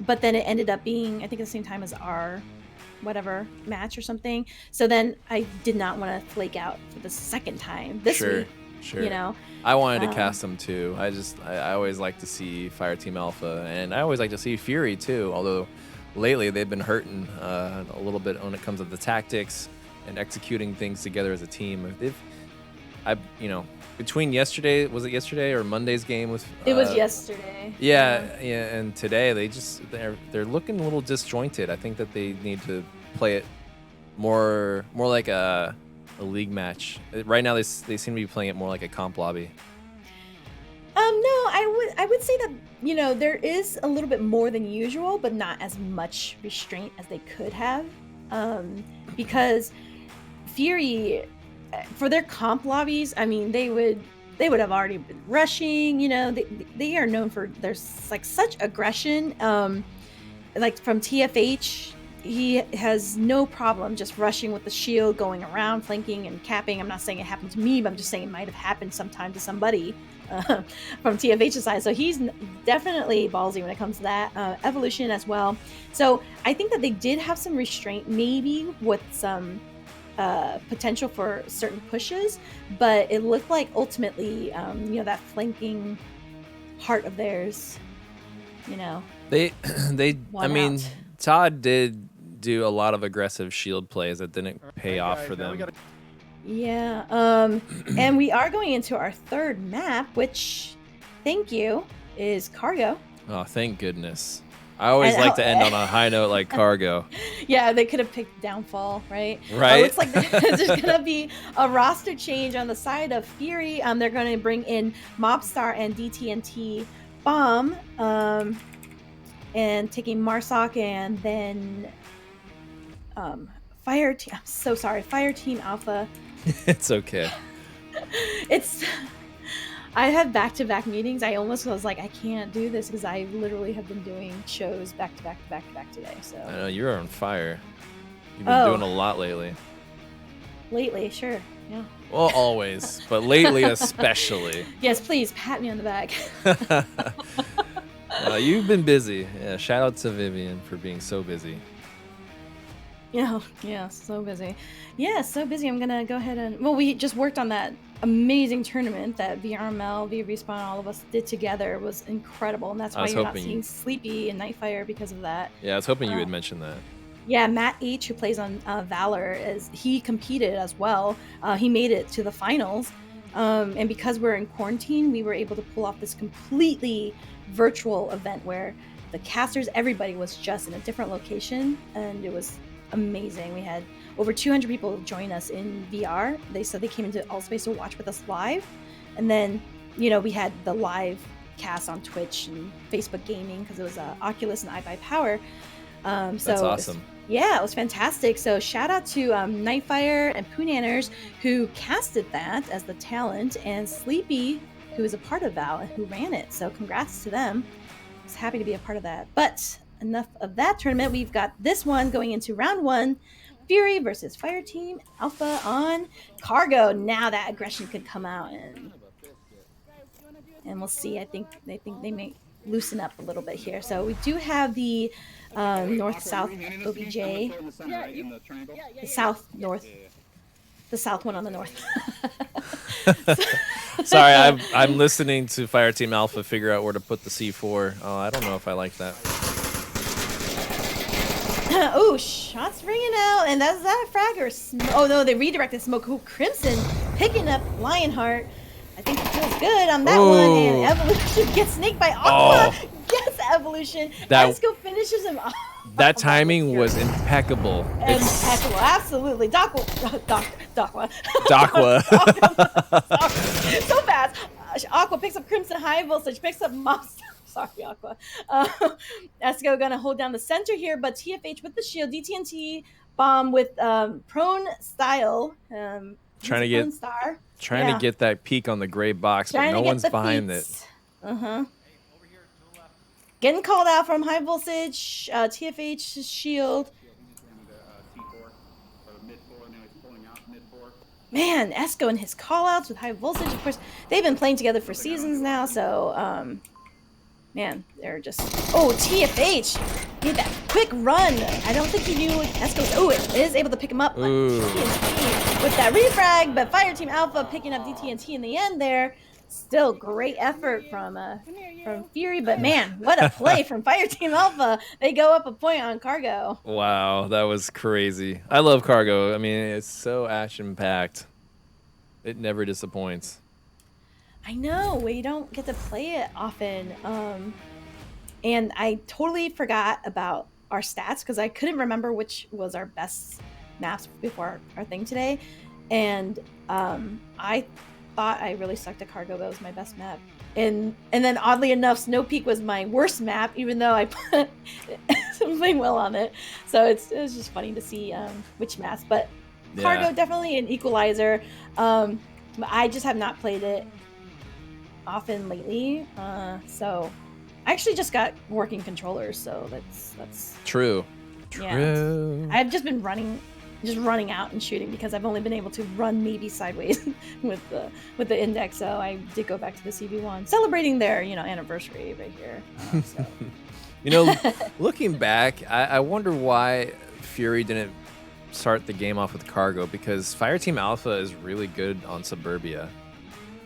but then it ended up being, I think, at the same time as our whatever match or something. So then I did not want to flake out for the second time this Sure, week. sure. You know, I wanted to um, cast them too. I always like to see Fireteam Alpha, and I always like to see Fury too. Although lately they've been hurting a little bit when it comes to the tactics and executing things together as a team. Between yesterday, was it yesterday or Monday's game with? it was yesterday. Yeah, and today they're looking a little disjointed. I think that they need to play it more like a league match. Right now they seem to be playing it more like a comp lobby. No, I would say that, you know, there is a little bit more than usual, but not as much restraint as they could have, because Fury, for their comp lobbies, I mean, they would have already been rushing. You know, they are known for there's like such aggression. Like from TFH, he has no problem just rushing with the shield, going around, flanking and capping. I'm not saying it happened to me, but I'm just saying it might have happened sometime to somebody from TFH's side. So he's definitely ballsy when it comes to that. Evolution as well. So I think that they did have some restraint, maybe with some potential for certain pushes, but it looked like ultimately, that flanking heart of theirs, They I won mean, out. Todd did do a lot of aggressive shield plays that didn't pay off for them. Yeah. And we are going into our third map, which, thank you, is Cargo. Oh, thank goodness. I always And like to end on a high note like Cargo. Yeah, they could have picked Downfall, right? Right. It looks like there's going to be a roster change on the side of Fury. They're going to bring in Mobstar and DTNT Bomb. and taking Marsoc, and then Fireteam. I'm so sorry, Fireteam Alpha. It's okay. It's. I had back-to-back meetings. I almost was like, I can't do this because I literally have been doing shows back to back to back to back today. So I know you're on fire. You've been doing a lot lately. Lately, sure, yeah. Well, always, but lately especially. Yes, please pat me on the back. You've been busy. Yeah, shout out to Vivian for being so busy. Yeah, so busy. Yeah, so busy. I'm gonna go ahead and we just worked on that amazing tournament that VRML, V Respawn, all of us did together. It was incredible, and that's why you're not seeing Sleepy and Nightfire because of that. Yeah, I was hoping you had mentioned that. Yeah, Matt H, who plays on Valor, he competed as well. He made it to the finals, and because we're in quarantine, we were able to pull off this completely virtual event where the casters, everybody was just in a different location, and it was amazing. We had over 200 people join us in VR. They said they came into Allspace to watch with us live, and then we had the live cast on Twitch and Facebook Gaming because it was Oculus and iBuyPower. That's awesome. It was fantastic. So shout out to Nightfire and Poonanners who casted that as the talent, and Sleepy, who is a part of Val and who ran it. So congrats to them. I was happy to be a part of that. But enough of that tournament. We've got this one going into round 1. Fury versus Fireteam Alpha on Cargo. Now that aggression could come out, and we'll see. I think they may loosen up a little bit here. So we do have the north-south OBJ, the south-north, the south one on the north. Sorry, I'm listening to Fireteam Alpha figure out where to put the C4. Oh, I don't know if I like that. Oh, shots ringing out, and that's that frag or oh no, they redirected smoke. Oh, Crimson picking up Lionheart. I think it feels good on that one, and Evolution gets snaked by Aqua. Oh. Gets Evolution. That Esco finishes him off. That timing was impeccable. Impeccable, absolutely. Dakwa. So fast. Aqua picks up Crimson High Voltage, picks up Monster. Sorry, Aqua. Esco gonna hold down the center here, but TFH with the shield, DTNT bomb with prone style. Trying to get that peek on the gray box, but no one's behind it. Getting called out from High Voltage, TFH shield. Man, Esco and his callouts with High Voltage. Of course, they've been playing together for seasons now, so man, they're just. Oh, TFH made that quick run. I don't think he knew Esco. Oh, it is able to pick him up. DTNT with that refrag, but Fireteam Alpha picking up DTNT in the end there. Still great effort from Fury, but man, what a play from Fireteam Alpha. They go up a point on Cargo. Wow, that was crazy. I love Cargo. I mean, it's so action-packed. It never disappoints. I know, we don't get to play it often. And I totally forgot about our stats because I couldn't remember which was our best maps before our thing today. And I thought I really sucked at Cargo. That was my best map. And then oddly enough, Snow Peak was my worst map, even though I put something well on it. So it was just funny to see which maps. But Cargo, definitely an equalizer. I just have not played it often lately. So I actually just got working controllers, so that's true. Yeah, I've just been running out and shooting because I've only been able to run maybe sideways with the index. So I did go back to the CV1, celebrating their anniversary right here. So. Looking back, I wonder why Fury didn't start the game off with Cargo, because Fireteam Alpha is really good on Suburbia.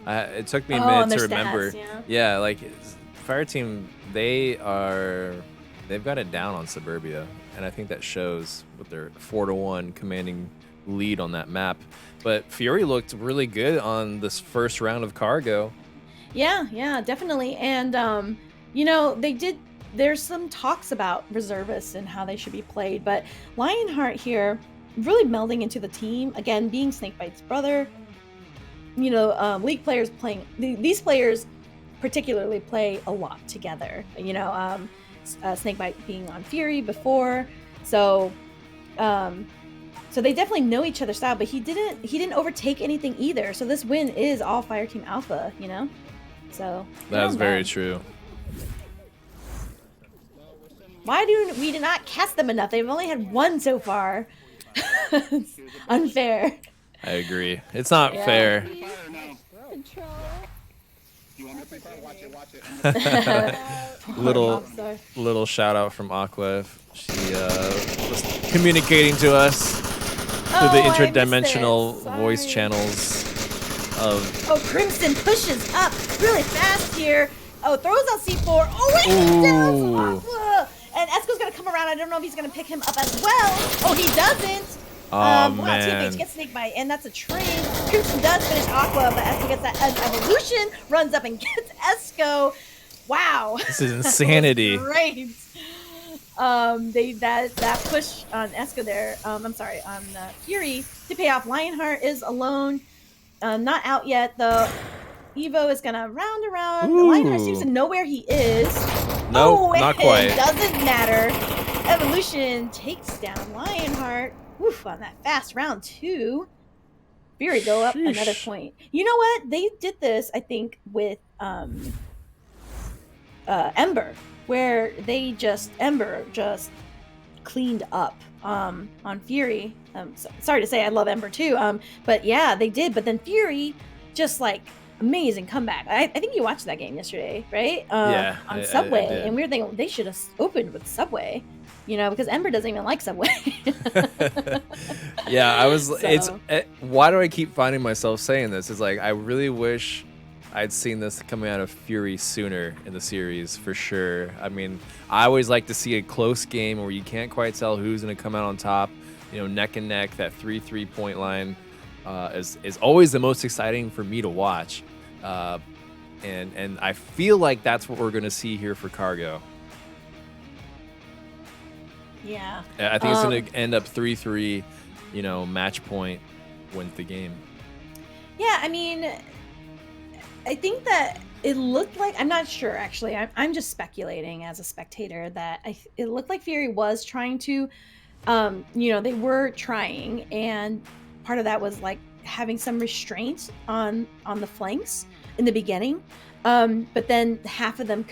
It took me a minute to remember. Stats, yeah, like Fireteam, they've got it down on Suburbia. And I think that shows with their 4-1 commanding lead on that map. But Fury looked really good on this first round of Cargo. Yeah, definitely. And there's some talks about reservists and how they should be played, but Lionheart here really melding into the team again, being Snakebite's brother. League players playing these players particularly play a lot together. Snakebite being on Fury before, so so they definitely know each other's style. But he didn't overtake anything either. So this win is all Fireteam Alpha, you know. So That's very true. Why do we not cast them enough? They've only had one so far. It's unfair. I agree. It's not fair. Control. You want me to play fire? Watch it. Little shout out from Aqua. She was communicating to us through the interdimensional voice channels of. Oh, Crimson pushes up really fast here. Oh, throws out C4. Oh, wait, down Aqua. And Esco's gonna come around. I don't know if he's gonna pick him up as well. Oh, he doesn't. Oh, wow, man. TFH gets Snakebite, and that's a trade. Crimson does finish Aqua, but Esco gets that evolution, runs up and gets Esco. Wow. This is insanity. Great. That push on Esco there. I'm sorry, on Fury to pay off. Lionheart is alone, not out yet. The Evo is gonna round around. Ooh. Lionheart seems to know where he is. Nope, not quite. It doesn't matter. Evolution takes down Lionheart. Oof, on that fast round 2. Fury go up another point. You know what? They did this, I think, with Ember, where Ember just cleaned up on Fury. Sorry to say, I love Ember too. But yeah, they did. But then Fury just like amazing comeback. I think you watched that game yesterday, right? Yeah, on Subway, I did. and we were thinking they should have opened with Subway. You know, because Ember doesn't even like Subway. Yeah, I was. So. Why do I keep finding myself saying this? It's like I really wish I'd seen this coming out of Fury sooner in the series for sure. I mean, I always like to see a close game where you can't quite tell who's going to come out on top. You know, neck and neck. That 3 point line is always the most exciting for me to watch. And I feel like that's what we're going to see here for Cargo. Yeah. I think it's going to end up 3-3, you know, match point wins the game. Yeah, I mean, I think that it looked like, I'm not sure actually, I'm just speculating as a spectator that it looked like Fury was trying to, you know, they were trying, and part of that was like having some restraint on the flanks in the beginning, but then half of them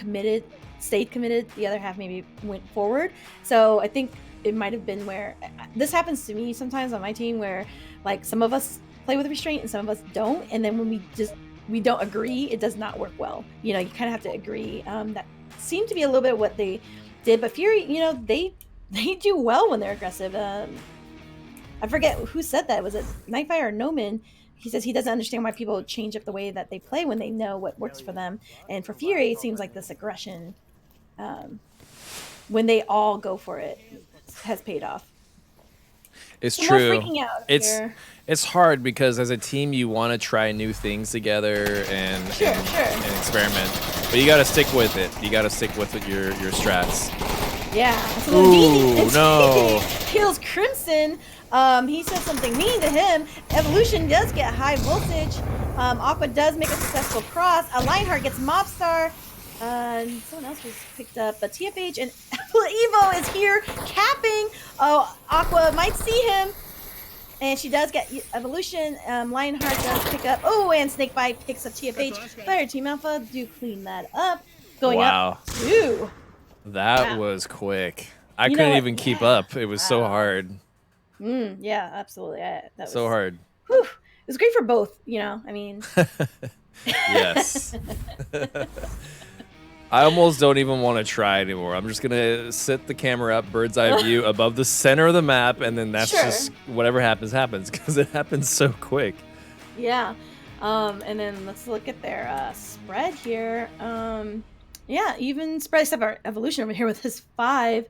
stayed committed, the other half maybe went forward. So I think it might have been where this happens to me sometimes on my team, where like some of us play with restraint and some of us don't, and then when we don't agree, it does not work well. You know, you kind of have to agree. That seemed to be a little bit what they did, but Fury, you know, they do well when they're aggressive. I forget who said that. Was it Nightfire or Noman? He says he doesn't understand why people change up the way that they play when they know what works for them. And for Fury, it seems like this aggression, when they all go for it, has paid off. It's So true. more freaking out here. It's hard because as a team you want to try new things together and experiment, but you got to stick with it. You got to stick with your strats. Yeah. So Ooh, no. kills Crimson. He says something mean to him. Evolution does get high voltage. Aqua does make a successful cross. Lionheart gets Mobstar. And someone else was picked up. But TFH and Evo is here capping. Oh, Aqua might see him. And she does get Evolution. Lionheart does pick up. Oh, and Snakebite picks up TFH. Fireteam Alpha do clean that up. Going up 2. That was quick. I You know couldn't what? even keep up. It was so hard. Yeah, absolutely. That was So hard. Whew. It was great for both, you know. I mean, Yes. I almost don't even want to try anymore. I'm just going to sit the camera up, bird's eye view, above the center of the map, and then that's just whatever happens, because it happens so quick. yeah. And then let's look at their spread here. Yeah, even spread, except our Evolution over here with his 5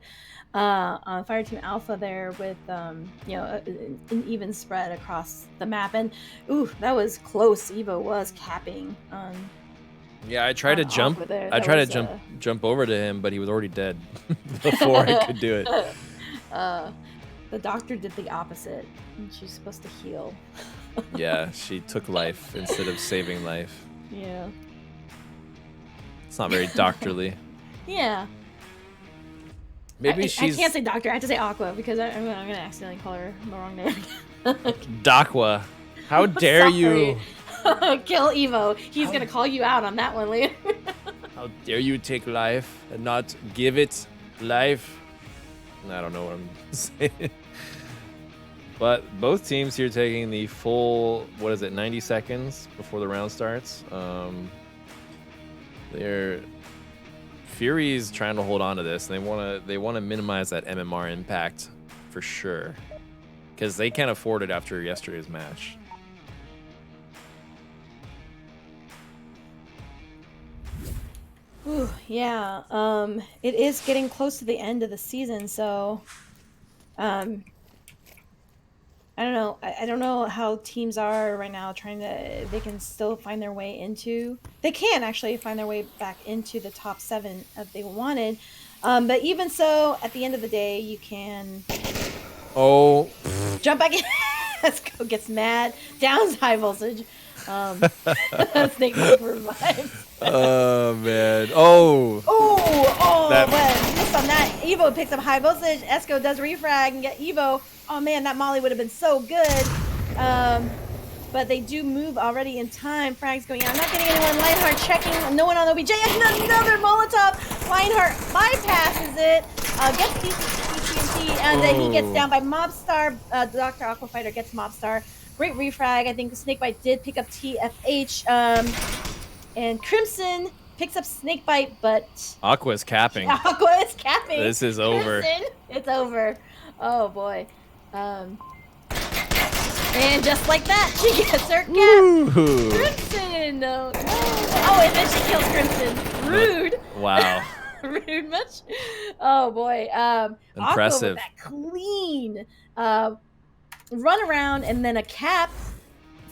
on Fireteam Alpha there with, you know, an even spread across the map. And, ooh, that was close. Evo was capping on... Yeah, I tried to jump. I tried to jump over to him, but he was already dead before I could do it. The doctor did the opposite, and she's supposed to heal. Yeah, she took life instead of saving life. Yeah. It's not very doctorly. Yeah. Maybe I she's can't say doctor. I have to say Aqua because I'm gonna accidentally call her the wrong name. Dakwa. How dare you? Kill Evo. He's gonna call you out on that one later. How dare you take life and not give it life? I don't know what I'm saying. But both teams here taking the full, 90 seconds before the round starts. Fury's trying to hold on to this. They want to minimize that MMR impact for sure, because they can't afford it after yesterday's match. Ooh, yeah. It is getting close to the end of the season, so I don't know. I don't know how teams are right now they can still find their way into, they can actually find their way back into the top 7 if they wanted. But even so, at the end of the day, you can jump back in. Esco gets mad, downs high voltage. Snake Bite revives. Oh man. But missed on that. Evo picks up high voltage. Esco does refrag and get Evo. Oh man, that Molly would have been so good. But they do move already in time. Frag's going out. I'm not getting anyone. Lionheart checking. No one on OBJ. Another Molotov. Lionheart bypasses it. Gets DCT, and then he gets down by Mobstar. Dr. Aquafighter gets Mobstar. Great refrag. I think Snakebite did pick up TFH. And Crimson picks up Snakebite, but Aqua's capping. Aqua is capping. This is over. Crimson, it's over. Oh boy. And just like that, she gets her cap. Crimson. No. Oh, and then she kills Crimson. Rude. Wow. Rude much. Oh boy. Impressive. Aqua with that clean run around and then a cap.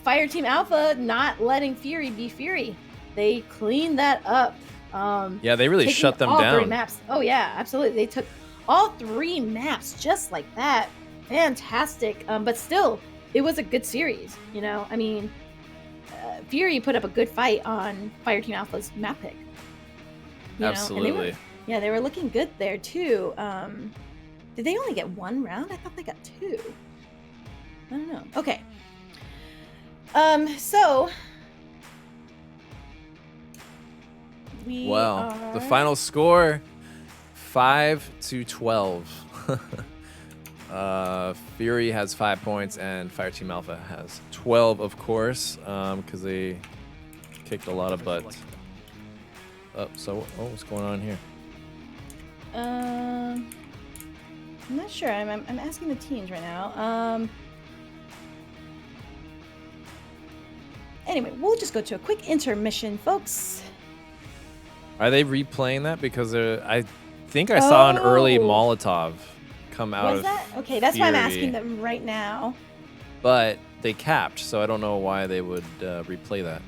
Fireteam Alpha not letting Fury be Fury. They cleaned that up. Yeah, they really shut them down. All 3 maps. Oh yeah, absolutely. They took all 3 maps just like that. Fantastic. But still, it was a good series. You know, I mean, Fury put up a good fight on Fireteam Alpha's map pick. Absolutely. They were looking good there too. Did they only get 1 round? I thought they got 2. I don't know. Okay. So the final score 5-12. Fury has 5 points and Fireteam Alpha has 12, of course, because they kicked a lot of butt. What's going on here? I'm not sure. I'm asking the teams right now. Anyway, we'll just go to a quick intermission, folks. Are they replaying that? Because I think I saw an early Molotov come out of that? Okay, that's why I'm Fury. asking them right now. But they capped, so I don't know why they would replay that.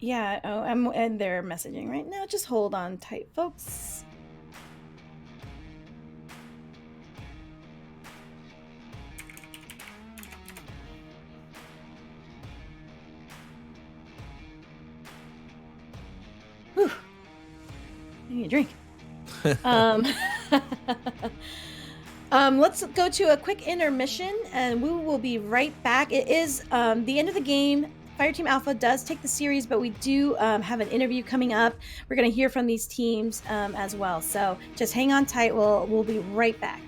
Yeah, and they're messaging right now. Just hold on tight, folks. Whew. I need a drink. Let's go to a quick intermission, and we will be right back. It is the end of the game. Fireteam Alpha does take the series, but we do have an interview coming up. We're going to hear from these teams as well. So just hang on tight. We'll be right back.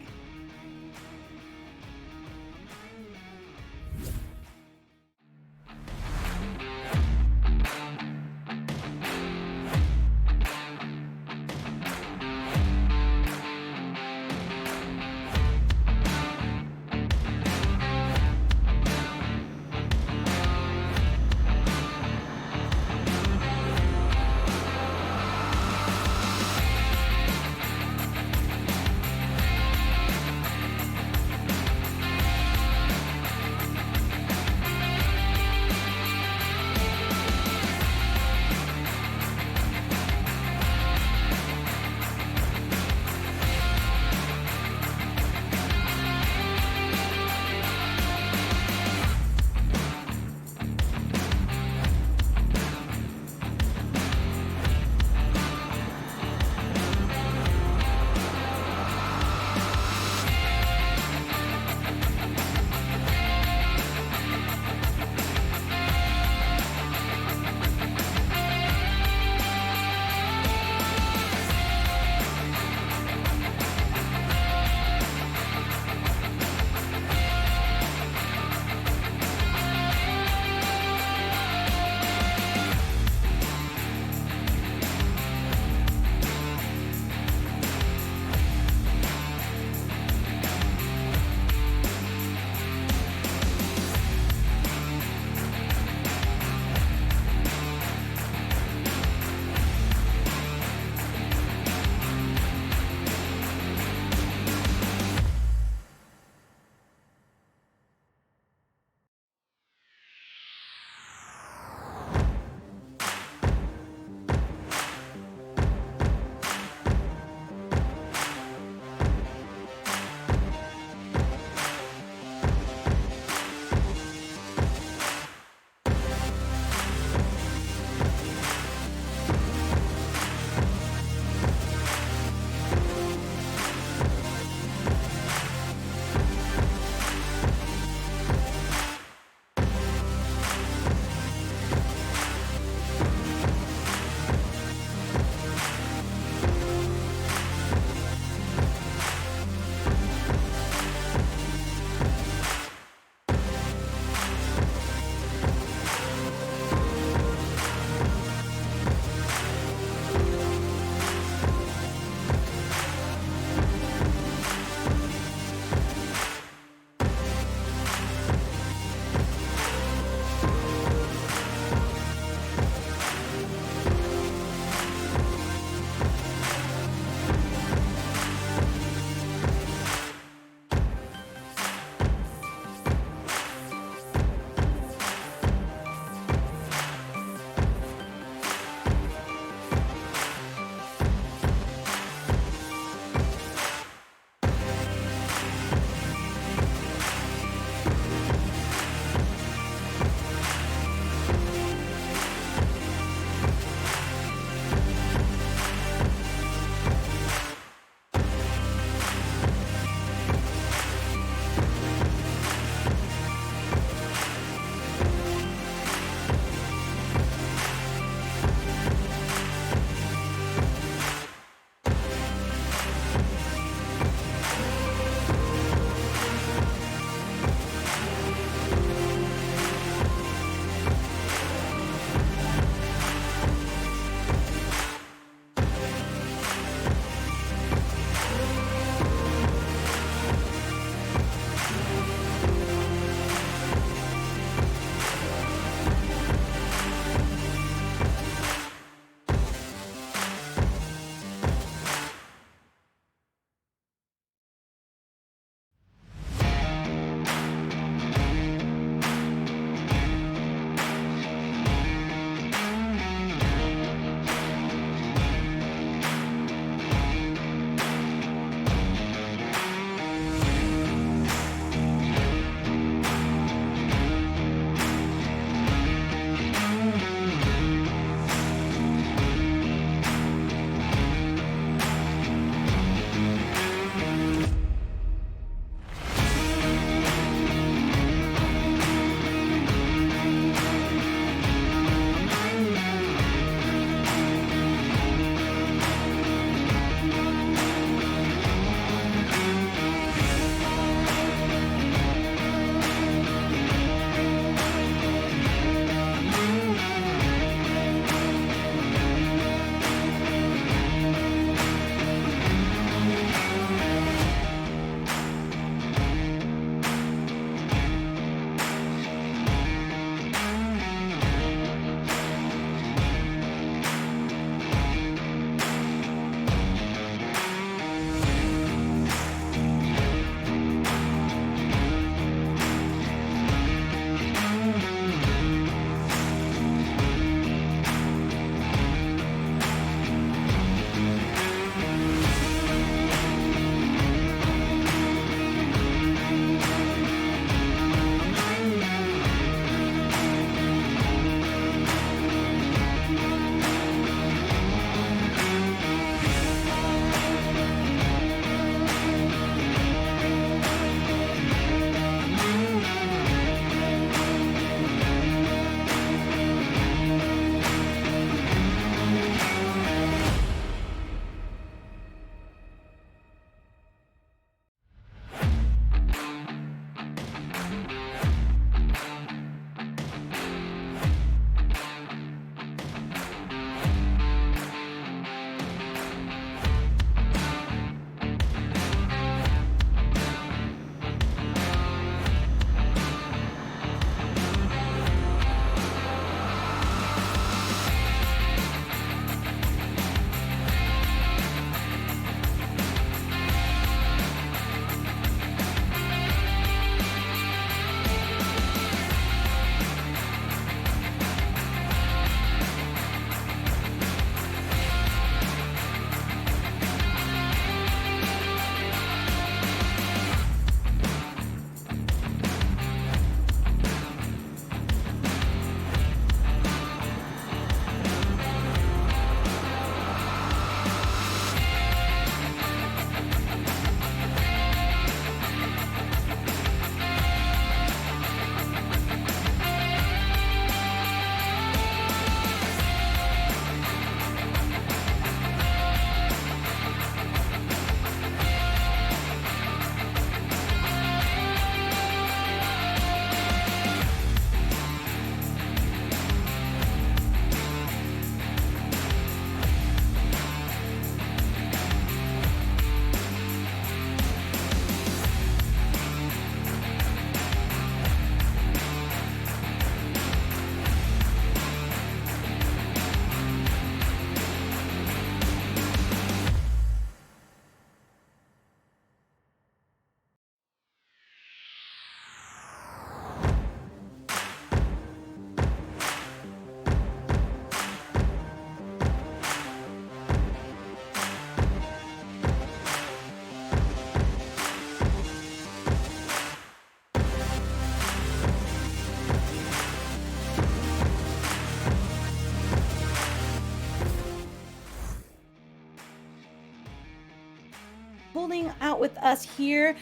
holding out with us here.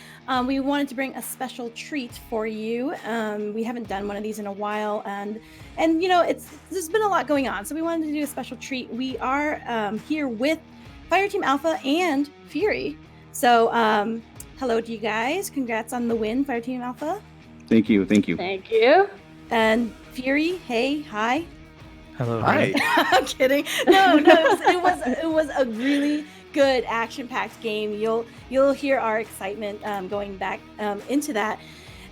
We wanted to bring a special treat for you. We haven't done one of these in a while, and you know, there's been a lot going on, so we wanted to do a special treat. We are here with Fireteam Alpha and Fury. So hello to you guys. Congrats on the win, Fireteam Alpha. Thank you. Thank you. And Fury, hey, hi. Hello. Hi. I'm kidding. No, it was a really good action-packed game. You'll hear our excitement going back into that.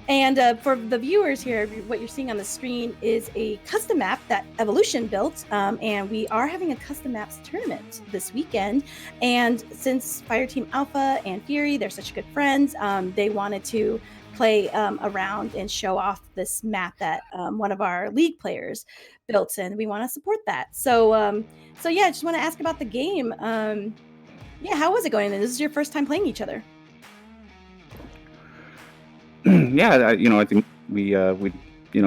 And for the viewers here, what you're seeing on the screen is a custom map that Evolution built, and we are having a custom maps tournament this weekend. And since Fireteam Alpha and Fury, they're such good friends, they wanted to play around and show off this map that one of our league players built, and we want to support that. So yeah, I just want to ask about the game. Yeah, how was it going? This is your first time playing each other. Yeah, I think we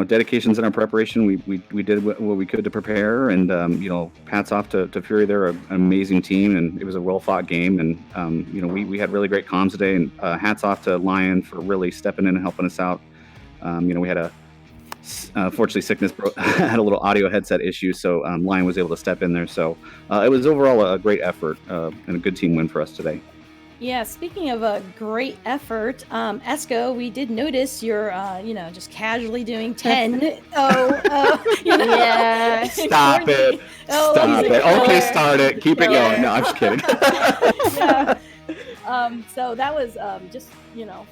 dedications in our preparation. We did what we could to prepare, and hats off to Fury. They're an amazing team, and it was a well fought game. And we had really great comms today, and hats off to Lion for really stepping in and helping us out. We had fortunately sickness had a little audio headset issue, so Lion was able to step in there. So it was overall a great effort and a good team win for us today. Yeah, speaking of a great effort, Esco, we did notice you're, just casually doing 10. Yeah. Stop it. Stop it. Okay, start it. Keep it going. No, I'm just kidding. Yeah. So that was just,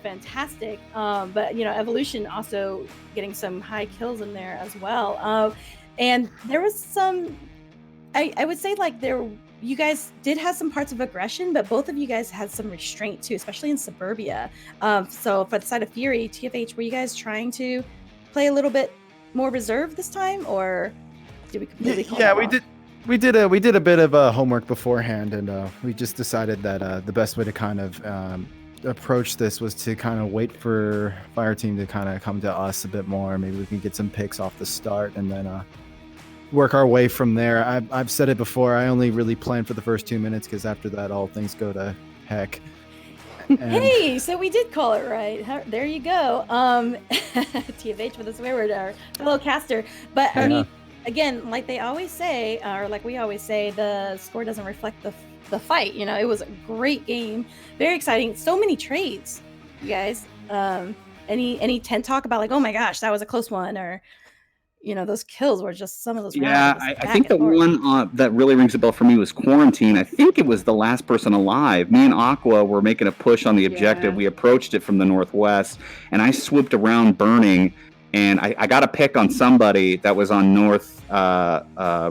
fantastic. But, Evolution also getting some high kills in there as well. And there was some, I would say you guys did have some parts of aggression, but both of you guys had some restraint too, especially in Suburbia. So for the side of Fury, TFH, were you guys trying to play a little bit more reserved this time, or did we completely call Yeah, it we off? did. We did a bit of homework beforehand, and we just decided that the best way to kind of approach this was to kind of wait for Fireteam to kind of come to us a bit more. Maybe we can get some picks off the start, and then work our way from there. I've said it before. I only really plan for the first 2 minutes, because after that, all things go to heck. And Hey, so we did call it right. There you go. TFH with a swear word, our fellow caster. But I Yeah. mean, again, like they always say, or like we always say, the score doesn't reflect the fight. It was a great game, very exciting. So many trades, you guys. Any tent talk about oh my gosh, that was a close one, or those kills were just some of those. Yeah, rounds I back think the and forth. one that really rings a bell for me was Quarantine. I think it was the last person alive. Me and Aqua were making a push on the objective. Yeah. We approached it from the northwest, and I swooped around burning, and I got a pick on somebody that was on north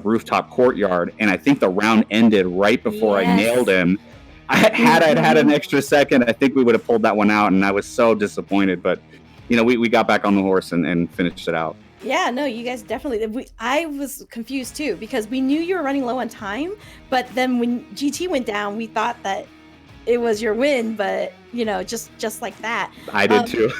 rooftop courtyard, and I think the round ended right before I Yes. nailed him. I'd had an extra second, I think we would have pulled that one out, and I was so disappointed. But we got back on the horse and finished it out. Yeah, no, you guys definitely. I was confused too, because we knew you were running low on time, but then when GT went down, we thought that it was your win, but just like that. I did too.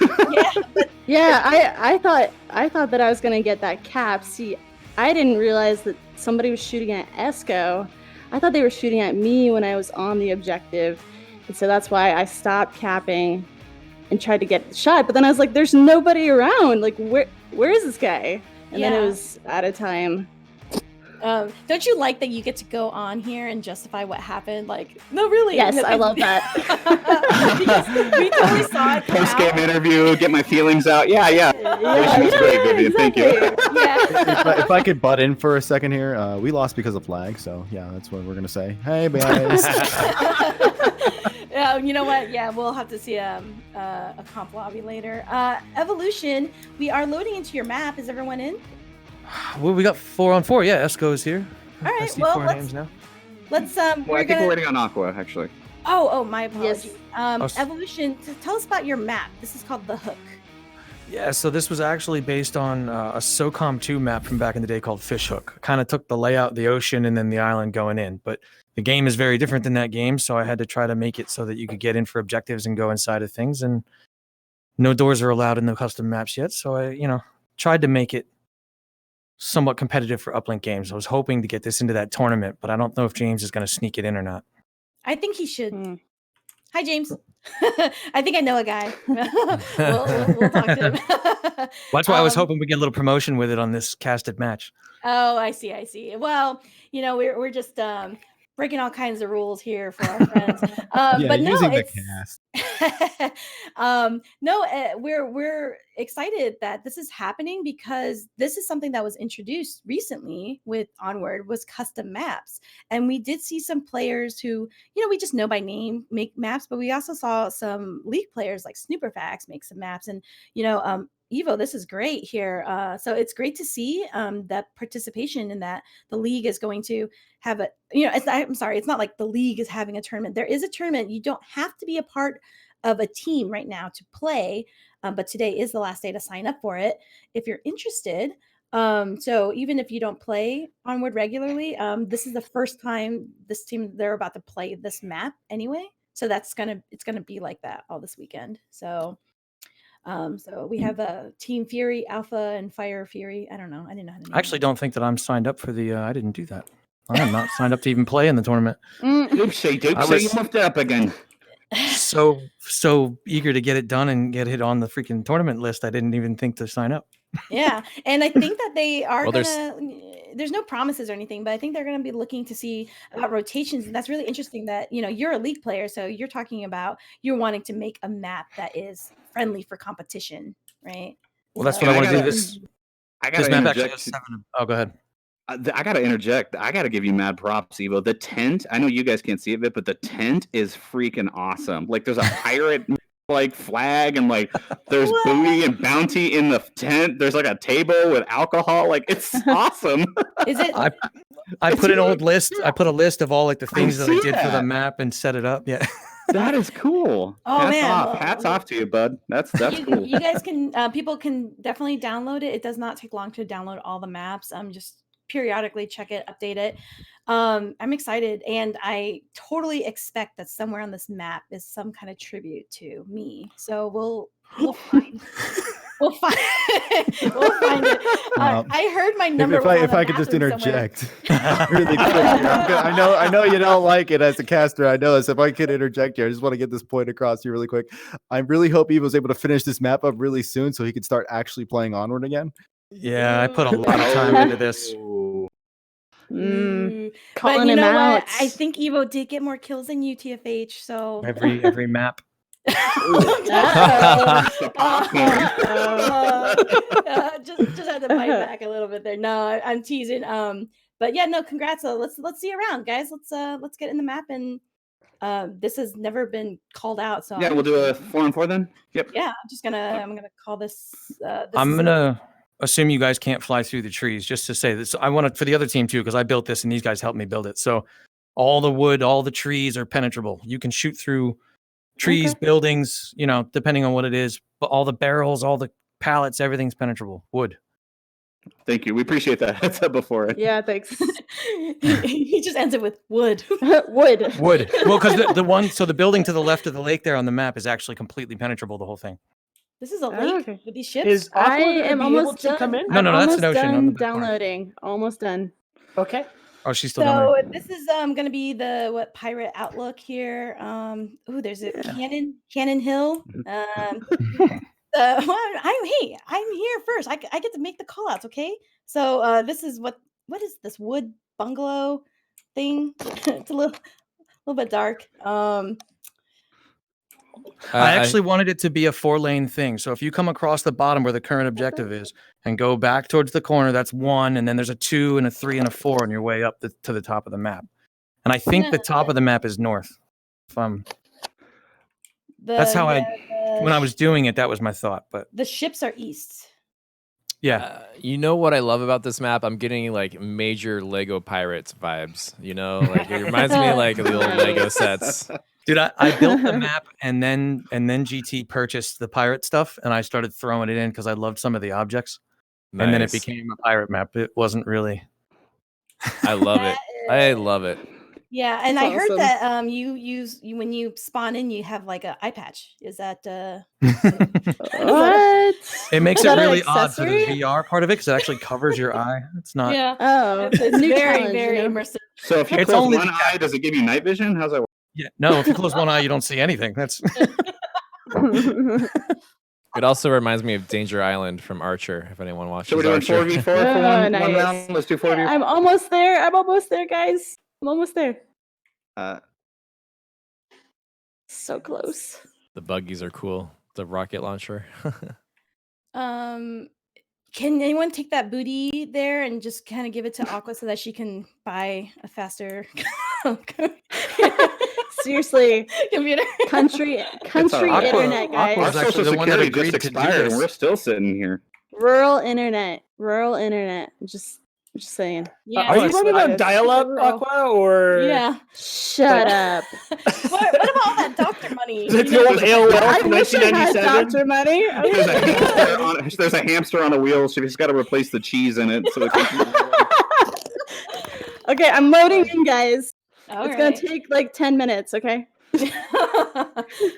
Yeah, I thought that I was gonna get that cap. See, I didn't realize that somebody was shooting at Esco. I thought they were shooting at me when I was on the objective, and so that's why I stopped capping and tried to get the shot. But then I was like, "There's nobody around. Like, where is this guy?" And then it Yeah. was out of time. Don't you like that you get to go on here and justify what happened? No, really. Yes, No, I love that. because we totally saw it come Post game out. interview, get my feelings out. Yeah. That was great, Vivian. Thank you. exactly. Yeah. if I could butt in for a second here, we lost because of lag, so yeah, that's what we're gonna say. Hey guys. Yeah, you know what? Yeah, we'll have to see a comp lobby later. Evolution, we are loading into your map. Is everyone in? Well, we got 4-on-4. Yeah, Esco is here. All right, I see well, 4 let's- names now. Let's Well, I we're think gonna. we're waiting on Aqua, actually. Oh, my apologies. Yes. Evolution, tell us about your map. This is called The Hook. Yeah, so this was actually based on a SOCOM 2 map from back in the day called Fishhook. Kind of took the layout, the ocean, and then the island going in. But the game is very different than that game, so I had to try to make it so that you could get in for objectives and go inside of things. And no doors are allowed in the custom maps yet, so I, tried to make it somewhat competitive for uplink games. I was hoping to get this into that tournament, but I don't know if James is going to sneak it in or not. I think he should. Hmm. Hi, James. I think I know a guy. we'll talk to him. That's why I was hoping we get a little promotion with it on this casted match. Oh, I see. Well, we're just breaking all kinds of rules here for our friends. Yeah, but no, using the it's cast. we're excited that this is happening because this is something that was introduced recently with Onward was custom maps, and we did see some players who we just know by name make maps, but we also saw some league players like Snooperfax make some maps, and Evo, this is great here. So it's great to see that participation in that. The league is going to have a, I'm sorry, it's not like the league is having a tournament. There is a tournament. You don't have to be a part of a team right now to play, but today is the last day to sign up for it if you're interested. So even if you don't play Onward regularly, this is the first time this team, they're about to play this map anyway. So it's gonna be like that all this weekend. So we have a Team Fury, Alpha, and Fire Fury. I don't know. I didn't know how to name I actually it. don't think that I'm signed up for the. I didn't do that. I'm not signed up to even play in the tournament. Oopsie, you muffed it up again. So eager to get it done and get it on the freaking tournament list. I didn't even think to sign up. Yeah, and I think that they are Well, there's no promises or anything, but I think they're gonna be looking to see about rotations, and that's really interesting that you're a league player, so you're talking about you're wanting to make a map that is friendly for competition, right? Well, that's So- what I I want to do. gotta- This I gotta map actually interject. has 7. Oh, go ahead. I gotta interject. I gotta give you mad props, Evo. The tent. I know you guys can't see it, but the tent is freaking awesome. Like, there's a pirate like flag, and like there's What? booty and bounty in the tent. There's like a table with alcohol. Like, it's awesome. Is it? I put an old list. I put a list of all like the things that I see did for the that. map and set it up. Yeah. That is cool. Oh, Hats man. off. Hats off to you, bud. That's cool. You guys can people can definitely download it. It does not take long to download all the maps. Just periodically check it, update it. I'm excited, and I totally expect that somewhere on this map is some kind of tribute to me. So we'll find we'll find it. I heard my number. If I could just interject really quick, I know you don't like it as a caster. I know this. If I could interject here, I just want to get this point across to you really quick. I really hope Evo was able to finish this map up really soon so he could start actually playing Onward again. Yeah, I put a lot of time into this. But Calling you him know out. what? I think Evo did get more kills than you, TFH. So Every map. Just had to bite back a little bit there. No, I'm teasing. But yeah, no, congrats. Let's see you around, guys. Let's get in the map, and this has never been called out. So Yeah, we'll do a 4-on-4 then. Yep. yeah, I'm gonna call this. I'm gonna assume you guys can't fly through the trees. Just to say this, I want it for the other team too because I built this and these guys helped me build it. So all the wood, all the trees are penetrable. You can shoot through trees, buildings, depending on what it is. But all the barrels, all the pallets, everything's penetrable. Wood. Thank you. We appreciate that. I said before. Yeah, thanks. he just ends it with wood. Wood. Wood. Well, because the building to the left of the lake there on the map is actually completely penetrable. The whole thing. This is a lake Okay. with these ships. Is I Aqua gonna am be able almost to done. come in? No, I'm that's almost an ocean on done the back part. downloading. Almost done. Okay. Oh, she's still down So there. this is going to be the pirate outlook here. There's a Cannon Hill. I'm here first. I get to make the call outs, okay? So this is what is this wood bungalow thing? It's a little bit dark. I actually wanted it to be a 4-lane thing. So if you come across the bottom where the current objective is and go back towards the corner, that's 1, and then there's a 2 and a 3 and a 4 on your way up to the top of the map. And I think the top of the map is north. That's how when I was doing it, that was my thought. But the ships are east. yeah, you know what I love about this map? I'm getting like major Lego Pirates vibes. Like it reminds me of like the old Lego sets. dude, I built the map and then GT purchased the pirate stuff and I started throwing it in because I loved some of the objects. Nice. And then it became a pirate map. It wasn't really. I love it. I love it. Yeah, and That's I heard awesome. that you when you spawn in, you have like an eye patch. Is that What? It makes Is it that an really odd for the accessory? VR part of it because it actually covers your eye. It's not. Yeah, Oh, it's new very challenge, very you know? immersive. So if you It's close only one the eye, does it give you night vision? How's that work? Yeah, no, if you close one eye, you don't see anything. That's It also reminds me of Danger Island from Archer. If anyone watches So we're doing Archer. 4v4 for Oh, one nice. round. Let's do 4v4. I'm almost there. I'm almost there, guys. I'm almost there. So close. The buggies are cool. The rocket launcher. Can anyone take that booty there and just kind of give it to Aqua so that she can buy a faster Seriously, computer? country Aqua- internet, guys. Aqua's Our actually social the one that security agreed just to do expired, and this. we're still sitting here. Rural internet. Just saying. Yeah. Are you running on It's dial-up, rural. Aqua, or Yeah. Shut up. What about all that doctor money? is it You the know? old AOL I from wish I had 1997? doctor money. There's a hamster on a wheel. So she's got to replace the cheese in it. So it can... Okay, I'm loading in, guys. All It's right. gonna take like 10 minutes, okay?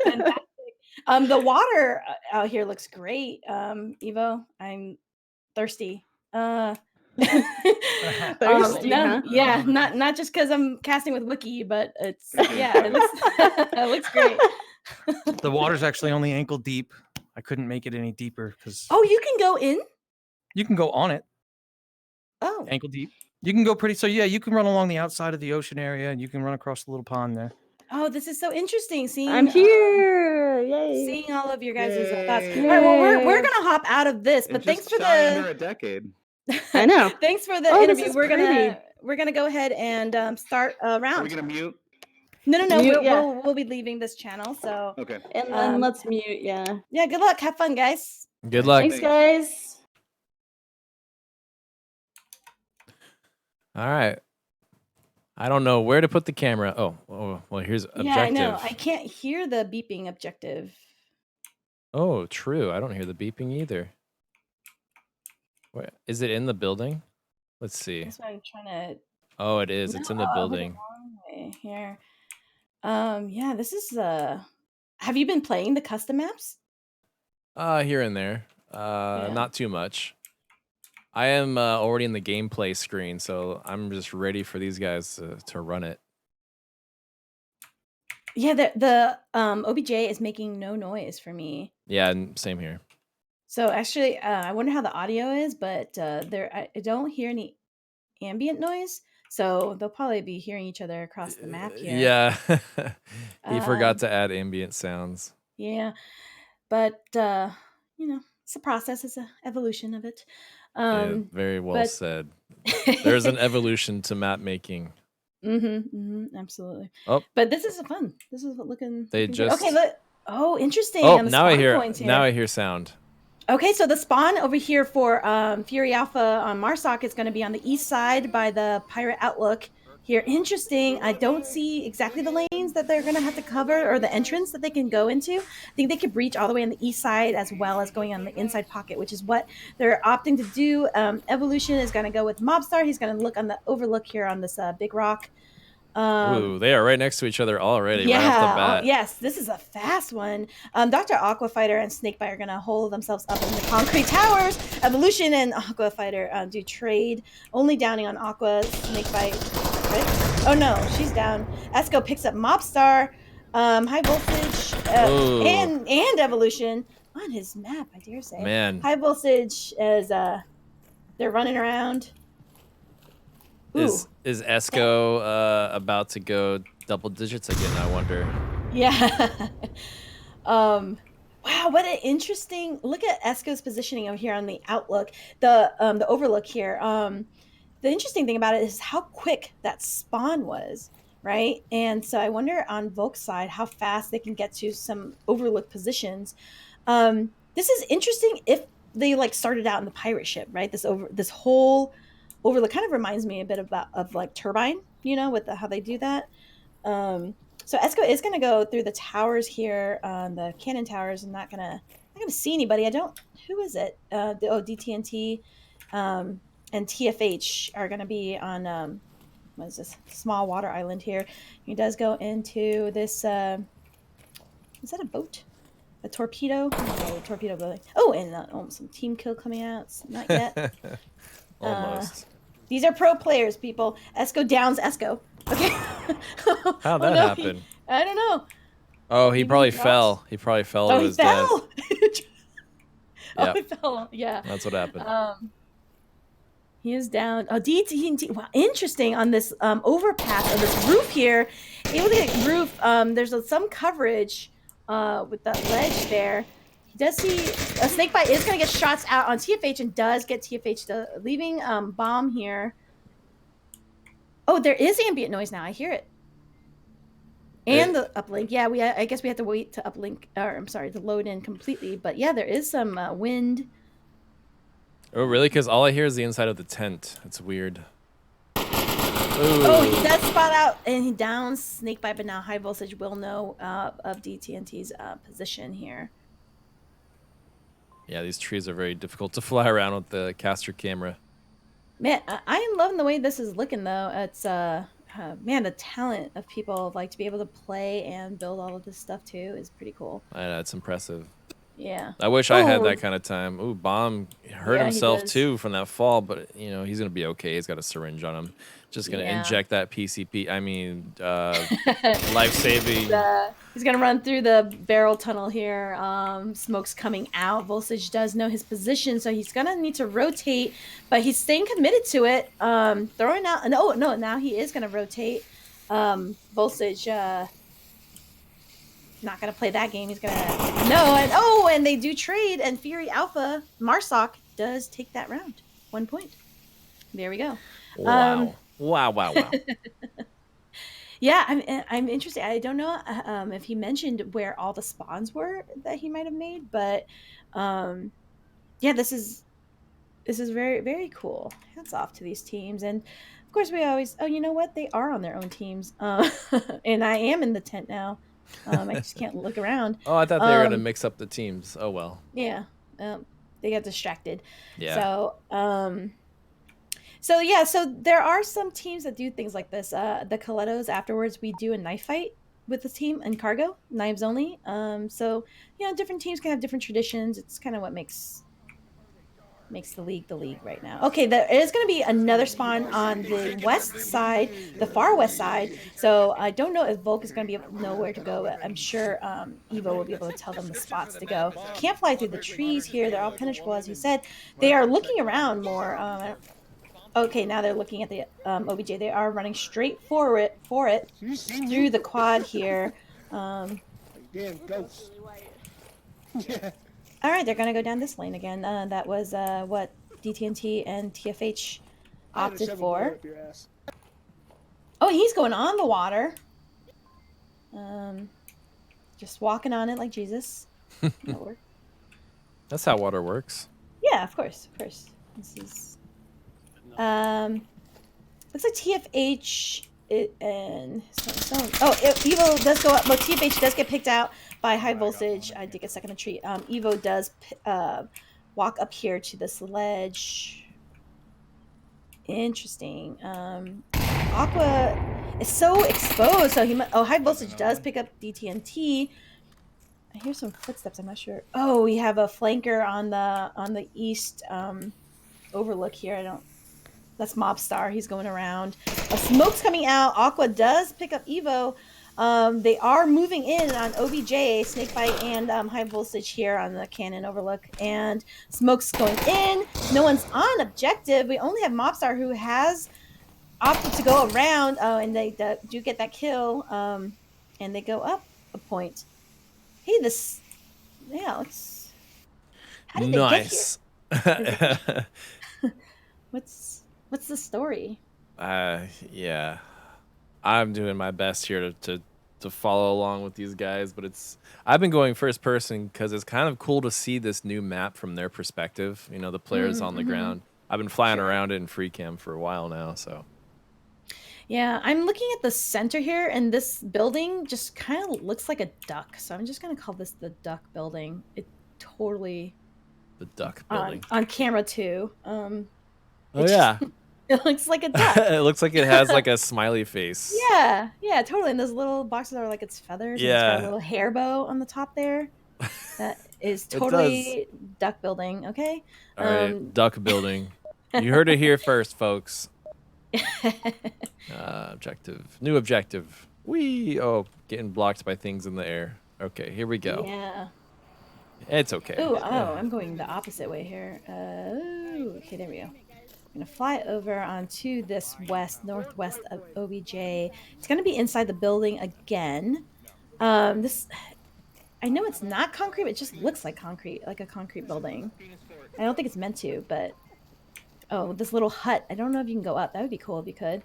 Fantastic. The water out here looks great. Evo, I'm thirsty. Thirsty, huh? Yeah, not just because I'm casting with Wookie, but it's it looks it looks great. The water's actually only ankle deep. I couldn't make it any deeper because Oh, you can go in. you can go on it Oh, ankle deep. You can go pretty. So yeah, you can run along the outside of the ocean area, and you can run across the little pond there. oh, this is so interesting. Seeing I'm here. Yay. seeing all of your guys' thoughts. Yay. All right, well, we're Yay. gonna hop out of this, but It thanks just for shy under the a decade. I know. thanks for the Oh, this interview. is We're gonna go ahead and start a Are we round. gonna mute? No, Mute, yeah. we'll be leaving this channel. So Okay. And then Um, let's mute, yeah. yeah, good luck. Have fun, guys. Good luck. Thanks, guys. All right. I don't know where to put the camera. Oh, well, here's objective. Yeah, I know. I can't hear the beeping objective. Oh, true. I don't hear the beeping either. Where is it in the building? Let's see. That's why I'm trying to. Oh, it is. It's in the No, building. wrong way here. Yeah, this is Have you been playing the custom maps? Here and there. Not too much. I am already in the gameplay screen, so I'm just ready for these guys to run it. Yeah, the OBJ is making no noise for me. Yeah, and same here. So actually, I wonder how the audio is, but I don't hear any ambient noise. So they'll probably be hearing each other across the map here. Yeah. He forgot Um, to add ambient sounds. Yeah, but it's a process. It's an evolution of it. Yeah, very well but- said. There's an evolution to map making. Absolutely. Oh. But this is fun. This is looking. They looking good. just- Okay. Oh, interesting. Oh, on the now I spawn hear. points here. Now I hear sound. Okay, so the spawn over here for Fury Alpha on Marsoc is going to be on the east side by the Pirate Outlook here. Interesting. I don't see exactly the lanes that they're going to have to cover or the entrance that they can go into. I think they could breach all the way on the east side as well as going on the inside pocket, which is what they're opting to do. Evolution is going to go with Mobstar. He's going to look on the overlook here on this big rock. Ooh, they are right next to each other already. Yeah. Right off the bat. Yes, this is a fast one. Dr. Aquafighter and Snakebite are gonna hold themselves up in the concrete towers. Evolution and Aquafighter do trade. Only downing on Aqua. Snakebite. Crit. Oh no, she's down. Esco picks up Mobstar. High voltage Ooh. and Evolution on his map. I dare say. Man. High voltage as they're running around. Ooh. Is Esco about to go double digits again? I wonder. Yeah. Wow, what an interesting look at Esco's positioning over here on the outlook, the overlook here. The interesting thing about it is how quick that spawn was, right? And so I wonder on Volk's side how fast they can get to some overlook positions. This is interesting if they like started out in the pirate ship, right? This whole overlook kind of reminds me a bit of like Turbine, with how they do that. So Esco is going to go through the towers here, the cannon towers. I'm not gonna see anybody. Who is it? DTNT and TFH are going to be on what is this small water island here. He does go into this. Is that a boat? A torpedo? No, torpedo building. Oh, and some team kill coming out. Not yet. Almost. These are pro players, people. Esco downs Esco. Okay. How'd that happen? I don't know. Oh, he Maybe probably dropped? fell. He probably fell. Oh, and he was dead. fell. Oh, Yep. he fell. Yeah. That's what happened. He is down. Oh, DT&T. Wow, interesting on this overpass of this roof here. Able to get roof. There's some coverage with that ledge there. He does see a snakebite is going to get shots out on TFH and does get TFH leaving bomb here. Oh, there is ambient noise now. I hear it. And the uplink. Yeah, I guess we have to wait to uplink, or I'm sorry, to load in completely. But yeah, there is some wind. Oh, really? Because all I hear is the inside of the tent. It's weird. Ooh. Oh, he does spot out, and he downs snakebite, but now high voltage will know of DTNT's position here. Yeah, these trees are very difficult to fly around with the caster camera. Man, I am loving the way this is looking, though. It's man, the talent of people like to be able to play and build all of this stuff too is pretty cool. I know, it's impressive. Yeah. I wish I had that kind of time. Ooh, Bomb hurt Yeah, he himself does. too from that fall, but you know he's gonna be okay. He's got a syringe on him. Just gonna Yeah. inject that PCP. I mean, life-saving. He's gonna run through the barrel tunnel here. Smoke's coming out. Voltage does know his position, so he's gonna need to rotate, but he's staying committed to it. Throwing out. No, now he is gonna rotate. Voltage. Not gonna play that game. He's gonna and they do trade, and Fury Alpha Marsoc does take that round. 1 point. There we go. Wow. Wow. Yeah, I'm interested. I don't know if he mentioned where all the spawns were that he might have made, but yeah, this is very, very cool. Hats off to these teams, and of course we always. Oh, you know what? They are on their own teams, and I am in the tent now. I just can't look around. Oh, I thought they were gonna mix up the teams. Oh well. Yeah, they got distracted. Yeah. So there are some teams that do things like this. The Colettos afterwards, we do a knife fight with the team in cargo, knives only. So you know, different teams can have different traditions. It's kind of what makes the league right now. Okay, there is going to be another spawn on the west side, the far west side. So I don't know if Volk is going to be able to know where to go, but I'm sure Evo will be able to tell them the spots to go. Can't fly through the trees here. They're all penetrable, as you said. They are looking around more. Okay, now they're looking at the OBJ. They are running straight for it through the quad here. All right, they're gonna go down this lane again. That was what DTNT and TFH opted for. Oh, he's going on the water. Just walking on it like Jesus. That'll work. That's how water works. Yeah, of course. This is. Looks like TFH and Evo does go up. Well, TFH does get picked out by high voltage. I did get second to treat. Evo does walk up here to this ledge. Interesting. Aqua is so exposed, so high voltage does pick up DTNT. I hear some footsteps. I'm not sure. Oh, we have a flanker on the east overlook here. That's Mobstar. He's going around. Smoke's coming out. Aqua does pick up Evo. They are moving in on OBJ, Snakebite, and high voltage here on the cannon overlook. And Smoke's going in. No one's on objective. We only have Mobstar, who has opted to go around. Oh, and they do get that kill. And they go up a point. Hey, let's. How did Nice. They get here? What's the story? Yeah, I'm doing my best here to follow along with these guys, but I've been going first person because it's kind of cool to see this new map from their perspective. You know, the players on the ground. I've been flying around it in free cam for a while now, so. Yeah, I'm looking at the center here, and this building just kind of looks like a duck. So I'm just gonna call this the duck building. It totally. The duck building. On camera too. Oh yeah. It looks like a duck. It looks like it has like a smiley face. Yeah, totally. And those little boxes are like its feathers. And it's got a little hair bow on the top there. That is totally duck building. Okay. All right, duck building. You heard it here first, folks. Objective. New objective. Whee! Oh, getting blocked by things in the air. Okay, here we go. Yeah. It's okay. Ooh, oh, I'm going the opposite way here. Okay, there we go. I'm gonna fly over onto this northwest of OBJ. It's gonna be inside the building again. This, I know it's not concrete, but it just looks like concrete, like a concrete building. I don't think it's meant to, but oh, this little hut. I don't know if you can go up. That would be cool if you could.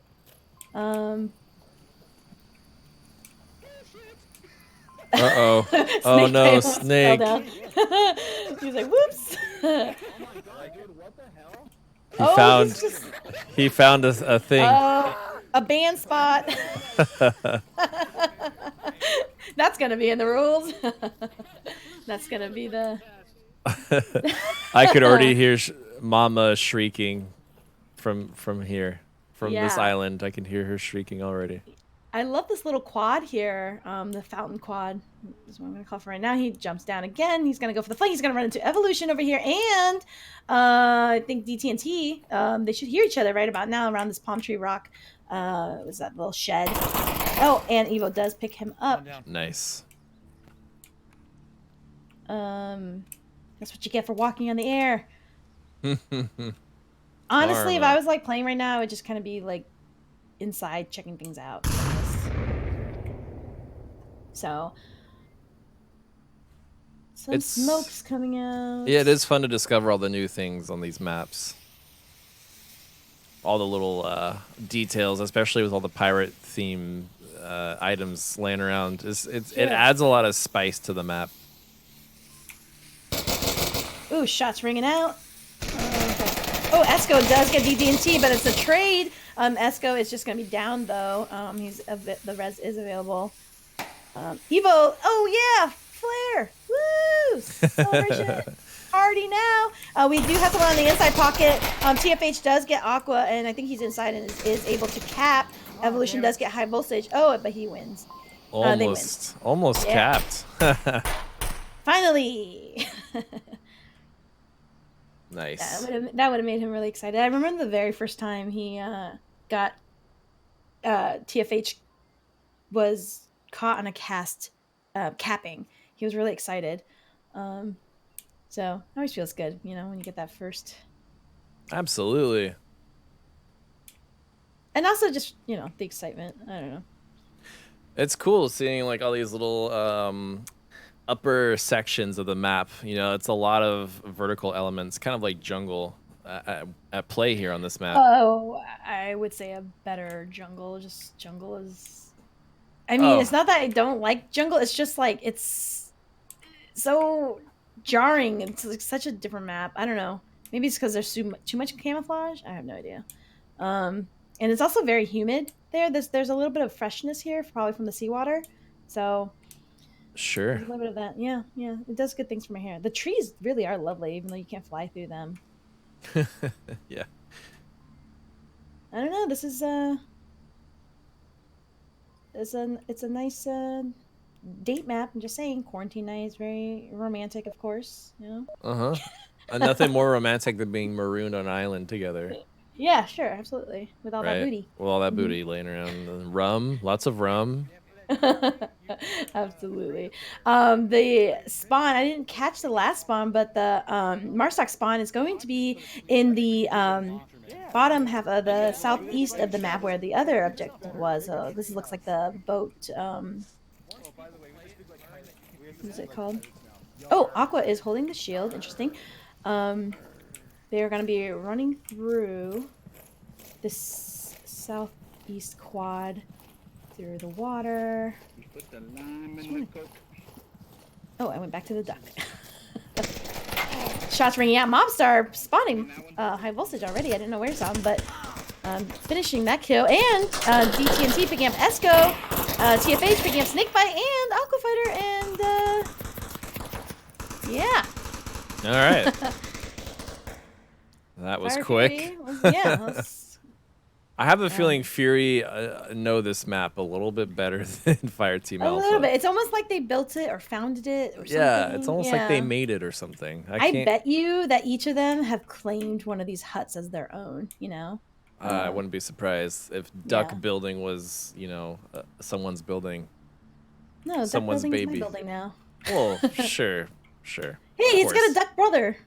Uh-oh. Oh no, almost fell Snake. down. He's like, whoops. He found a thing. A band spot. That's gonna be in the rules. That's gonna be the. I could already hear Mama shrieking from here, from this Yeah. island. I can hear her shrieking already. I love this little quad here, the fountain quad is what I'm going to call for right now. He jumps down again. He's going to go for the flank. He's going to run into Evolution over here. And I think DT and T, they should hear each other right about now around this palm tree rock. Was that little shed? Oh, and Evo does pick him up. Nice. That's what you get for walking on the air. Honestly, if I was like playing right now, I would just kind of be like inside checking things out. So some smoke's coming out. Yeah, it is fun to discover all the new things on these maps. All the little details, especially with all the pirate theme items laying around. It adds a lot of spice to the map. Ooh, shots ringing out. Oh, Esco does get DD&T, but it's a trade. Esco is just going to be down, though. The res is available. Evo, oh yeah, Flare. Woo! Celebration party now. We do have someone on the inside pocket. TFH does get Aqua, and I think he's inside and is able to cap. Evolution does get high voltage. Oh, but he wins. Almost capped. Finally. Nice. That would have made him really excited. I remember the very first time he got TFH was caught on a cast capping. He was really excited. So it always feels good, you know, when you get that first. Absolutely. And also just, you know, the excitement. I don't know. It's cool seeing like all these little upper sections of the map. You know, it's a lot of vertical elements, kind of like jungle at play here on this map. Oh, I would say a better jungle. Just jungle is. I mean, it's not that I don't like jungle. It's just like it's so jarring. It's like such a different map. I don't know. Maybe it's because there's too much camouflage. I have no idea. And it's also very humid there. There's a little bit of freshness here, probably from the seawater. So. Sure. A little bit of that. Yeah. It does good things for my hair. The trees really are lovely, even though you can't fly through them. Yeah. I don't know. This is it's a nice date map. I'm just saying, quarantine night is very romantic, of course. You know. Nothing more romantic than being marooned on an island together. Yeah, sure, absolutely. With all that booty. With all that booty laying around. Rum, lots of rum. Absolutely. The spawn, I didn't catch the last spawn, but the Marstock spawn is going to be in the bottom half of the southeast of the map where the other objective was. This looks like the boat. What is it called? Oh, Aqua is holding the shield. Interesting. They are going to be running through this southeast quad. Through the water. Oh, I went back to the duck. Shots ringing out. Mobstar spawning high voltage already. I didn't know where it's on, but finishing that kill. And DT&T picking up Esco. TFH picking up Snakebite and Aquafighter. And yeah. All right. That was quick. I have a feeling Fury know this map a little bit better than Fireteam Alpha. A little bit. It's almost like they built it or founded it or something. Yeah, it's almost like they made it or something. I bet you that each of them have claimed one of these huts as their own, you know? I wouldn't be surprised if duck Yeah. building was, someone's building. No, duck Someone's building is baby. my building now. Well, sure. Hey, Of he's got a course. duck brother,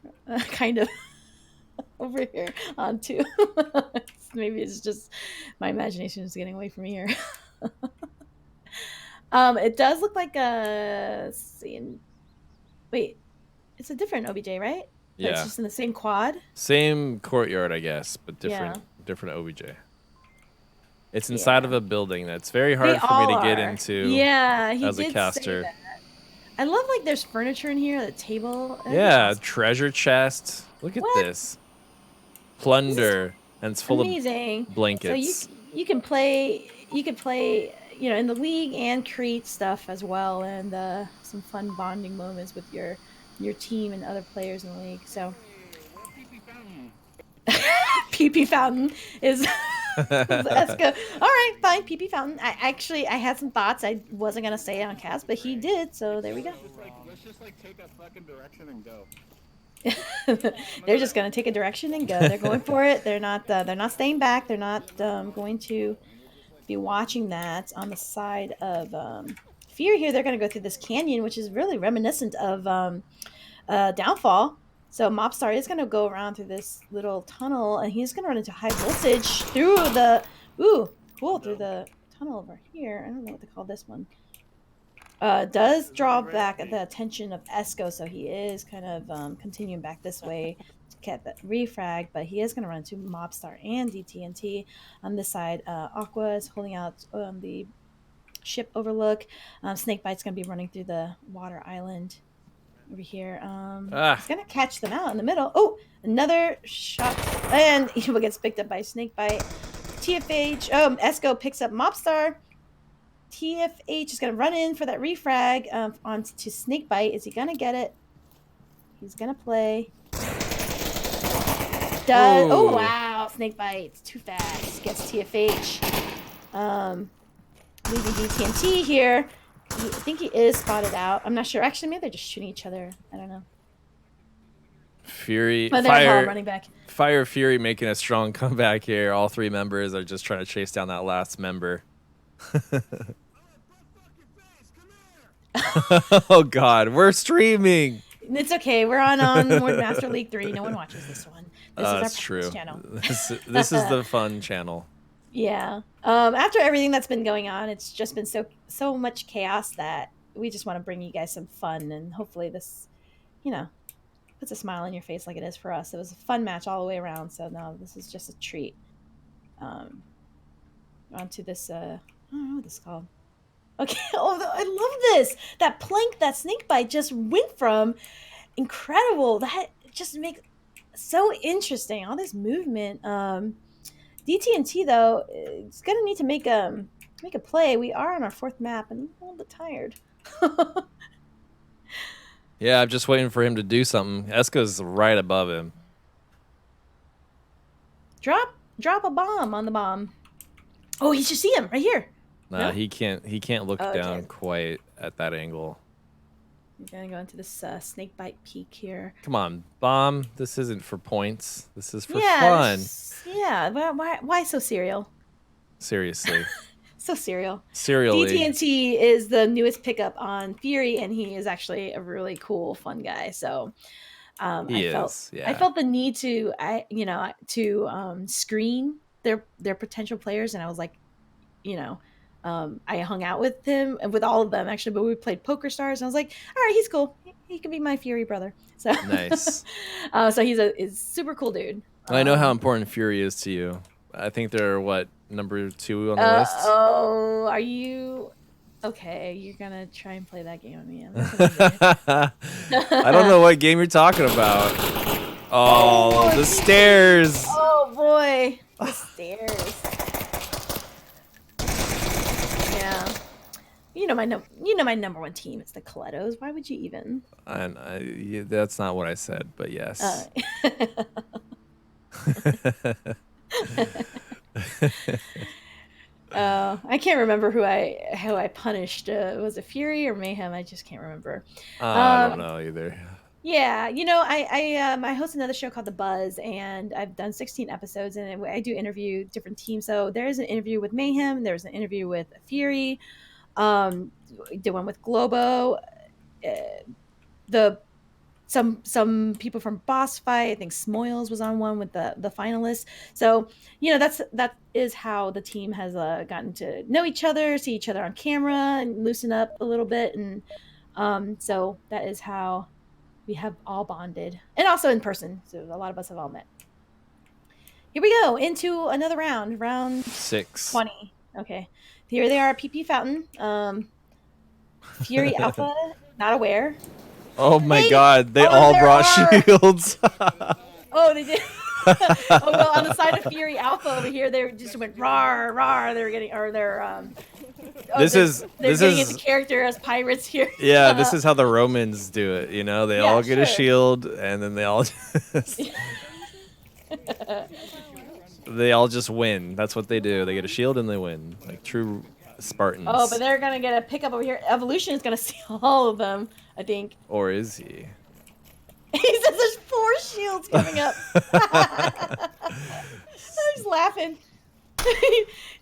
kind of, over here on too. Maybe it's just my imagination is getting away from me here. It does look like wait, it's a different OBJ, right? But it's Yeah. just in the same quad. Same courtyard, I guess, but different Yeah. different OBJ. It's inside of a building that's very hard They for me all to get are. into Yeah, he as a did say caster. that. I love like there's furniture in here, the table. That'd be Yeah, awesome. treasure chest. Look at What? this. Plunder. And it's full Amazing. of blankets. So you can play in the league and create stuff as well, and some fun bonding moments with your team and other players in the league. So PP Fountain is Esco. All right, fine, PP Fountain. I had some thoughts. I wasn't gonna say it on cast, but he did. So there we go. Let's just take a fucking direction and go. They're just gonna take a direction and go. They're going for it. They're not staying back. They're not going to be watching that on the side of Fear here. They're gonna go through this canyon, which is really reminiscent of Downfall. So Mobstar is gonna go around through this little tunnel, and he's gonna run into high voltage through the through the tunnel over here. I don't know what to call this one. Does draw back the attention of Esco, so he is kind of continuing back this way to get that refrag, but he is going to run into Mobstar and DTNT on this side. Aqua is holding out the ship overlook. Snakebite's going to be running through the water island over here. He's going to catch them out in the middle. Oh, another shot, and he gets picked up by Snakebite. TFH, Esco picks up Mobstar. TFH is going to run in for that refrag onto Snakebite. Is he going to get it? He's going to play. Does. Ooh. Oh, wow. Snakebite. Too fast. Gets TFH. Leaving DTNT here. I think he is spotted out. I'm not sure. Actually, maybe they're just shooting each other. I don't know. Fury. But they're all running back. Fire Fury making a strong comeback here. All three members are just trying to chase down that last member. Oh God, we're streaming. It's okay. We're on Onward Master League 3. No one watches this one. This is our That's true. channel. This is the fun channel. Yeah. After everything that's been going on, it's just been so much chaos that we just want to bring you guys some fun, and hopefully this, puts a smile on your face like it is for us. It was a fun match all the way around. So no, this is just a treat. Onto this. I don't know what this is called. Okay. Oh, I love this. That plank that Snakebite just went from. Incredible. That just makes so interesting. All this movement. DTNT though is gonna need to make a play. We are on our fourth map and I'm a little bit tired. Yeah, I'm just waiting for him to do something. Eska's right above him. Drop a bomb on the bomb. Oh, he should see him right here. Nah, No? he can't look Oh, down okay. quite at that angle. I'm gonna go into this Snakebite peak here. Come on, bomb. This isn't for points. This is for yeah, fun. Yeah. Why so serial? Seriously. So serial. Serially. DTNT is the newest pickup on Fury, and he is actually a really cool, fun guy. So He I is, yeah. I felt the need to screen their potential players, and I was like, I hung out with him and with all of them actually, but we played Poker Stars, and I was like, all right, he's cool. He can be my Fury brother. So Nice. So he's a super cool dude. I know how important Fury is to you. I think they're number 2 on the list. Oh, are you okay? You're gonna try and play that game with me. I'm not gonna do it. I don't know what game you're talking about. Oh, the stairs. Oh boy, the stairs. Yeah, you know my number one team is the Colettos. Why would you even? And that's not what I said, but yes. I can't remember who I punished. Was it Fury or Mayhem? I just can't remember. I don't know either. Yeah, I host another show called The Buzz, and I've done 16 episodes, and I do interview different teams. So there's an interview with Mayhem, there's an interview with Fury, did one with Globo, the some people from Boss Fight. I think Smoils was on one with the finalists. So that is how the team has gotten to know each other, see each other on camera, and loosen up a little bit, and so that is how we have all bonded, and also in person. So a lot of us have all met. Here we go into another round 6. 20. Okay, here they are, PP Fountain. Fury Alpha, not aware. Oh my God! They all brought shields. Oh, they did. Oh well, on the side of Fury Alpha over here, they just went rawr rawr. They were getting, or they're they're getting into character as pirates here. Yeah, this is how the Romans do it. They all get a sure. shield, and then they all just win. That's what they do. They get a shield and they win, like true Spartans. Oh, but they're gonna get a pickup over here. Evolution is gonna see all of them, I think. Or is he? He says there's 4 shields coming up. He's laughing.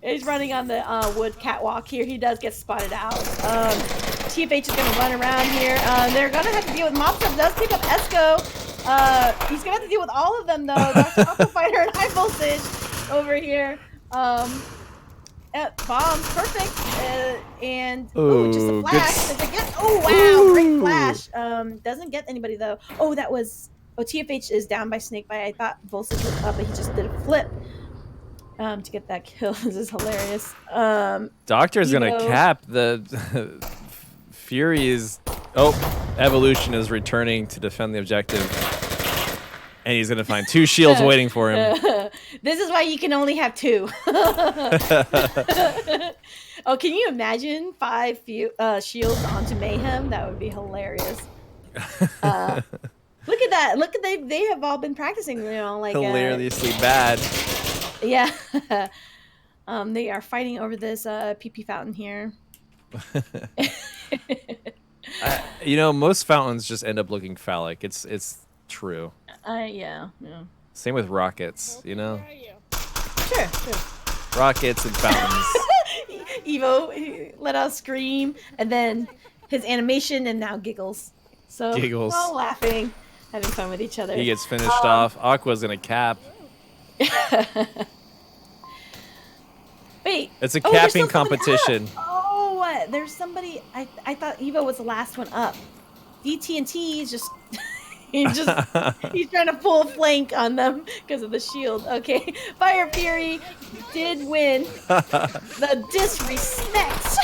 He's running on the wood catwalk here. He does get spotted out. TFH is going to run around here. They're going to have to deal with Mobstep. Does pick up Esco. He's going to have to deal with all of them, though. That's Aqua Fighter and High Voltage over here. Bombs, perfect. And just a flash. Does it get? Oh wow, great flash. Doesn't get anybody though. Oh, that was. Oh, TFH is down by Snakebite. I thought Voltage was up, but he just did a flip to get that kill. This is hilarious. Doctor's gonna cap the Fury is. Oh, Evolution is returning to defend the objective. And he's gonna find 2 shields waiting for him. This is why you can only have 2. Oh, can you imagine 5 shields onto Mayhem? That would be hilarious. Look at that! Look at they have all been practicing. Like hilariously bad. Yeah. They are fighting over this PP fountain here. Most fountains just end up looking phallic. It's true. Yeah. Same with rockets, Sure. Rockets and fountains. Evo he let out a scream, and then his animation, and now giggles. So Giggles. all laughing, having fun with each other. He gets finished off. Aqua's gonna cap. Wait. It's a capping competition. Oh, there's somebody. I thought Evo was the last one up. DT&T is just. He's trying to pull a flank on them because of the shield. Okay, Fire Fury did win. The disrespect.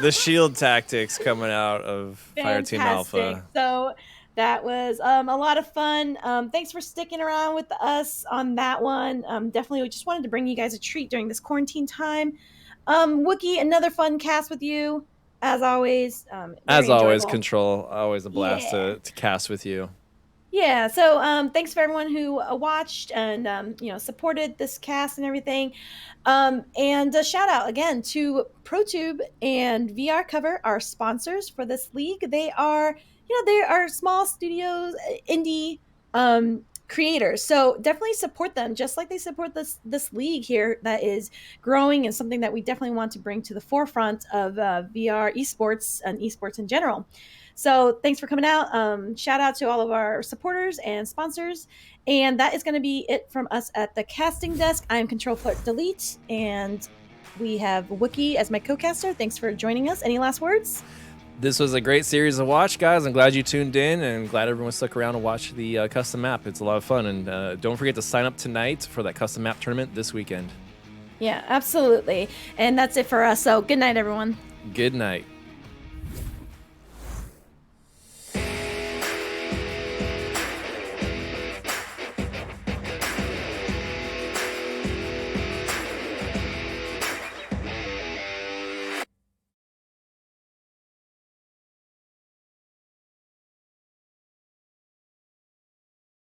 The shield tactics coming out of Fireteam Alpha. So that was a lot of fun. Thanks for sticking around with us on that one. Definitely, we just wanted to bring you guys a treat during this quarantine time. Wookie, another fun cast with you. As always, as always, enjoyable. Control, always a blast to cast with you. Yeah, so thanks for everyone who watched and supported this cast and everything. And a shout out again to ProTube and VR Cover, our sponsors for this league. They are small studios, indie creators, so definitely support them, just like they support this league here that is growing and something that we definitely want to bring to the forefront of VR esports and esports in general. So thanks for coming out. Shout out to all of our supporters and sponsors, and that is going to be it from us at the casting desk. I'm ctrl.flirt.del, and we have Wookie as my co-caster. Thanks for joining us. Any last words? This was a great series to watch, guys. I'm glad you tuned in, and glad everyone stuck around to watch the custom map. It's a lot of fun, and don't forget to sign up tonight for that custom map tournament this weekend. Yeah, absolutely. And that's it for us. So good night, everyone. Good night.